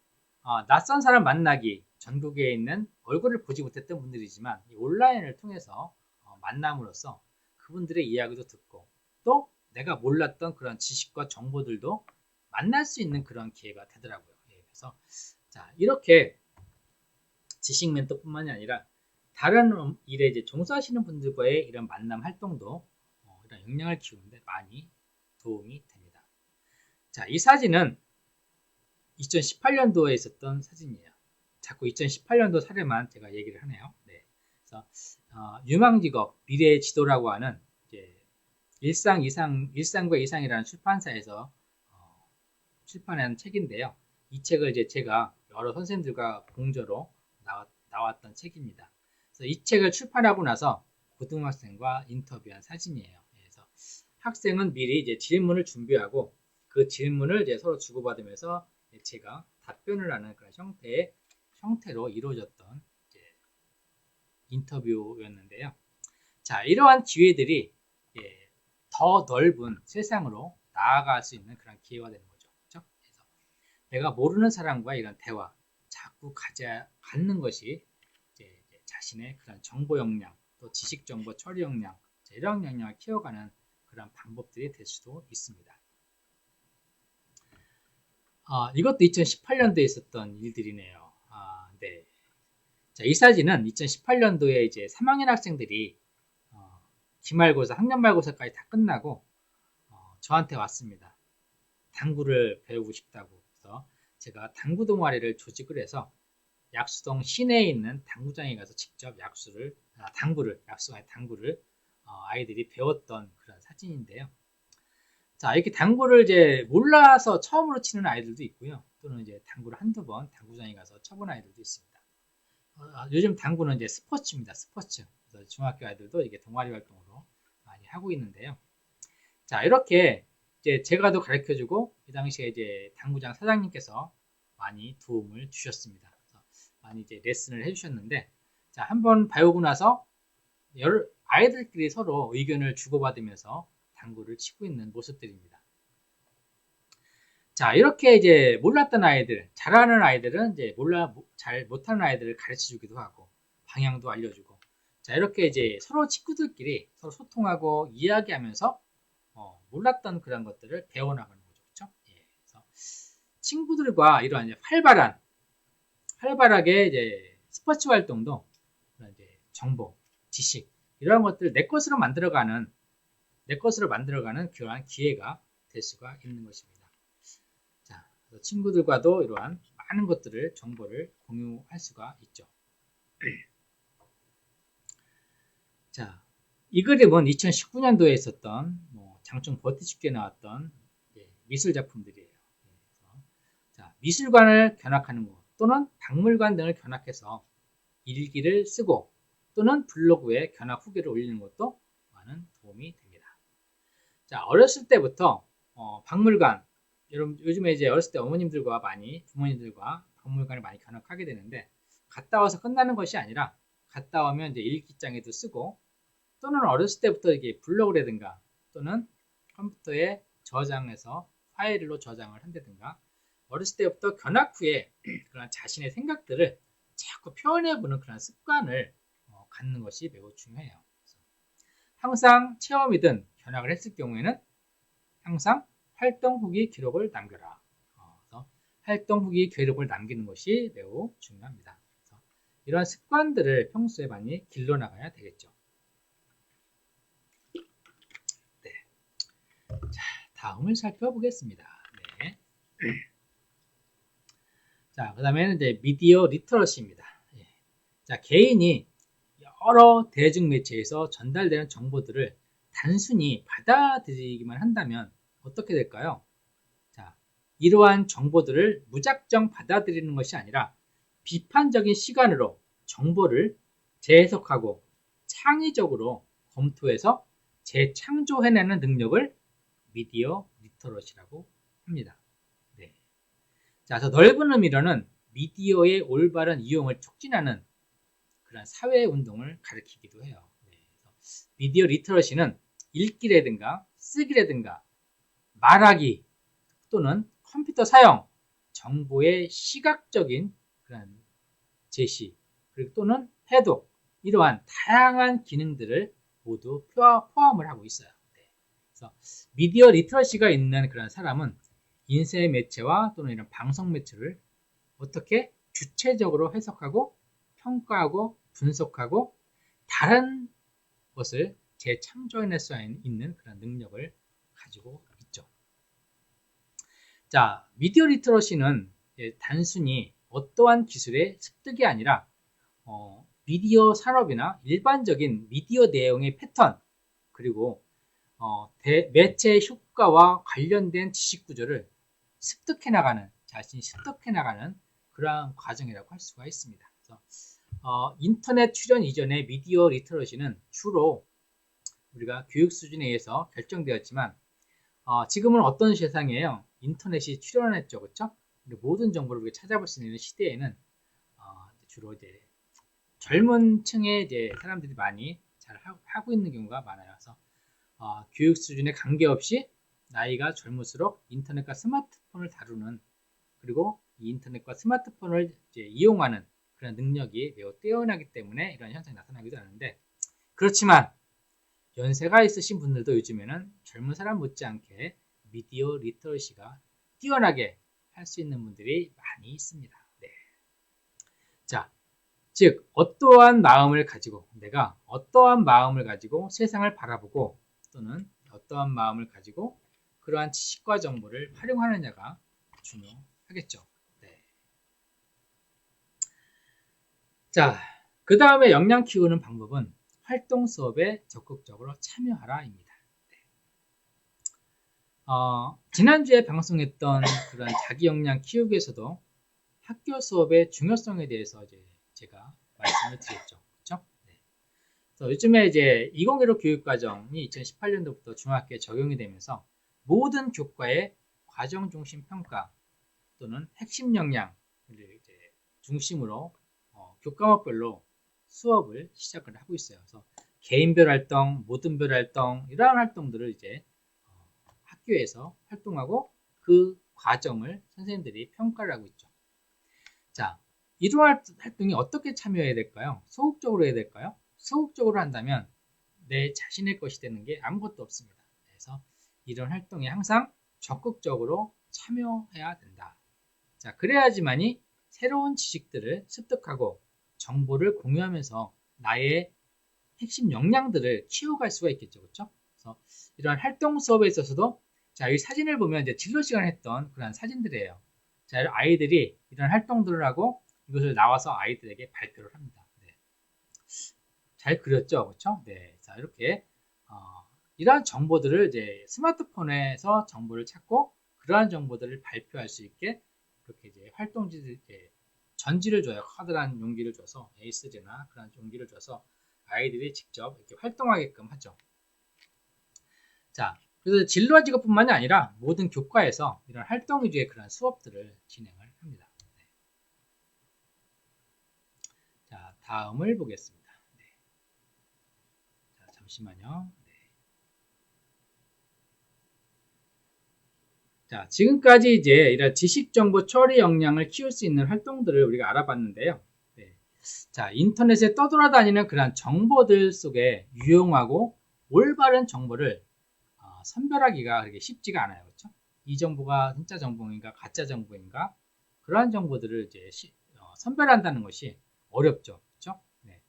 [SPEAKER 1] 낯선 사람 만나기, 전국에 있는 얼굴을 보지 못했던 분들이지만 이 온라인을 통해서 만남으로써 그분들의 이야기도 듣고 또 내가 몰랐던 그런 지식과 정보들도 만날 수 있는 그런 기회가 되더라고요. 예, 그래서 자, 이렇게 지식 멘토뿐만이 아니라 다른 일에 이제 종사하시는 분들과의 이런 만남 활동도 이런 역량을 키우는데 많이 도움이 됩니다. 자, 이 사진은 2018년도에 있었던 사진이에요. 자꾸 2018년도 사례만 제가 얘기를 하네요. 네. 그래서 유망직업 미래의 지도라고 하는 이제 일상과 이상이라는 출판사에서 출판한 책인데요. 이 책을 이제 제가 여러 선생님들과 공저로 나왔던 책입니다. 그래서 이 책을 출판하고 나서 고등학생과 인터뷰한 사진이에요. 그래서 학생은 미리 이제 질문을 준비하고 그 질문을 이제 서로 주고받으면서 제가 답변을 하는 그런 형태로 이루어졌던 이제 인터뷰였는데요. 자, 이러한 기회들이 더 넓은 세상으로 나아갈 수 있는 그런 기회가 되는 거죠. 그렇죠? 그래서 내가 모르는 사람과 이런 대화 자꾸 갖는 것이 이제 자신의 그런 정보 역량, 또 지식 정보 처리 역량, 이런 역량을 키워가는 그런 방법들이 될 수도 있습니다. 이것도 2018년도에 있었던 일들이네요. 네. 자, 이 사진은 2018년도에 이제 3학년 학생들이 기말고사, 학년말고사까지 다 끝나고 저한테 왔습니다. 당구를 배우고 싶다고. 그래서 제가 당구 동아리를 조직을 해서 약수동 시내에 있는 당구장에 가서 직접 당구를 아이들이 배웠던 그런 사진인데요. 자, 이렇게 당구를 이제 몰라서 처음으로 치는 아이들도 있고요. 또는 이제 당구를 한두 번 당구장에 가서 쳐본 아이들도 있습니다. 요즘 당구는 이제 스포츠입니다. 스포츠. 그래서 중학교 아이들도 이게 동아리 활동으로 많이 하고 있는데요. 자, 이렇게 이제 제가도 가르쳐주고 이 당시에 이제 당구장 사장님께서 많이 도움을 주셨습니다. 그래서 많이 이제 레슨을 해주셨는데, 자, 한번 배우고 나서 아이들끼리 서로 의견을 주고받으면서 당구를 치고 있는 모습들입니다. 자, 이렇게 이제 몰랐던 아이들, 잘하는 아이들은 이제 잘 못하는 아이들을 가르쳐 주기도 하고, 방향도 알려주고, 자, 이렇게 이제 서로 친구들끼리 서로 소통하고 이야기하면서, 몰랐던 그런 것들을 배워나가는 거죠. 그렇죠? 그래서 친구들과 이러한 이제 활발하게 이제 스포츠 활동도 그런 이제 정보, 지식, 이런 것들을 내 것으로 만들어가는 그러한 기회가 될 수가 있는 것입니다. 자, 친구들과도 이러한 많은 정보를 공유할 수가 있죠. 자, 이 그림은 2019년도에 있었던 장충 버티축제에 나왔던 미술 작품들이에요. 자, 미술관을 견학하는 것 또는 박물관 등을 견학해서 일기를 쓰고 또는 블로그에 견학 후기를 올리는 것도 많은 도움이 됩니다. 자, 어렸을 때부터 박물관, 여러분 요즘에 이제 어렸을 때 부모님들과 박물관을 많이 견학하게 되는데, 갔다 와서 끝나는 것이 아니라 갔다 오면 이제 일기장에도 쓰고, 또는 어렸을 때부터 이게 블로그라든가 또는 컴퓨터에 저장해서 파일로 저장을 한다든가, 어렸을 때부터 견학 후에 그런 자신의 생각들을 자꾸 표현해보는 그런 습관을 갖는 것이 매우 중요해요. 항상 체험이든 견학을 했을 경우에는 항상 활동 후기 기록을 남겨라. 그래서 활동 후기 기록을 남기는 것이 매우 중요합니다. 그래서 이러한 습관들을 평소에 많이 길러나가야 되겠죠. 네. 자, 다음을 살펴보겠습니다. 네. 자, 그 다음에는 이제 미디어 리터러시입니다. 자, 개인이 여러 대중매체에서 전달되는 정보들을 단순히 받아들이기만 한다면 어떻게 될까요? 자, 이러한 정보들을 무작정 받아들이는 것이 아니라 비판적인 시간으로 정보를 재해석하고 창의적으로 검토해서 재창조해내는 능력을 미디어 리터러시라고 합니다. 네. 자, 더 넓은 의미로는 미디어의 올바른 이용을 촉진하는 그런 사회운동을 가리키기도 해요. 네. 그래서 미디어 리터러시는 읽기라든가 쓰기라든가 말하기 또는 컴퓨터 사용, 정보의 시각적인 그런 제시, 그리고 또는 해독, 이러한 다양한 기능들을 모두 포함을 하고 있어요. 네. 그래서 미디어 리터러시가 있는 그런 사람은 인쇄 매체와 또는 이런 방송 매체를 어떻게 주체적으로 해석하고 평가하고 분석하고 다른 것을 재창조해낼 수 있는 그런 능력을 가지고 있죠. 자, 미디어 리터러시는 단순히 어떠한 기술의 습득이 아니라 미디어 산업이나 일반적인 미디어 내용의 패턴, 그리고 매체 효과와 관련된 지식 구조를 자신이 습득해 나가는 그러한 과정이라고 할 수가 있습니다. 그래서 인터넷 출현 이전의 미디어 리터러시는 주로 우리가 교육 수준에 의해서 결정되었지만 지금은 어떤 세상이에요? 인터넷이 출현했죠, 그렇죠? 모든 정보를 우리가 찾아볼 수 있는 시대에는 주로 이제 젊은 층의 이제 사람들이 많이 잘 하고 있는 경우가 많아요. 그래서 교육 수준에 관계없이 나이가 젊을수록 인터넷과 스마트폰을 다루는, 그리고 이 인터넷과 스마트폰을 이제 이용하는 그런 능력이 매우 뛰어나기 때문에 이런 현상이 나타나기도 하는데, 그렇지만 연세가 있으신 분들도 요즘에는 젊은 사람 못지않게 미디어 리터러시가 뛰어나게 할 수 있는 분들이 많이 있습니다. 네. 자, 즉 어떠한 마음을 가지고, 내가 어떠한 마음을 가지고 세상을 바라보고, 또는 어떠한 마음을 가지고 그러한 지식과 정보를 활용하느냐가 중요하겠죠. 네. 자, 그 다음에 역량 키우는 방법은 활동 수업에 적극적으로 참여하라입니다. 네. 지난주에 방송했던 그런 자기 역량 키우기에서도 학교 수업의 중요성에 대해서 이제 제가 말씀을 드렸죠. 그렇죠? 네. 그래서 요즘에 이제 2015 교육과정이 2018년도부터 중학교에 적용이 되면서 모든 교과의 과정 중심 평가 또는 핵심 역량을 이제 중심으로 교과목별로 수업을 시작을 하고 있어요. 그래서 개인별 활동, 모든별 활동, 이러한 활동들을 이제 학교에서 활동하고 그 과정을 선생님들이 평가를 하고 있죠. 자, 이러한 활동이 어떻게 참여해야 될까요? 소극적으로 해야 될까요? 소극적으로 한다면 내 자신의 것이 되는 게 아무것도 없습니다. 그래서 이런 활동에 항상 적극적으로 참여해야 된다. 자, 그래야지만이 새로운 지식들을 습득하고 정보를 공유하면서 나의 핵심 역량들을 키워갈 수가 있겠죠. 그렇죠? 그래서 이러한 활동 수업에 있어서도, 자, 이 사진을 보면 이제 진로 시간에 했던 그런 사진들이에요. 자, 아이들이 이런 활동들을 하고 이것을 나와서 아이들에게 발표를 합니다. 네. 잘 그렸죠? 그렇죠? 네. 자, 이렇게 이러한 정보들을 이제 스마트폰에서 정보를 찾고 그러한 정보들을 발표할 수 있게 그렇게 이제 활동지들 전지를 줘요. 커다란 용기를 줘서 A3나 그런 용기를 줘서 아이들이 직접 이렇게 활동하게끔 하죠. 자, 그래서 진로와 직업뿐만이 아니라 모든 교과에서 이런 활동 위주의 그런 수업들을 진행을 합니다. 네. 자, 다음을 보겠습니다. 네. 자, 잠시만요. 네. 자, 지금까지 이제 이런 지식 정보 처리 역량을 키울 수 있는 활동들을 우리가 알아봤는데요. 네. 자, 인터넷에 떠돌아다니는 그런 정보들 속에 유용하고 올바른 정보를 선별하기가 그렇게 쉽지가 않아요. 그렇죠? 이 정보가 진짜 정보인가 가짜 정보인가, 그러한 정보들을 이제 선별한다는 것이 어렵죠. 그렇죠? 네.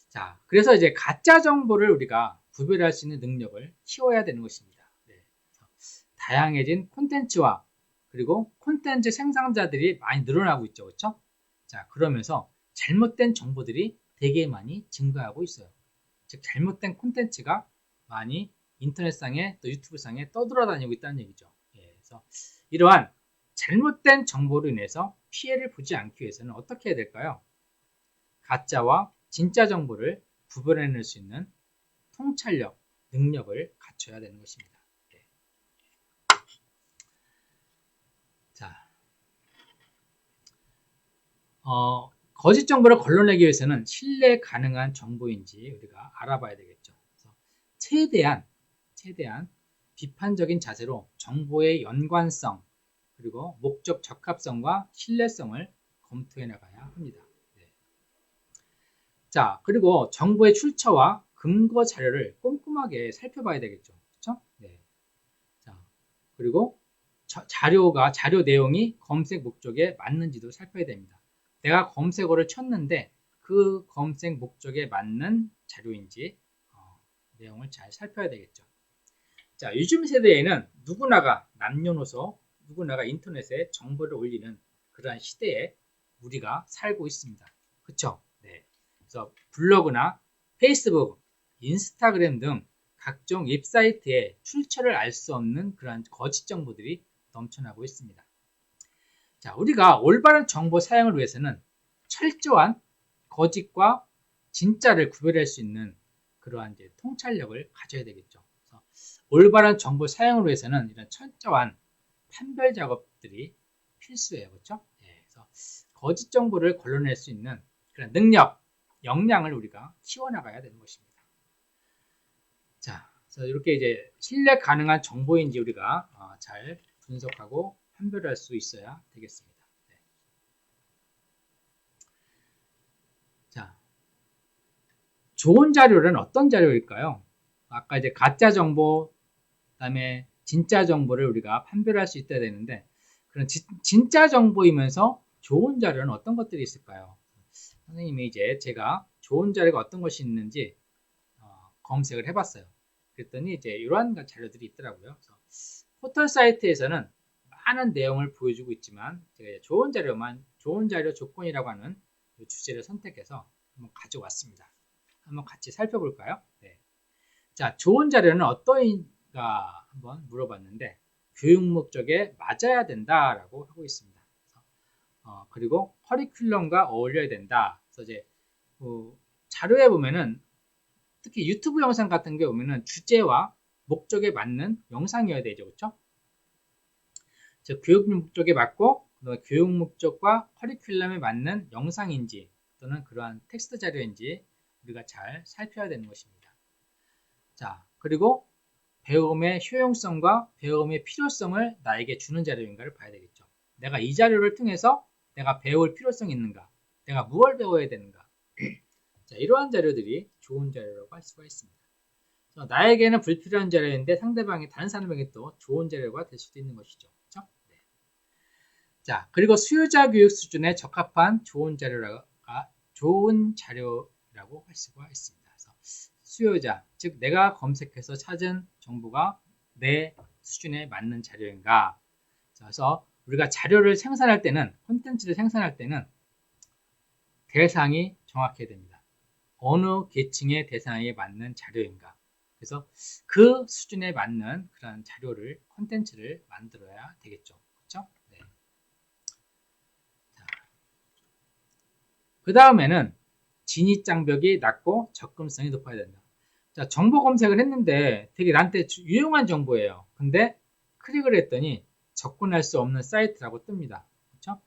[SPEAKER 1] 자, 그래서 이제 가짜 정보를 우리가 구별할 수 있는 능력을 키워야 되는 것입니다. 네. 다양해진 콘텐츠와 그리고 콘텐츠 생산자들이 많이 늘어나고 있죠. 그렇죠? 자, 그러면서 잘못된 정보들이 되게 많이 증가하고 있어요. 즉 잘못된 콘텐츠가 많이 인터넷상에 또 유튜브상에 떠돌아다니고 있다는 얘기죠. 예, 그래서 이러한 잘못된 정보로 인해서 피해를 보지 않기 위해서는 어떻게 해야 될까요? 가짜와 진짜 정보를 구별해낼 수 있는 통찰력, 능력을 갖춰야 되는 것입니다. 예. 자, 거짓 정보를 걸러내기 위해서는 신뢰 가능한 정보인지 우리가 알아봐야 되겠죠. 그래서 최대한 비판적인 자세로 정보의 연관성 그리고 목적 적합성과 신뢰성을 검토해 나가야 합니다. 네. 자, 그리고 정보의 출처와 근거 자료를 꼼꼼하게 살펴봐야 되겠죠. 그렇죠? 네. 자, 그리고 자료 내용이 검색 목적에 맞는지도 살펴야 됩니다. 내가 검색어를 쳤는데 그 검색 목적에 맞는 자료인지 내용을 잘 살펴야 되겠죠. 자, 요즘 세대에는 누구나가 남녀노소 누구나가 인터넷에 정보를 올리는 그러한 시대에 우리가 살고 있습니다. 그렇죠? 네. 그래서 블로그나 페이스북, 인스타그램 등 각종 웹사이트에 출처를 알 수 없는 그러한 거짓 정보들이 넘쳐나고 있습니다. 자, 우리가 올바른 정보 사용을 위해서는 철저한 거짓과 진짜를 구별할 수 있는 그러한 이제 통찰력을 가져야 되겠죠. 그래서 올바른 정보 사용을 위해서는 이런 철저한 판별 작업들이 필수예요. 그렇죠? 예, 그래서 거짓 정보를 걸러낼 수 있는 그런 능력, 역량을 우리가 키워나가야 되는 것입니다. 자, 그래서 이렇게 이제 신뢰 가능한 정보인지 우리가 잘 분석하고 판별할 수 있어야 되겠습니다. 네. 자, 좋은 자료는 어떤 자료일까요? 아까 이제 가짜 정보, 그다음에 진짜 정보를 우리가 판별할 수 있어야 되는데, 그런 진짜 정보이면서 좋은 자료는 어떤 것들이 있을까요? 선생님이 이제 제가 좋은 자료가 어떤 것이 있는지 검색을 해봤어요. 그랬더니 이제 이러한 자료들이 있더라고요. 그래서 포털 사이트에서는 많은 내용을 보여주고 있지만 제가 좋은 자료 조건이라고 하는 이 주제를 선택해서 한번 가져왔습니다. 한번 같이 살펴볼까요? 네. 자, 좋은 자료는 어떠인가 한번 물어봤는데 교육 목적에 맞아야 된다라고 하고 있습니다. 그리고 커리큘럼과 어울려야 된다. 그래서 이제 자료에 보면은 특히 유튜브 영상 같은 게 보면은 주제와 목적에 맞는 영상이어야 되죠, 그렇죠? 즉 교육 목적에 맞고 교육 목적과 커리큘럼에 맞는 영상인지 또는 그러한 텍스트 자료인지 우리가 잘 살펴야 되는 것입니다. 자, 그리고 배움의 효용성과 배움의 필요성을 나에게 주는 자료인가를 봐야 되겠죠. 내가 이 자료를 통해서 내가 배울 필요성이 있는가? 내가 무엇을 배워야 되는가? 자, 이러한 자료들이 좋은 자료라고 할 수가 있습니다. 나에게는 불필요한 자료인데 상대방이 다른 사람에게 또 좋은 자료가 될 수도 있는 것이죠. 그렇죠? 네. 자, 그리고 수요자 교육 수준에 적합한 좋은 자료라고 할 수가 있습니다. 그래서 수요자, 즉 내가 검색해서 찾은 정보가 내 수준에 맞는 자료인가? 그래서 우리가 자료를 생산할 때는, 콘텐츠를 생산할 때는 대상이 정확해야 됩니다. 어느 계층의 대상에 맞는 자료인가. 그래서 그 수준에 맞는 그런 자료를, 콘텐츠를 만들어야 되겠죠. 그렇죠? 네. 그 다음에는 진입장벽이 낮고 접근성이 높아야 된다. 자, 정보 검색을 했는데 되게 나한테 유용한 정보예요. 근데 클릭을 했더니 접근할 수 없는 사이트라고 뜹니다. 그렇죠?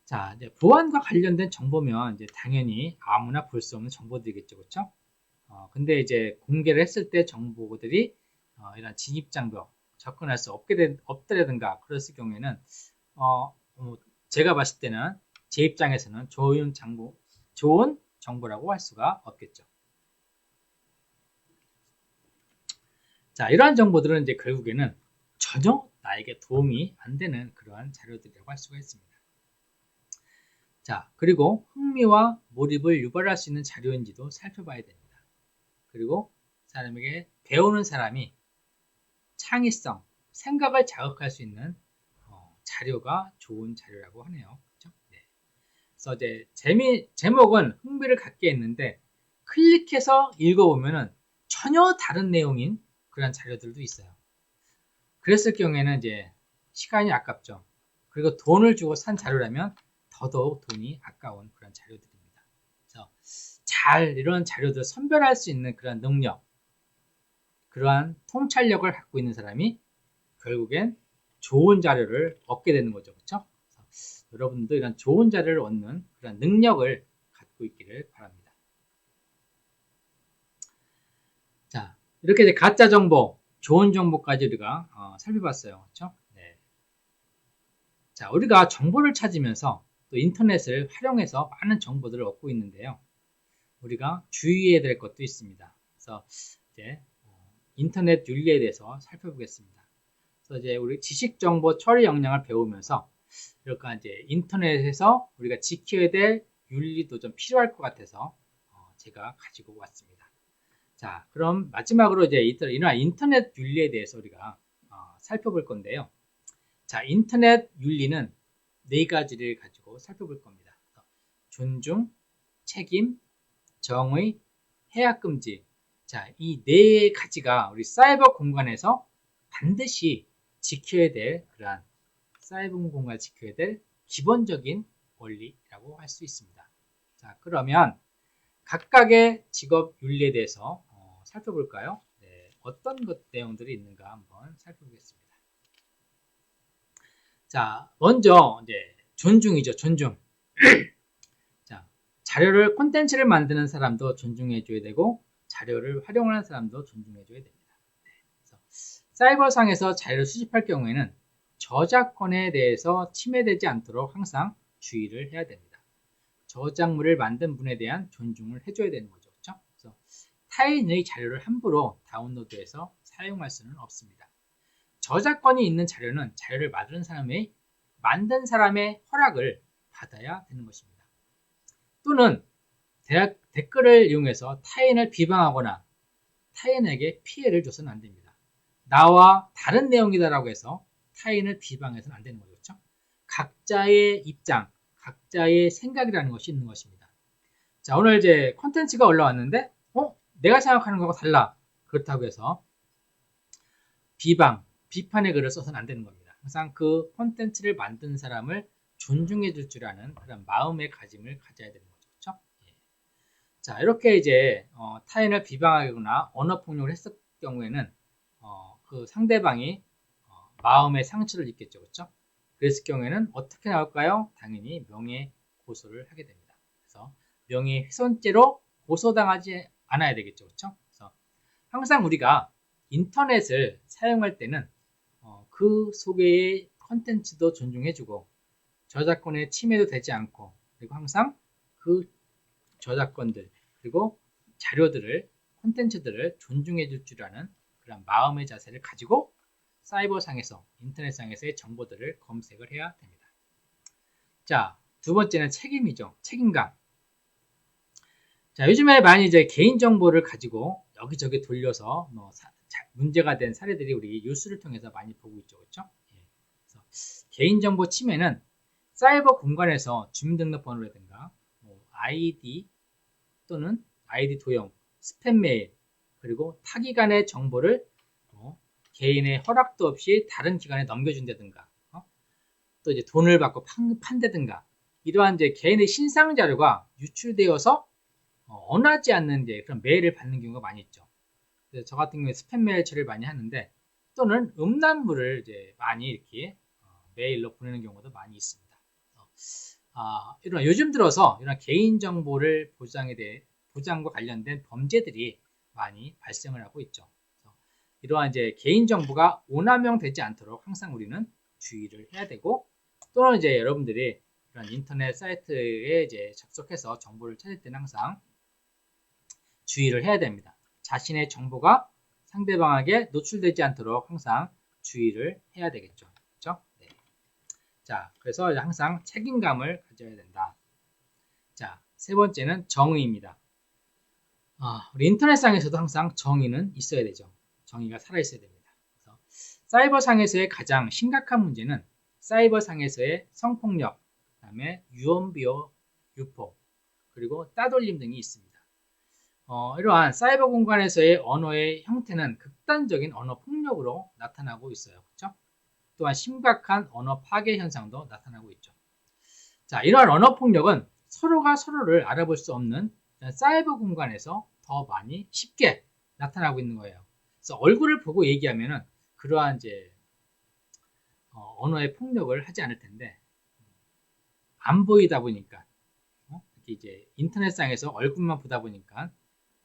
[SPEAKER 1] 자, 이제 보안과 관련된 정보면 이제 당연히 아무나 볼 수 없는 정보들이겠죠. 그렇죠? 근데 이제 공개를 했을 때 정보들이 이런 진입장벽, 접근할 수 없다든가 그랬을 경우에는 제가 봤을 때는 제 입장에서는 좋은 정보라고 할 수가 없겠죠. 자, 이러한 정보들은 이제 결국에는 전혀 나에게 도움이 안 되는 그러한 자료들이라고 할 수가 있습니다. 자, 그리고 흥미와 몰입을 유발할 수 있는 자료인지도 살펴봐야 됩니다. 그리고 사람에게 배우는 사람이 창의성, 생각을 자극할 수 있는 자료가 좋은 자료라고 하네요. 그렇죠? 네. 그래서 이제 제목은 흥미를 갖게 했는데 클릭해서 읽어보면은 전혀 다른 내용인 그런 자료들도 있어요. 그랬을 경우에는 이제 시간이 아깝죠. 그리고 돈을 주고 산 자료라면 더더욱 돈이 아까운 그런 자료들입니다. 그래서 잘 이런 자료들을 선별할 수 있는 그런 능력, 그러한 통찰력을 갖고 있는 사람이 결국엔 좋은 자료를 얻게 되는 거죠. 그렇죠? 여러분도 이런 좋은 자료를 얻는 그런 능력을 갖고 있기를 바랍니다. 자, 이렇게 이제 가짜 정보, 좋은 정보까지 우리가 살펴봤어요. 그렇죠? 네. 자, 우리가 정보를 찾으면서 또 인터넷을 활용해서 많은 정보들을 얻고 있는데요. 우리가 주의해야 될 것도 있습니다. 그래서 이제 인터넷 윤리에 대해서 살펴보겠습니다. 그래서 이제 우리 지식 정보 처리 역량을 배우면서 이렇게 이제 인터넷에서 우리가 지켜야 될 윤리도 좀 필요할 것 같아서 제가 가지고 왔습니다. 자, 그럼 마지막으로 이제 이러한 인터넷 윤리에 대해서 우리가 살펴볼 건데요. 자, 인터넷 윤리는 4가지를 가지고 살펴볼 겁니다. 존중, 책임, 정의, 해악 금지. 자, 이 4가지가 우리 사이버 공간에서 반드시 지켜야 될 그러한 사이버 공간을 지켜야 될 기본적인 원리라고 할 수 있습니다. 자, 그러면 각각의 직업 윤리에 대해서 살펴볼까요? 네, 어떤 것 내용들이 있는가 한번 살펴보겠습니다. 자, 먼저 이제 존중이죠. 존중. 자, 자료를 콘텐츠를 만드는 사람도 존중해줘야 되고 자료를 활용하는 사람도 존중해줘야 됩니다. 네, 그래서 사이버상에서 자료를 수집할 경우에는 저작권에 대해서 침해되지 않도록 항상 주의를 해야 됩니다. 저작물을 만든 분에 대한 존중을 해줘야 되는 거죠. 그렇죠? 그래서 타인의 자료를 함부로 다운로드해서 사용할 수는 없습니다. 저작권이 있는 자료는 자료를 만든 사람의 허락을 받아야 되는 것입니다. 또는 댓글을 이용해서 타인을 비방하거나 타인에게 피해를 줘서는 안 됩니다. 나와 다른 내용이다라고 해서 타인을 비방해서는 안 되는 거죠. 그렇죠? 각자의 입장, 각자의 생각이라는 것이 있는 것입니다. 자, 오늘 이제 콘텐츠가 올라왔는데 내가 생각하는 거하고 달라. 그렇다고 해서 비판의 글을 써서는 안 되는 겁니다. 항상 그 콘텐츠를 만든 사람을 존중해 줄 줄 아는 그런 마음의 가짐을 가져야 되는 거죠. 그렇죠? 예. 자, 이렇게 이제 타인을 비방하거나 언어 폭력을 했을 경우에는 그 상대방이 마음의 상처를 입겠죠. 그렇죠? 그랬을 경우에는 어떻게 나올까요? 당연히 명예고소를 하게 됩니다. 그래서 명예훼손죄로 고소당하지 않아야 되겠죠. 그렇죠? 그래서 항상 우리가 인터넷을 사용할 때는 그 속의 컨텐츠도 존중해주고 저작권의 침해도 되지 않고 그리고 항상 그 저작권들 그리고 자료들을 콘텐츠들을 존중해줄 줄 아는 그런 마음의 자세를 가지고 사이버상에서 인터넷상에서의 정보들을 검색을 해야 됩니다. 자, 두 번째는 책임이죠. 책임감. 자, 요즘에 많이 이제 개인정보를 가지고 여기저기 돌려서 문제가 된 사례들이 우리 뉴스를 통해서 많이 보고 있죠. 그렇죠? 예. 그래서 개인정보 침해는 사이버 공간에서 주민등록번호라든가 아이디 또는 아이디 도용, 스팸 메일, 그리고 타기간의 정보를 개인의 허락도 없이 다른 기관에 넘겨준다든가 또 이제 돈을 받고 판다든가 이러한 이제 개인의 신상 자료가 유출되어서 원하지 않는 이제 그런 메일을 받는 경우가 많이 있죠. 그래서 저 같은 경우에 스팸 메일 처리를 많이 하는데 또는 음란물을 이제 많이 이렇게 메일로 보내는 경우도 많이 있습니다. 이런 요즘 들어서 이런 개인 정보를 보장과 관련된 범죄들이 많이 발생을 하고 있죠. 이러한 이제 개인 정보가 오남용되지 않도록 항상 우리는 주의를 해야 되고 또는 이제 여러분들이 이런 인터넷 사이트에 이제 접속해서 정보를 찾을 때는 항상 주의를 해야 됩니다. 자신의 정보가 상대방에게 노출되지 않도록 항상 주의를 해야 되겠죠. 그렇죠? 네. 자, 그래서 항상 책임감을 가져야 된다. 자, 세 번째는 정의입니다. 우리 인터넷상에서도 항상 정의는 있어야 되죠. 정의가 살아있어야 됩니다. 그래서 사이버상에서의 가장 심각한 문제는 사이버상에서의 성폭력, 그 다음에 유언비어, 유포, 그리고 따돌림 등이 있습니다. 이러한 사이버 공간에서의 언어의 형태는 극단적인 언어 폭력으로 나타나고 있어요. 그렇죠? 또한 심각한 언어 파괴 현상도 나타나고 있죠. 자, 이러한 언어 폭력은 서로가 서로를 알아볼 수 없는 사이버 공간에서 더 많이 쉽게 나타나고 있는 거예요. 그래서 얼굴을 보고 얘기하면은 그러한 이제 언어의 폭력을 하지 않을 텐데 안 보이다 보니까 이렇게 이제 인터넷상에서 얼굴만 보다 보니까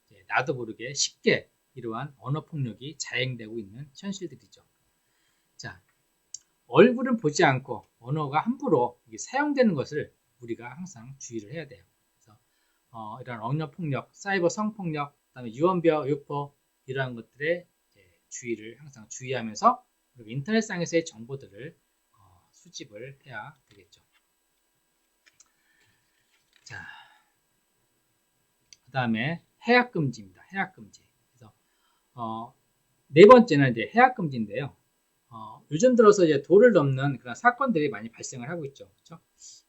[SPEAKER 1] 이제 나도 모르게 쉽게 이러한 언어 폭력이 자행되고 있는 현실들이죠. 자, 얼굴은 보지 않고 언어가 함부로 사용되는 것을 우리가 항상 주의를 해야 돼요. 그래서 이런 언어 폭력, 사이버 성폭력, 그다음에 유언비어, 유포 이러한 것들에 주의를 항상 주의하면서 인터넷상에서의 정보들을 수집을 해야 되겠죠. 자, 그 다음에 해약금지입니다. 해약금지. 그래서 네 번째는 이제 해약금지인데요. 요즘 들어서 이제 도를 넘는 그런 사건들이 많이 발생을 하고 있죠. 그렇죠?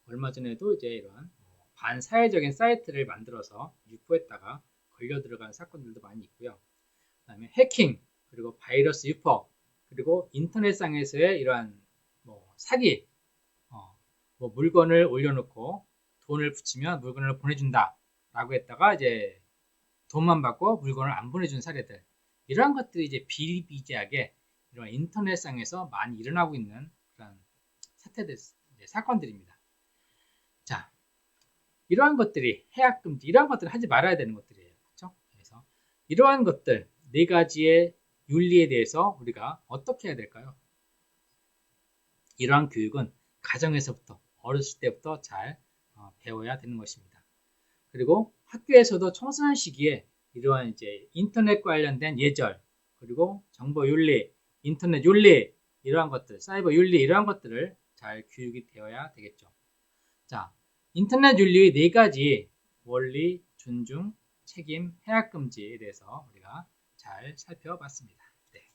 [SPEAKER 1] 얼마 전에도 이제 이런 반사회적인 사이트를 만들어서 유포했다가 걸려 들어가는 사건들도 많이 있고요. 그 다음에 해킹, 그리고 바이러스 유포, 그리고 인터넷상에서의 이러한 사기, 뭐 물건을 올려놓고 돈을 붙이면 물건을 보내준다 라고 했다가 이제 돈만 받고 물건을 안 보내준 사례들, 이러한 것들이 이제 비일비재하게 이런 인터넷상에서 많이 일어나고 있는 그런 사태들, 사건들입니다. 자, 이러한 것들이 해약금지, 이러한 것들은 하지 말아야 되는 것들이에요. 그렇죠? 그래서 이러한 것들 4가지의 윤리에 대해서 우리가 어떻게 해야 될까요? 이러한 교육은 가정에서부터, 어렸을 때부터 잘 배워야 되는 것입니다. 그리고 학교에서도 청소년 시기에 이러한 이제 인터넷 관련된 예절, 그리고 정보 윤리, 인터넷 윤리, 이러한 것들, 사이버 윤리, 이러한 것들을 잘 교육이 되어야 되겠죠. 자, 인터넷 윤리의 4가지 원리, 존중, 책임, 해약금지에 대해서 우리가 잘 살펴봤습니다. 네.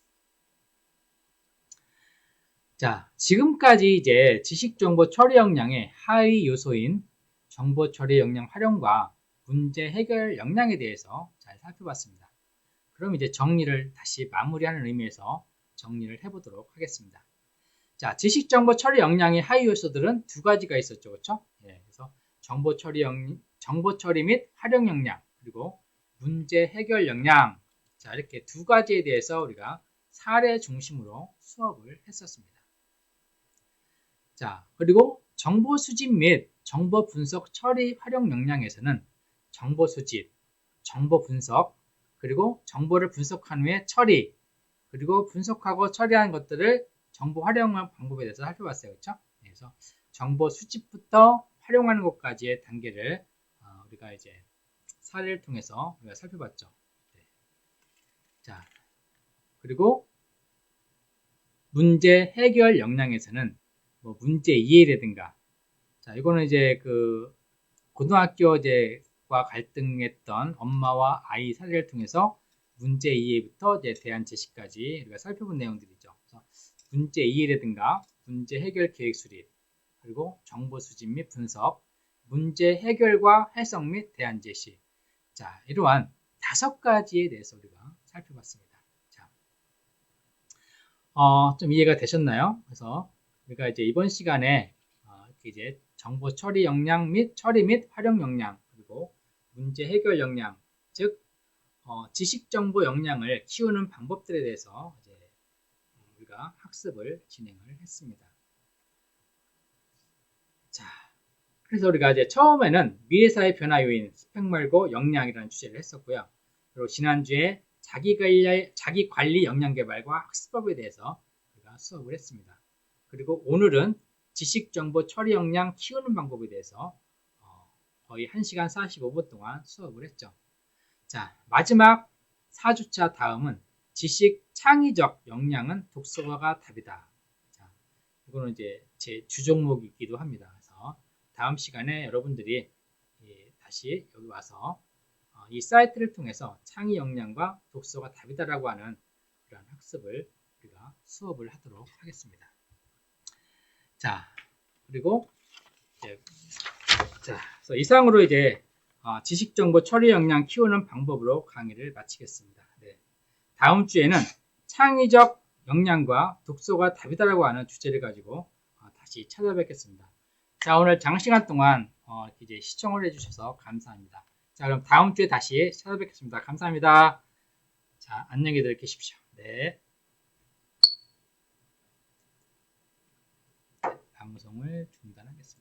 [SPEAKER 1] 자, 지금까지 이제 지식정보 처리 역량의 하위 요소인 정보 처리 역량 활용과 문제 해결 역량에 대해서 잘 살펴봤습니다. 그럼 이제 정리를 다시 마무리하는 의미에서 정리를 해보도록 하겠습니다. 자, 지식정보 처리 역량의 하위 요소들은 2가지가 있었죠. 그렇죠? 예, 그래서 정보 처리 및 활용 역량, 그리고 문제 해결 역량. 자, 이렇게 2가지에 대해서 우리가 사례 중심으로 수업을 했었습니다. 자, 그리고 정보 수집 및 정보 분석 처리 활용 역량에서는 정보 수집, 정보 분석, 그리고 정보를 분석한 후에 처리, 그리고 분석하고 처리한 것들을 정보 활용하는 방법에 대해서 살펴봤어요. 그렇죠? 그래서 정보 수집부터 활용하는 것까지의 단계를 우리가 이제 사례를 통해서 우리가 살펴봤죠. 네. 자, 그리고 문제 해결 역량에서는 뭐 문제 이해라든가, 자, 이거는 이제 그 고등학교 이제과 갈등했던 엄마와 아이 사례를 통해서 문제 이해부터 이제 대안 제시까지 우리가 살펴본 내용들이죠. 그래서 문제 이해라든가 문제 해결 계획 수립, 그리고 정보 수집 및 분석, 문제 해결과 해석 및 대안 제시. 자, 이러한 5가지에 대해서 우리가 살펴봤습니다. 자, 좀 이해가 되셨나요? 그래서 우리가 이제 이번 시간에 이렇게 이제 정보 처리 역량 및 처리 및 활용 역량, 그리고 문제 해결 역량, 즉 지식 정보 역량을 키우는 방법들에 대해서 이제 우리가 학습을 진행을 했습니다. 자, 그래서 우리가 이제 처음에는 미래사회 변화 요인, 스펙 말고 역량이라는 주제를 했었고요. 그리고 지난주에 자기 관리 역량 개발과 학습법에 대해서 우리가 수업을 했습니다. 그리고 오늘은 지식 정보 처리 역량 키우는 방법에 대해서 거의 1시간 45분 동안 수업을 했죠. 자, 마지막 4주차 다음은 지식 창의적 역량은 독서가 답이다. 자, 이거는 이제 제 주종목이기도 합니다. 그래서 다음 시간에 여러분들이 다시 여기 와서 이 사이트를 통해서 창의 역량과 독서가 답이다라고 하는 그런 학습을 우리가 수업을 하도록 하겠습니다. 자, 그리고 이제, 그래서 이상으로 이제 지식정보 처리 역량 키우는 방법으로 강의를 마치겠습니다. 네. 다음 주에는 창의적 역량과 독서가 답이다라고 하는 주제를 가지고 다시 찾아뵙겠습니다. 자, 오늘 장시간 동안 이제 시청을 해주셔서 감사합니다. 자, 그럼 다음 주에 다시 찾아뵙겠습니다. 감사합니다. 자, 안녕히들 계십시오. 네. 방송을 중단하겠습니다.